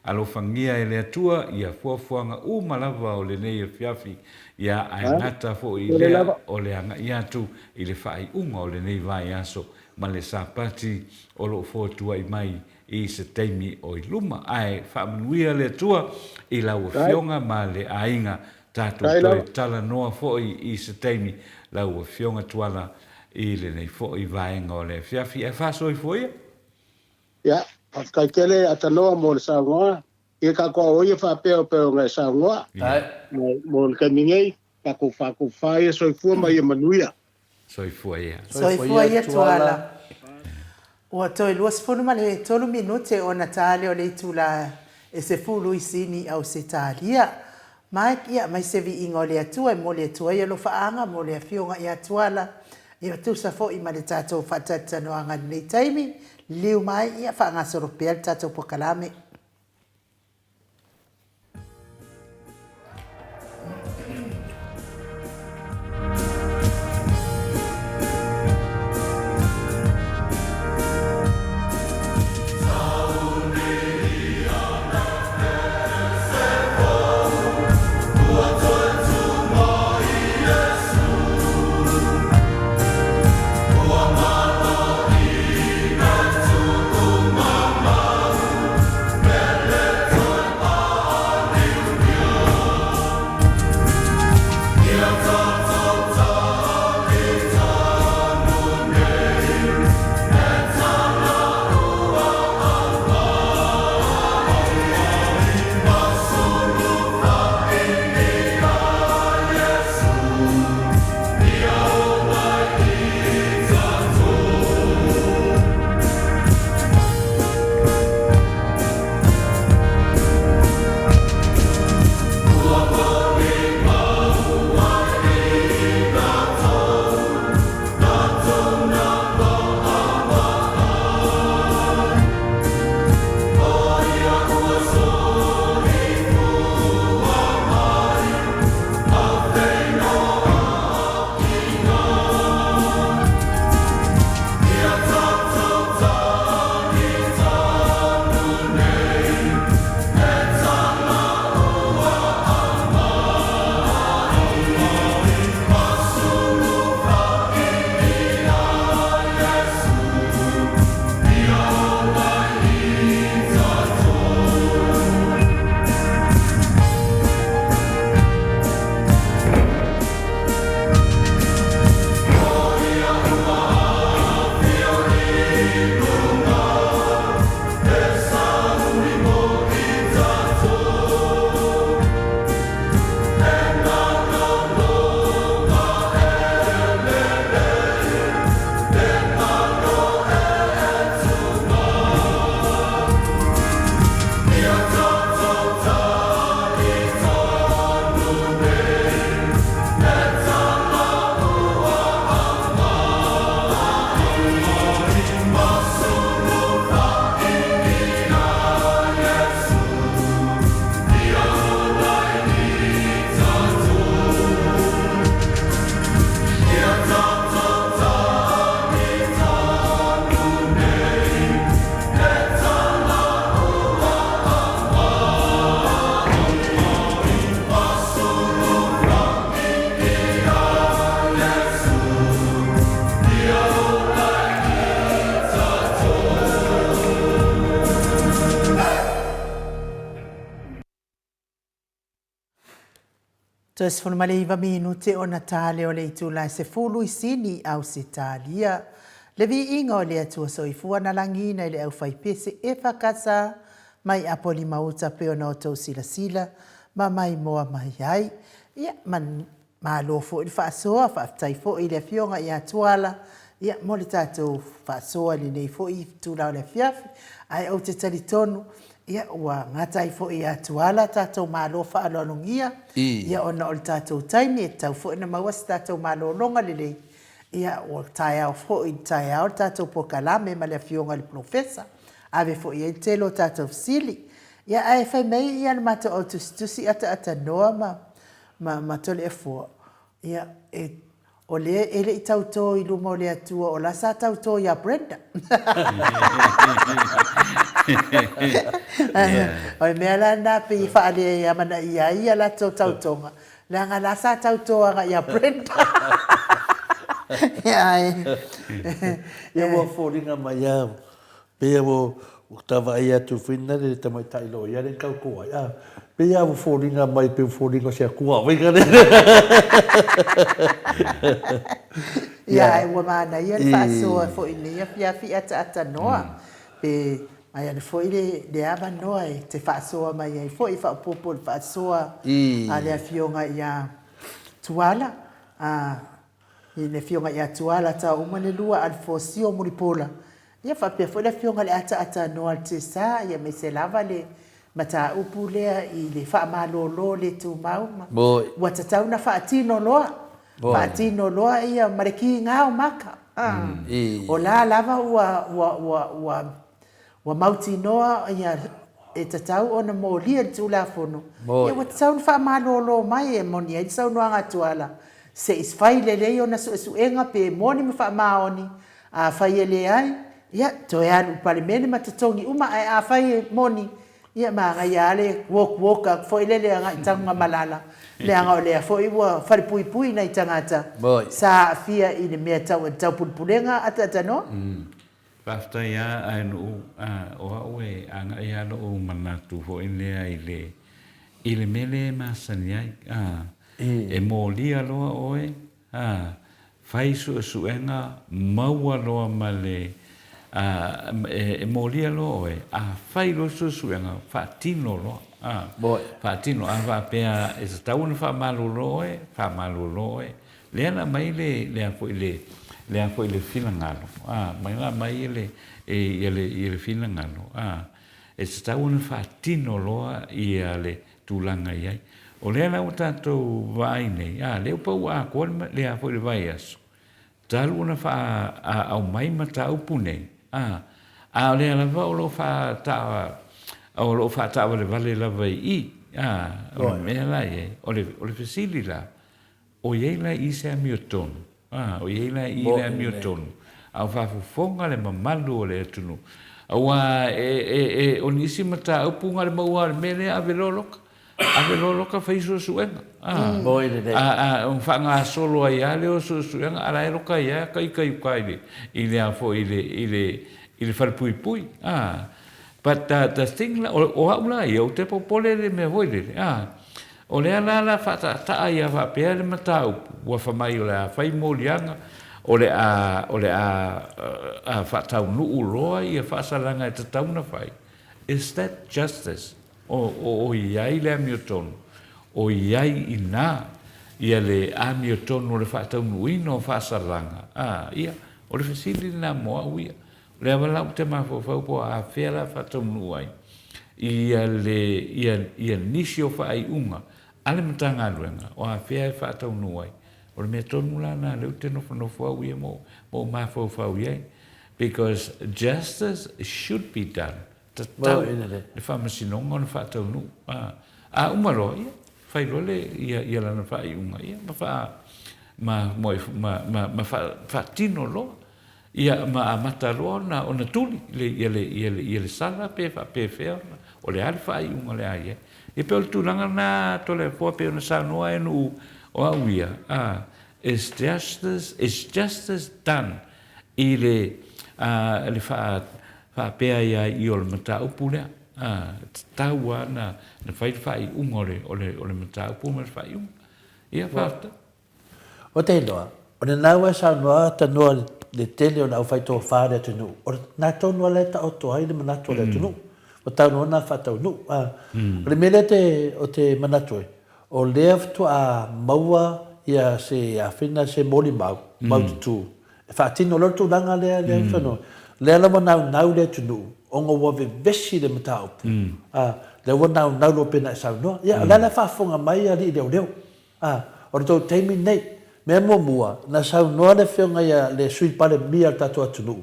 Alo fangia e lea tua ia fuafuanga malava o le nei e fiafi ia ai ngata fo i lea o le anga i atu i le whai unga o le nei vai aso ma le sapati o lo fōtua i mai i se teimi o i luma. Ai whamanuia lea tua i lau fionga ma le ainga tātou toi tala noa fo i se teimi lau fionga tuala i le nei fo i vaenga o le fiafi e whaso i fo ia? Ia, kai kele atanoa mo le saungoa, i ka kua oia whapeo peo ngai saungoa, mo le kamingei, ka ku whae soifua mai e manuia. Soifua ia. Soifua ia tuala. Ua toi luas funu ma le tolu minute o na tale o le tula e se fulu i sini au se talia. Mai ia mai se vi ingo le atua mo le atua ia lo faanga mo le fionga ia tuala. Ia tu sa fo i ma le tatou fatata no anga nei taimi. Liu mai ia faanga soropea le tatou pokalame. Tos funu male iwa minute o Natale o le itula se fulu i sini au se talia. Le vi inga o le atua soifua na langina ile au faipese e whakasa mai apoli mauta peo na o tau sila sila ma mai moa mai ai. Ia ma lofo il whaasoa whaatai fo i le fionga i atuala. Ia mo le tātou whaasoa li nei fo i tula o le fiafi. Ai au te talitonu. Ia ua ngatai fo i atuala tātou mālofa alolongia. Ia ona o le tātou taimi e tau fo ina mauasi tātou mālolonga lelei. Ia ua tai au fo i tai au tātou pokalame ma le fionga le profesa. Ave fo i e telo tātou sili. Ia ai fai mei ia na mata o tusi ata noa ma tole e fo. Ia o le ele i tauto i luma o le atua o la sa tauto ia Brenda. O mea la na pe i whaale ia mana ia la tautonga. La nga la sa tauto anga ia Brenda. Ia mo fōringa mai ia. Pea mo tawa ia tu whina le tamai tailo ia le kau kua ia. Pea mo fōringa mai pe fōringa sia kua. Wika le. Ia e ua mana ia le whaasoa fo i lea fia ata noa. Pe mai ane fo i le awa noa e te whaasoa mai ai fo i whaapopo le whaasoa. A le fionga ia tuala. I le fionga ia tuala ta umane lua al fosio muripola. Ia whapea fo i le fionga le ata noa te sa ia me se lava le mata upu lea i le whaamalolo le tu mauma. Ua tatau na whaatino loa. Whaatino loa ia mareki ngāo maka. O la lava ua mauti noa ia e tatau o na mōlia le tu la fono. Ia ua tatau na whaamalolo mai e moni ai tatau noanga tuala. Se isfai le lei o na suenga pe moni me whaamaoni. A whai e le ai. Ia toi anu pale mene matatongi uma ai a whai moni. Ia maanga ia le woka fo i lele anga i tanga malala. Le anga o lea fo i ua wharipui na i tangata. Sa fia i le mea tau pulipulenga ata no? Pafta ia ai no o aue anga ia no o manatu fo i lea i le mele masani ai. E mōlia loa oe. Whai suenga maua loa ma le e mōlia loa oe. Whai lo suenga whaatino loa. Whaatino a whapea e sa tauna whaamalu loe. Lea mai le afo i le whilangalo. Mai la mai i le whilangalo. E sa tauna whaatino loa i le tūlanga iai. O lea lau tātou vai nei, leo pau a kua lea fo i le vai aso. Talu una wha au mai mata upu nei. O lea lava o lo wha tawa le vale lava i. O le mea lai e, o le fesili la. O iei lai i se amiotonu. O iei lai i le amiotonu. Au whafufonga le mamalu o le atunu. Aua o nisi mata upu ngare maua le mele a veloloka. Ave loloka faiso suenga. Whanga solo ai ale o suenga ala e roka ia kai i le afo i le wharpui. But the thing o haula ia o te popole le me voile. O le ala whata ia whapea le matau. Ua whamai o le a whai mōlianga. O le a whatau nuu roa ia whasalanga e te tauna whai. Is that justice? O iai le amiotonu, o iai i nā, ia le amiotonu o le whaataunuina o whaasaranga. Ia, o le whasili nā moa uia. Le awalau te mawhawhau po a whea la whaataunu ai. Ia nisi o whaai unga, ale matanga aluenga, o a whea e whaataunu ai. O le mea tonu la nā, leu te nofa uia mo mawhawhau iai. Because justice should be done. Tau, le whamasinonga o le whaataunu. Umaro, ia, whairo le, ia lana whai unga, ia, ma whaatino loa, ia, ma amata loa na o na tuli, ia le sala pe whea, o le ale whai unga le aia. Ia pe o le tūlanga nā, to le pō pe o na sanoa e nu o au ia, is justice done, i le whapea ia i o le mata upu lea. Taua na whai unga o le mata upu ma le whai unga. Ia whata. O te noa, o le naua sa noa ta noa le tele o na whai tō whare atu nu. O nā tō noa le ta o tō hai le manatu le atu nu. O tau noa nā whatau nu. O le mele o te manatu e. O lea fitu a maua ia se a whina se moli mau tutu. E whaatino lor tū langa lea whanau. Lea lawa nau le tunu, onga wawe vesi le mataupu. Lea wa nau lo pena e sau noa. Ia, lea whaafonga mai a li leo. O tau teimi nei, mea mua, na sau noa le whionga ia le sui pale mia tatua tunu.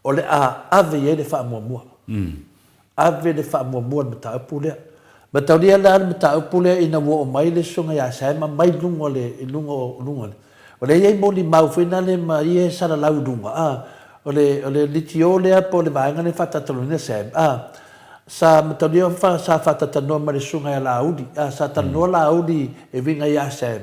O le a ave ye le wha mua. Ave le wha mua le mataupu lea. Matau lia le mataupu lea ina wo o mai le sunga ia saema mai lungo le. o le ia moni mau fina le ma ia sala laudunga o le litio le po le vaenga le fatataluna sem sa matalia fa sa fatatano ma le sunga ya laudi sa tano laudi e vinga ia sem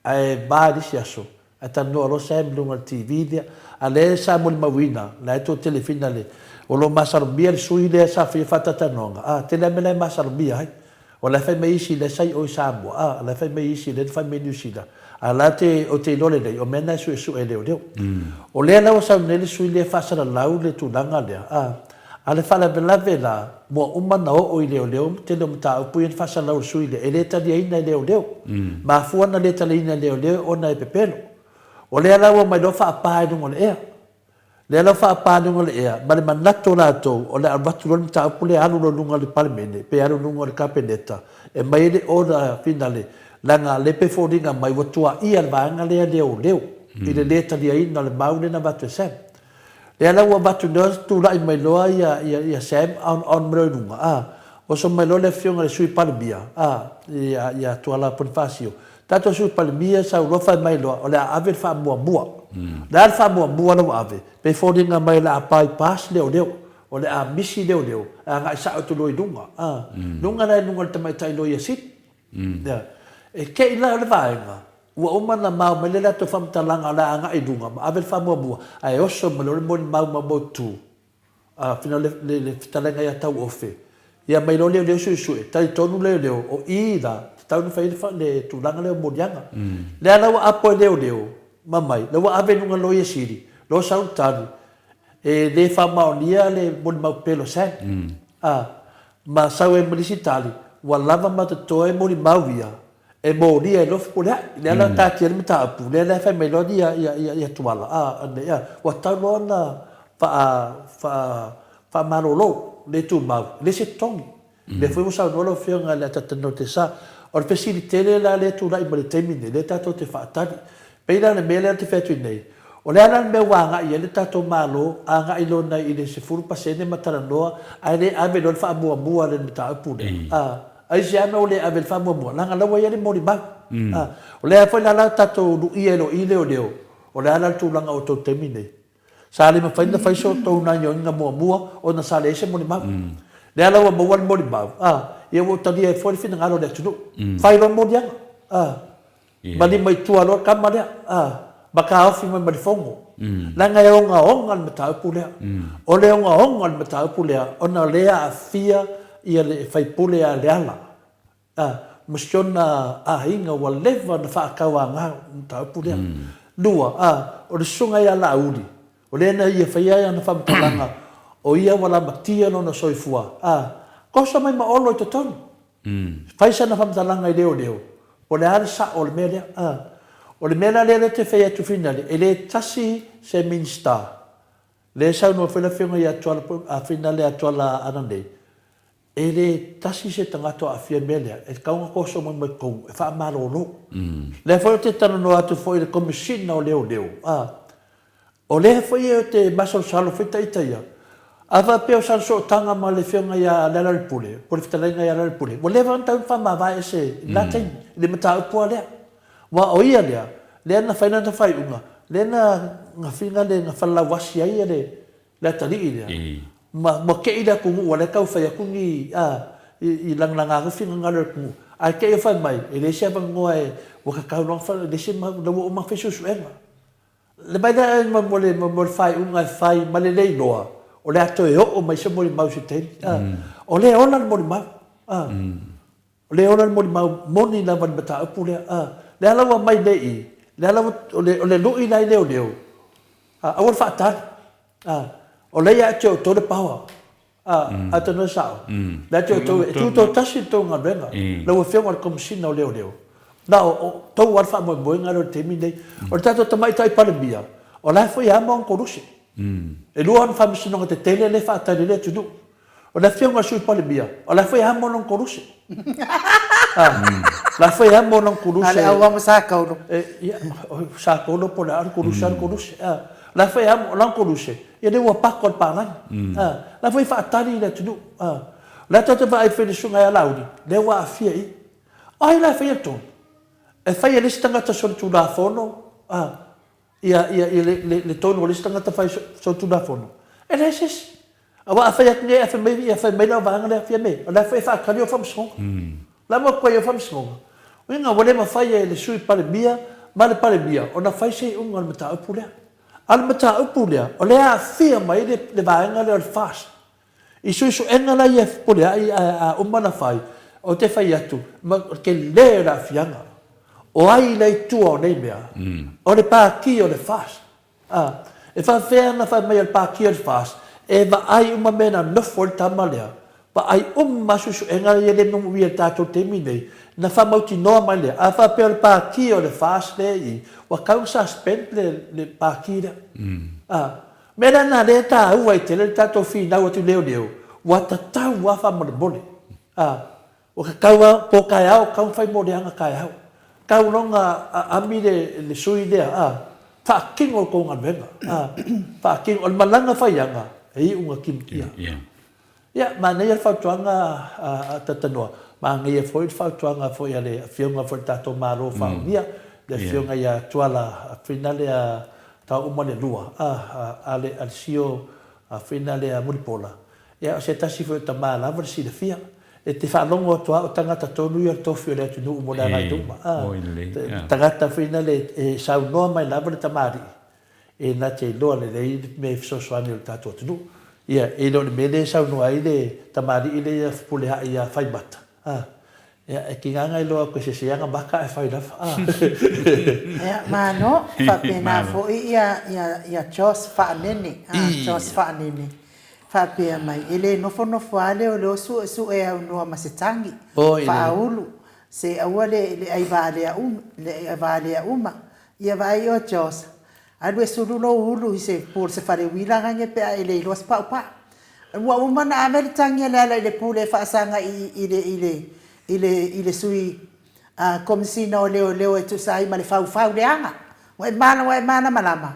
ai ba di siaso atano lo sem lunga TV dia ale sa mo mawina la to telefina le o lo masarbia sui le sa fi fatatanonga te le mele masarbia ai o la fa mai si le sai o sa mo la fa mai si le fa menu si la ala te o te lole dei o mena su e leo o le la o sa nele sui le fa sa la le tu langa le ale fa la vela mo umana o leo te lo mta o puin fa sa la sui le ele ta dia ina leo ma fu na le ta le ina leo o na e pepelo o le la o mai do fa pa do le le la fa pa do le ma le manato la to o le albatu lo mta o pule alu lo lunga le palmene pe alu lunga le capeneta e mai le o da finale langa le pe fodinga mai wotua ia vanga le leo i le leta dia ina le maule na batu sem le la wa batu nos tu la mai loa ia sem on mrunga o so mai lo le fionga le sui palmia ia tu ala por fasio tato sui palmia sa lo fa mai lo o le ave fa mua la fa mua lo ave pe fodinga mai la pai pas leo o le a misi leo nga sa o tu lo dunga dunga na dunga te mai tai lo ia sit e ke ila le vaenga ua uma na mau me le to fam talanga la anga e dunga ma ave fa mua ai oso me lo mo mau tu fina le talanga ya tau ofe ia mai lo le su tai tonu le o ida tau no fa le tu langa le mo dianga le ala wa apo le mamai le wa ave nunga lo ia siri lo sautani e le fa maonia le mo mau pelo sen ma sau e municipali wa lava ma to e mo mau via e mo dia lo pula le ala ta tiel mata pu le fa melodia ya tuala ande wa talona fa marolo le tu mau le se tongi le foi mo sa no lo fionga le tatano te sa o facilite le le tu dai mo termine le tato te fa tani pe la le mele te fetu nei o le ala me wanga ia le tato malo anga ilo na ile se furu pasene mataranoa ai le ave lo fa mua le mata pu ai se ana o le ave fa mua langa lawa ia le mori ba o le foi la tato du ielo leo o le ala tu langa o to termine sa le ma fa fai so to na nga mua o na sa le se mori ba le ala wa mo mori ba ia wo tadi e foi fina ngalo le tu fai lo mori mali mai tua lo kamare baka ofi mai mali fongo langa e onga mata pule o le onga mata pule ona lea afia ia le fai pule a le ala misiona hinga wa leva na fa kawanga mata pule dua o le sunga ia la uri o le na ia fai ia na fa mtalanga o ia wala matia no na soifua kosa mai ma olo to ton fai sa na fa mtalanga i leo o le ala sa o le mele o le mele le te fea tu finale e le tasi se minsta le sa no fela fenga ia toala a finale a toala anande e le tasi se tangato a fia mele e kaunga koso mo mai kou e fa malolo le foi te tano no atu foi le komisina o leo o le foi e te masol salo fita itaia ava peo san so tanga ma le fenga ia la pule por fitalenga ia la pule o le vanta fa ma vai ese la ten le mata po le wa o ia le na faina ta fai unga le na nga finga le nga falla wasi ia le la tali ia ma ke ida ku o le kau fai ku ni i lang langa ku finga nga le ku ai ke fa mai e le se bang ngoe o ka kau long fa le se ma le o ma fesu suenga le bai da ma mo fai unga fai ma le loa o le ato e o mai se mori mau se tei o le ona mori mau o le ona mori mau moni na van bata apu le ala wa mai nei le ala o le lui nai leo a wa fa ta o le ya to the power ata no sao le to tasi to nga benga le wa fenga kom sina o leo na o to wa fa mo nga ro temi nei o tato tamai tai palbia o la foi a mon korusi e luan fa misino te tele le fa ta le tu o la fionga sui pale bia o la foi hamo non koruse la foi hamo non koruse ale awa sa ka no sa ko no po la koruse la foi hamo non koruse e de wa pa ko pa la foi fa ta le tu la ta va ai fe sunga ya laudi le wa fia ai la foi to e fai le stanga ta sol tu la fono ia le tonu le stanga ta fai so tu da fono e le ses awa fa ya nge fa mai la va ngale fa me la fa fa ka yo fam so la mo ko yo fam so winga wole ma fa le sui pale bia ma le pale bia ona fa sei un al mata upulea al mata upulea o le a fia mai le va ngale al fast i sui so engala ia pulea a umana fai o te fai atu ma ke le la fianga o ai lei tua nei mea o le paki o le fast e fa fea fa mai al paki o le fast e va ai uma mena no for tamalea pa ai susu enga le no wi tato temi nei na fa mauti no male a fa per paki o le fast nei wa causa spend le paki mena na le ta u ai te le tato fina o tu leo wa ta wa fa mo bole o ka kaua po kai au ka fai mo de anga kai au kau longa ami le sui dea fa king o ko ngavenga fa king o malanga fa yanga e unga kim kia ya mana ia fa tuanga tatanoa ma ngia foi fa tuanga foi ale fionga for tato maro fa dia le fionga ia tuala finale a ta umale lua ale alsio finale a mulpola ya se tasi foi ta mala versi le fia e te whanongo atua o tangata tonu ia tofi o lea tunu umo lea ngai tuma. Tangata whina le e sau noa mai lava le tamari. E na te loa le rei me fisosoani o le tatua tunu. Ia, e lo le mele sau noa i le tamari i le ia puleha i a whaimata. Ia, e ki nganga i loa koe se seanga maka e whailafa. Ia, mano, whapena fo ia Jos whaanene. Jos whaanene. Whapea mai, ele nofo ale o leo su e au noa masetangi. Whaulu. Se aua le ai vālea uma. Ia vai o Jos. Alu e sululo ulu i se pūr se whare wilanga nge pea ele i loas pau pa. Ua uma na ameritangi le ala i le pūle whaasanga i le sui komisina o leo e tu sai ma le fau le anga. Wa e mana malama.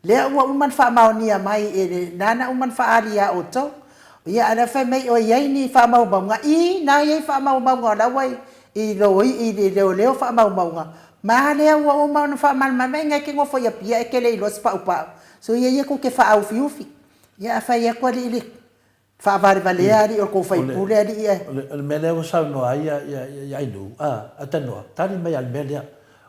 Lea ua uman wha maonia mai e le nana uman wha alia o tau. Ia ala whai mei o iei ni wha maunga. I na iei wha maunga la wai i loi i leo wha maunga. Ma lea ua uman wha malmame ngai ki ngofo ia pia e kele i los pa upau. So ia ko ke wha au fiufi. Ia whai ia kwa li ili. Wha vare valea li o ko whai pule ali ia. Le mele o sau noa ia inu. Atanoa. Tani mai al melea.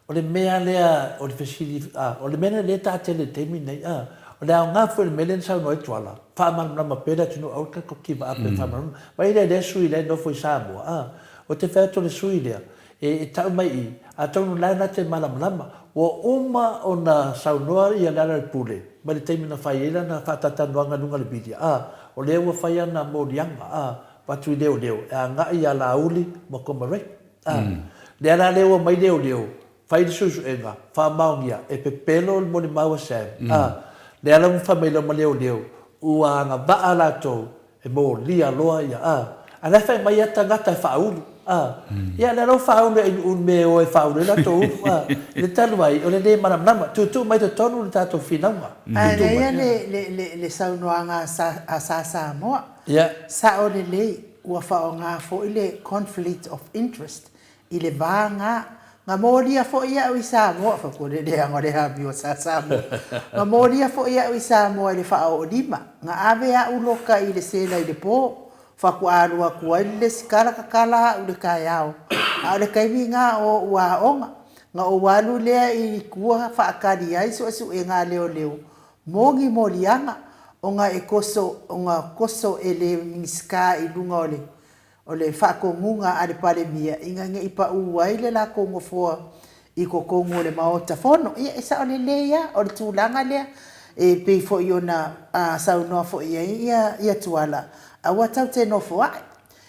O le mea lea, o le fesiri, o le mea lea ta tele temi nei, o le au ngafu le mele sa no e tuala. Whamanama pera tunu au ka kokiva ape whamanama. Mai le sui le no foi Samoa. O te whato le sui lea, e tau mai i, a taunu lai na te malamlama, o uma o na saunoa i alara le pule. Mai le temi na whaiela na whatatanuanga nunga le bidia. O lea ua whaia na morianga, patu i leo, e a ngai a la uli mo komarei. Le ala leo mai leo. Fai susu enga, fa maungia, e pepelo mo ni maua sam. Le ala fa mai lo leo. Ua nga vaa la to e mo lia loa ia. Ana fa mai ata ngata fa ulu. Ia le lo fa ulu e un me o e fa ulu la to. Le talu mai o le ne manam tu mai to tonu le tato finanga. Ia le saunoanga sa moa. Sa o le ua fa o nga fo ile conflict of interest. Ile vanga nga moria fo ia o Samoa fa ko le ngore ha bio sa Samoa nga moria fo ia o Samoa le fa o lima nga ave a uloka i le sela i le po fa ku alu ku le skala kala u le kayao a le kaimi nga o wa onga nga o walu le i ku fa akali ai so e nga leo mongi morianga o nga koso ele miska i lunga o le whakongunga a le pare mia, inga nge ipa uai le la kongo fua i ko kongo le maota fono. Ia esa o le lea, o le tūlanga lea, e pei fo i ona saunoa fo ia tuala. A watau te no fo ai.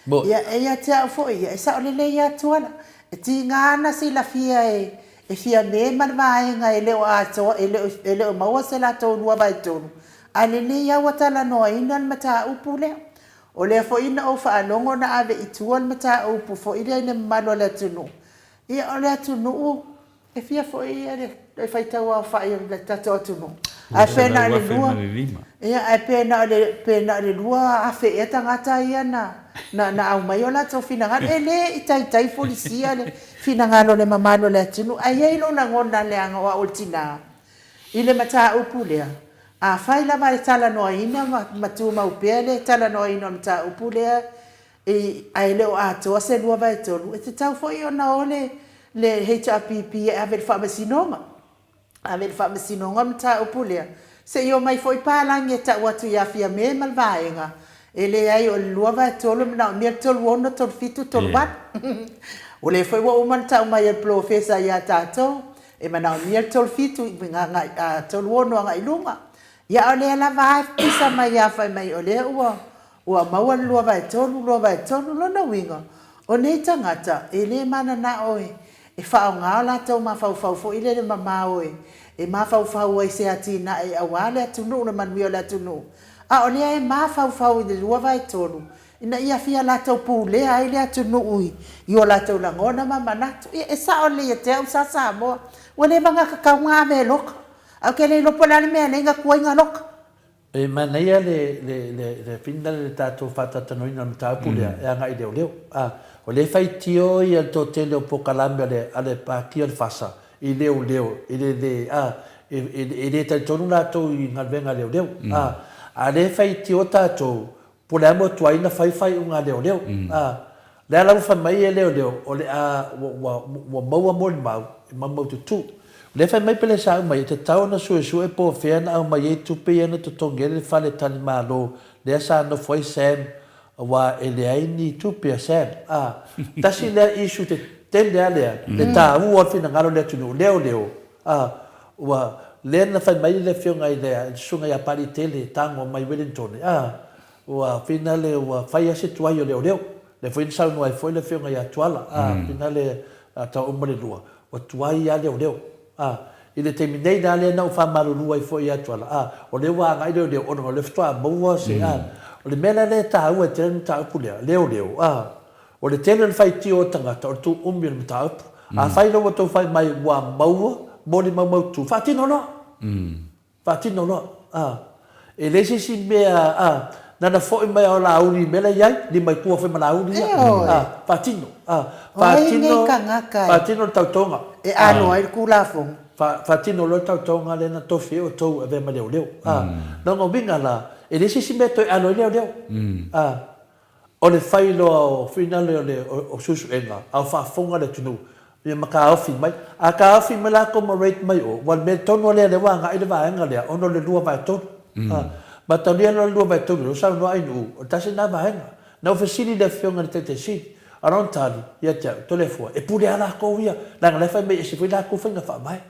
Ia te au fo ia, esa o le lea tuala. E ti ngana si la fia e fia me marvaenga e leo atoa, e leo maua se la tonu a bai tonu. A le lea watala noa inan mata upu leo. O le fo ina o whaanongo na ave i tuan mata upu fo ina ina mano le tunu. Ia o le tunu e fia fo ia le whaitau a whai o le tato tunu. A pena le lua. Ia a pena le lua a fe e tangata ia na au mai ola to fina ngal ele itai polisia le fina ngalo le mamano le tunu ai ai lo na ngona le anga wa ultina. Ile mata upulea. A fai la mai tala no ina matu mau pele tala no ina mata upulea e ai le o ato se lua vai tolu. E te tau foi ona ole le HRPP ave fa masinonga. Ave fa masinonga mata upulea. Se io mai foi palange ta watu ya fia me malvaenga. Ele ai o lua vai tolu na mi tolu ono tolu fitu tolu wat. O le foi wo man ta mai el professor ya tato e mana mi tolu fitu nga tolu ono nga ilunga. Ya ole la vai pisa mai ya fai mai ole ua maua lua vai tolu lona winga. O nei tangata ele mana na oe e whao ngā la tau ma whau fo ile le mama oe. E ma whau ai se atina e awale atunu na manuia le atunu. A o lea e ma whau i le lua vai tolu. Ina ia fia la tau pū lea ai le atunu ui. I o la tau langona ma manatu. E sa o lea te au sa moa. Wa le manga kakau ngā me loka. Au ke le lopo lale mea le inga kua inga loka. E mana ia le pinda le tātou whatatanoina na tāpu lea e anga i leo. O le whai tio i al tō te leo pokalame ale pākia le whasa. I leo, i le tai tonu nātou i ngalwenga leo. A le whai tio tātou, po le amo tuaina whai unga leo. Le alau whai mai e leo, o le wa maua mori mau tutu. Le whai mai pele sa mai, te tau na sue po whiana au mai e tupe ana to tongere whale tani mālo, le asa no whai Sam, wa e le aini tupe a Sam. Tasi lea isu te tende alea, le tā ua whina ngaro lea tunu, leo. Wa lea na whai mai le whionga i lea, sunga ia pari tele, tango mai Wellington. Wa whina le wa whai ase tuai o leo. Le whina sau noai foi le whionga ia tuala. Whina le tau umare lua. Wa tuai ia leo. I le te minei na lea nau whamaru lua i foi ia tuala. O le wa ngai leo, ono le ftua maua se. O le mena le tā ua te ranu tā upu leo. O le tele le whai tio tangata, o tu umi le mta upu. A whai loa tau whai mai wa maua, mori mau tu. Whatino no. E le si mea, nana fōi mai o la auri mele iai, ni mai kua whai mana auri ia. Whatino. Whatino tau tonga. E ano ai kula fonga. Whatino lo tau tonga le na tofi o tau e vema leo. Nongo winga la, e le si mea toi ano leo. O le whai loa o whina o susu enga, au whaafonga le tunu, ia maka awhi mai. A ka awhi mai lako ma rate mai o, wan me tono lea le wanga i le vaenga lea, ono le lua vai tonu. Ma tau lia no le lua vai tonu, lo sau no ainu, o tase na vaenga. Na o fesini le whionga le tete sini, aron tali, ia te tole fua, e pule ala ko ia, langa le whai mai e se whi lako whinga wha mai.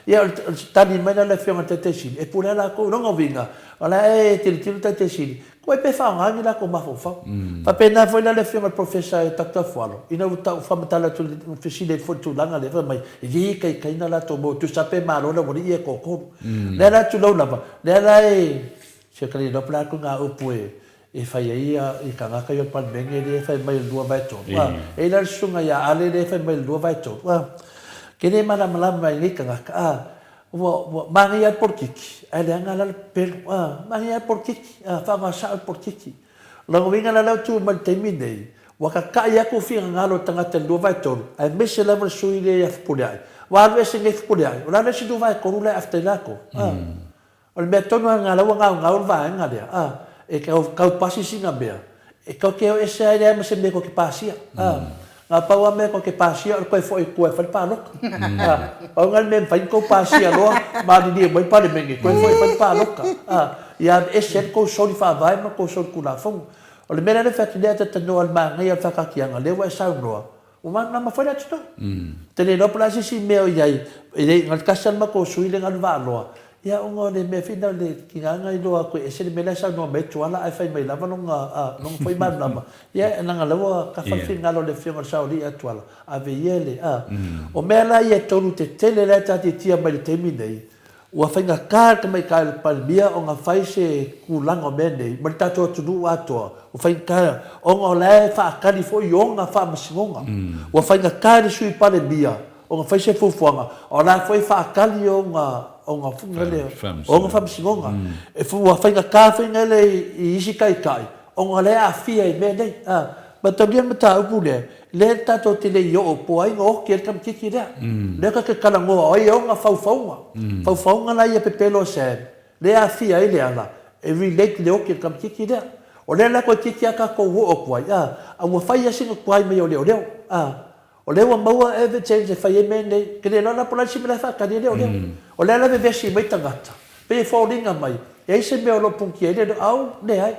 Ia tali mai na le whionga le tete sini, e pule ala ko, ronga winga, ala e tiri tete sini, ko e pe whaongangi la ko mafofau. Pa pena foi la le whionga professor Dr. Fualo. Ina utau whamatala tu fisile tu langa le mai. I kai na la to mo tu sape marona wani e kokoro. Le la tu lau lava. Le la e se kali no pla ko nga upu e whai ia i ka ngaka yo pan menge le whai mai lua vai tō. E la sunga ia ale le whai mai lua vai tō. Kene mana malama mai ni ka ngaka. Mangi al porkiki, ele anga la pelo, mangi al porkiki, fanga sa al porkiki. Lango winga la lau tu mal temine, waka kaya ko fi ngalo tanga te do vai tolu. Ai mese la sui le ya fpuliai. Wa le se nge fpuliai. Ora le si do vai ko le after lako. Ol me tonu ngalo ngalo va ngale. E ka pasi singa bea. E ka ke o se ai me se me ko ke pasia. Nga paua me ko ke pasia o koe foi koe fai paloka. Pau ngal me fai ko pasia loa, ma di mai pale mengi, koe foi fai paloka. Ia e se ko soli fa vai ma ko soli kula fong. O le mena le fati le te tano al ma ngai al whakakianga, lewa e sau noa. O ma na ma fai la tito. Te le nopa la si meo iai, e le ngal kasan ma ko sui le ngal va loa. Ia ongo le me fina le kinanga i loa koe, e se le mena sau noa me tuala ai fai mai lava nonga fai man lama. Ia nanga lewa ka whawhi ngalo le whionga sau li atuala. Ave iele. O mea la ia tonu te tele le tati tia mai le temi nei. Ua whainga kāta mai kā le palmia o ngā whai se kūlanga o mea nei. Mari tātua tunu atoa. O whainga kāta. O ngā le whaakari fo i o ngā whaamasingonga. Ua whainga kāta sui palmia. O ngā whai se fufuanga. O ngā whai whaakari o ngā o ngā whunga le o ngā whamsingonga e fua whainga kāwhinga le I isi kai o ngā le a fia I me nei ma taulia ma tā upu le tato te le I o po ai ngā oki kam kiki rea le ka ke kalangoa o I o ngā whauwhaunga la I a pepelo sen le a fia I le ala e relate le oki kam kiki rea o le la koe kiki a ka kou o kuai a ua whai asinga kuai mai o leo o lewa maua ever change e whai e me nei ke le lana pola si mele whakari leo o le la me vesi mai tangata pe e whauringa mai e se mea o lo punki e leo au ne ai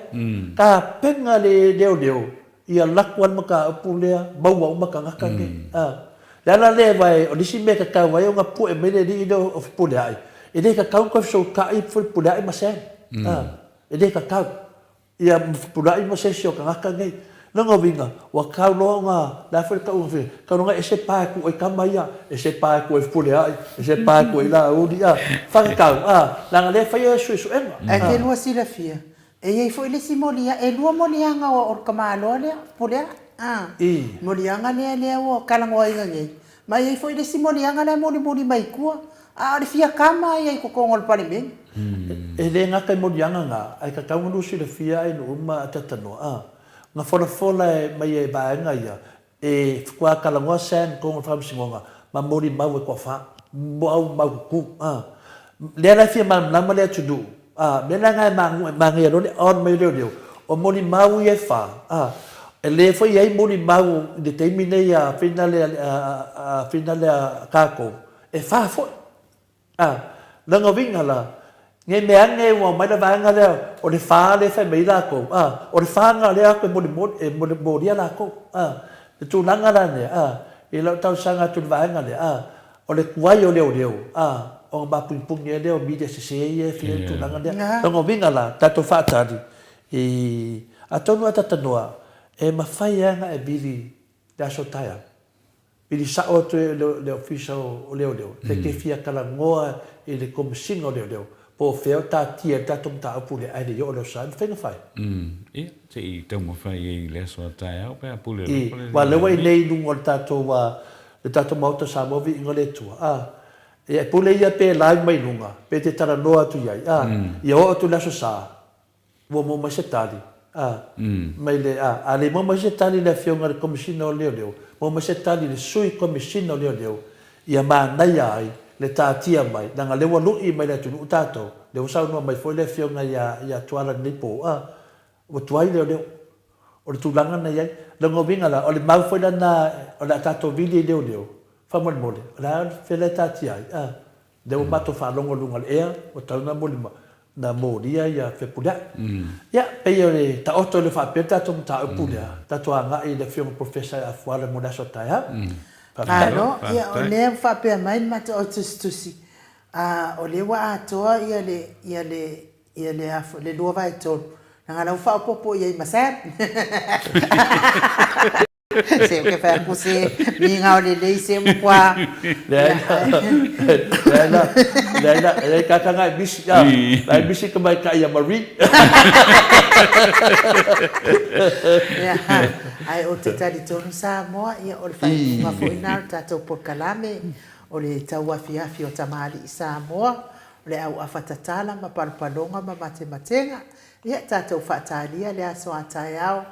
ka penga le leo ia lakuan maka upu lea maua umaka ngaka ke lana le vai o nisi mea ka kau vai o ngā pu e mele li ino o whipule ai e le ka kau koe so ka I whipule ai masen e le ka kau ia whipule ai masen si o ka ngaka ngai Nanga winga, wa kau loa ngā, la whare ka unwhi, kau nonga e se pae ku oi kama ia, e se pae ku oi pule ai, e se pae ku oi la uri a, whakakau, langa le whai a sui enga. E te lua sila fia, e iei fo ile si molia, e lua molianga o orka maaloa lea, pule a, molianga lea o kalangoa inga ngei, ma iei fo ile si molianga lea moli mai kua, a ori fia kama iei kokongol pari ming. E le ngaka I molianga ngā, ai ka kaungalu sila fia ai no uma atatanoa, nga fola e mai e baenga ia e whakua kalangoa sen kongo whamsingonga ma mori mau e kua wha mau ku lea lai fia lama lea tudu me la ngai mangi alo le on mai leo o mori mau I e wha e le fo I ai mori mau de teimi nei a finale a kako e wha fo nanga winga la Nge mea nge wa mai da vanga leo o le wha le whai mei la ko o le wha nga lea koe mori moria la ko le tū langa la ne e lau tau sanga tu vanga le o le kuai o leo o ngā pungi e leo media se e whia tū langa lea tongo winga la tato whaatari a tonu atatanoa e mawhai anga e bili da so taia bili sa o tu le official o leo te ke fia kala ngoa I le komisinga o leo po feo ta tia ta tum ta pule ai le yo lo sa fenga fai te I tau mawhai I le so tai au pe pule wa le wai nei nung o tato wa le tato mauta sa movi ingo le tua e pule ia pe lai mai nunga pe te tara noa tu iai ia o tu la so sa wo mo ma se tali mai le ale mo ma se tali le fionga le komisina o leo mo ma se tali le sui komisina o leo ia ma nai ai le tātia mai, nanga lewa lui mai le tunu utato, le usau noa mai foi le fionga ia tuara nipo, o tuai leo, o le tūlanga na iai, lango winga la, o le mau foi lana, o le tato vili leo, whamon mole, o le whele tātia ai, leo mato whalongo lunga le ea, o tauna mole na moria ia whepulea. Ia, pei o le taoto le whapea tato mta upulea, tato a ngai le fionga professor a fuara mo naso tai no, ia o lea whapea mai mata o tusi. O le wa atoa ia le afo, le lua vai tonu. Nanga lau whaopopo ia I masar. Se o ke whai kuse, minga o le lei se mkwa. Lea kakanga I bisi, ai bisi ka mai ka ia mari. Ai o te tari tonu sa moa, ia o le whai mafo ina tatou por kalame, o le tau afi o tamali I sa moa, o le au afatatala ma palpalonga ma matematenga, ia tatou whaatalia le aso atai au,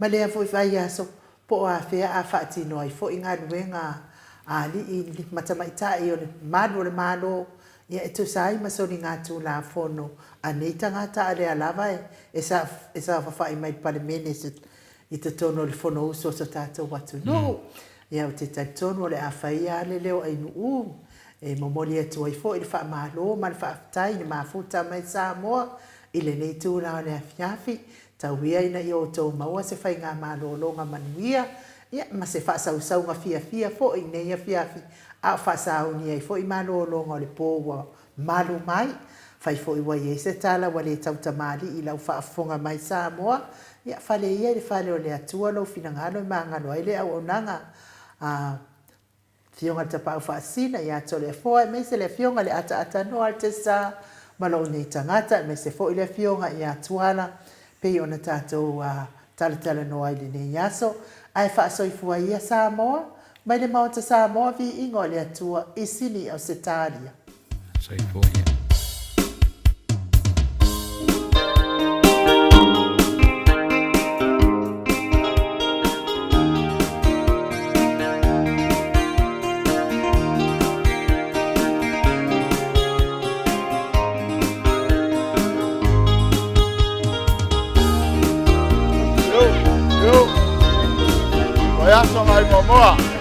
ma lea foi vai aso, po a fea a whaatino ai fo inga nuenga ali I matamaita I o le malo, ia e tu sai masoni ngā tū la fono, a nei tangata a le alava e sa whawhai mai pale mene I te tono le fono uso sa tātou watu no. Ia o te taitono le a whai a le leo ai nuu, e momoli atu ai fo I le wha malo, ma le wha aftai, ni mafuta mai sa moa, I le nei tū la o le afiafi, tauia ina I o tau maua se whai ngā malo longa manuia, ia ma se wha sau ngā fia fo I nei afiafi, a wha sau ni ai fo I malo longa o le pōua malu mai, whai fo I wai e se tala wa le tau tamali I lau wha afonga mai sa moa, ia whale ia le whale o le atua lau finangano I maangano ai le au onanga, fionga te pau whaasina I ato le foa, me se le fionga le ata no al te sa, malo nei tangata, me se fo I le fionga I atuala, pei ona tātou tala no ai le nei aso, ai whaasoifua ia Samoa, mai le maota Samoa vi ingo le atua I sini o se tāria. Sai foi. Yo, yo. Koyaso mai momoa.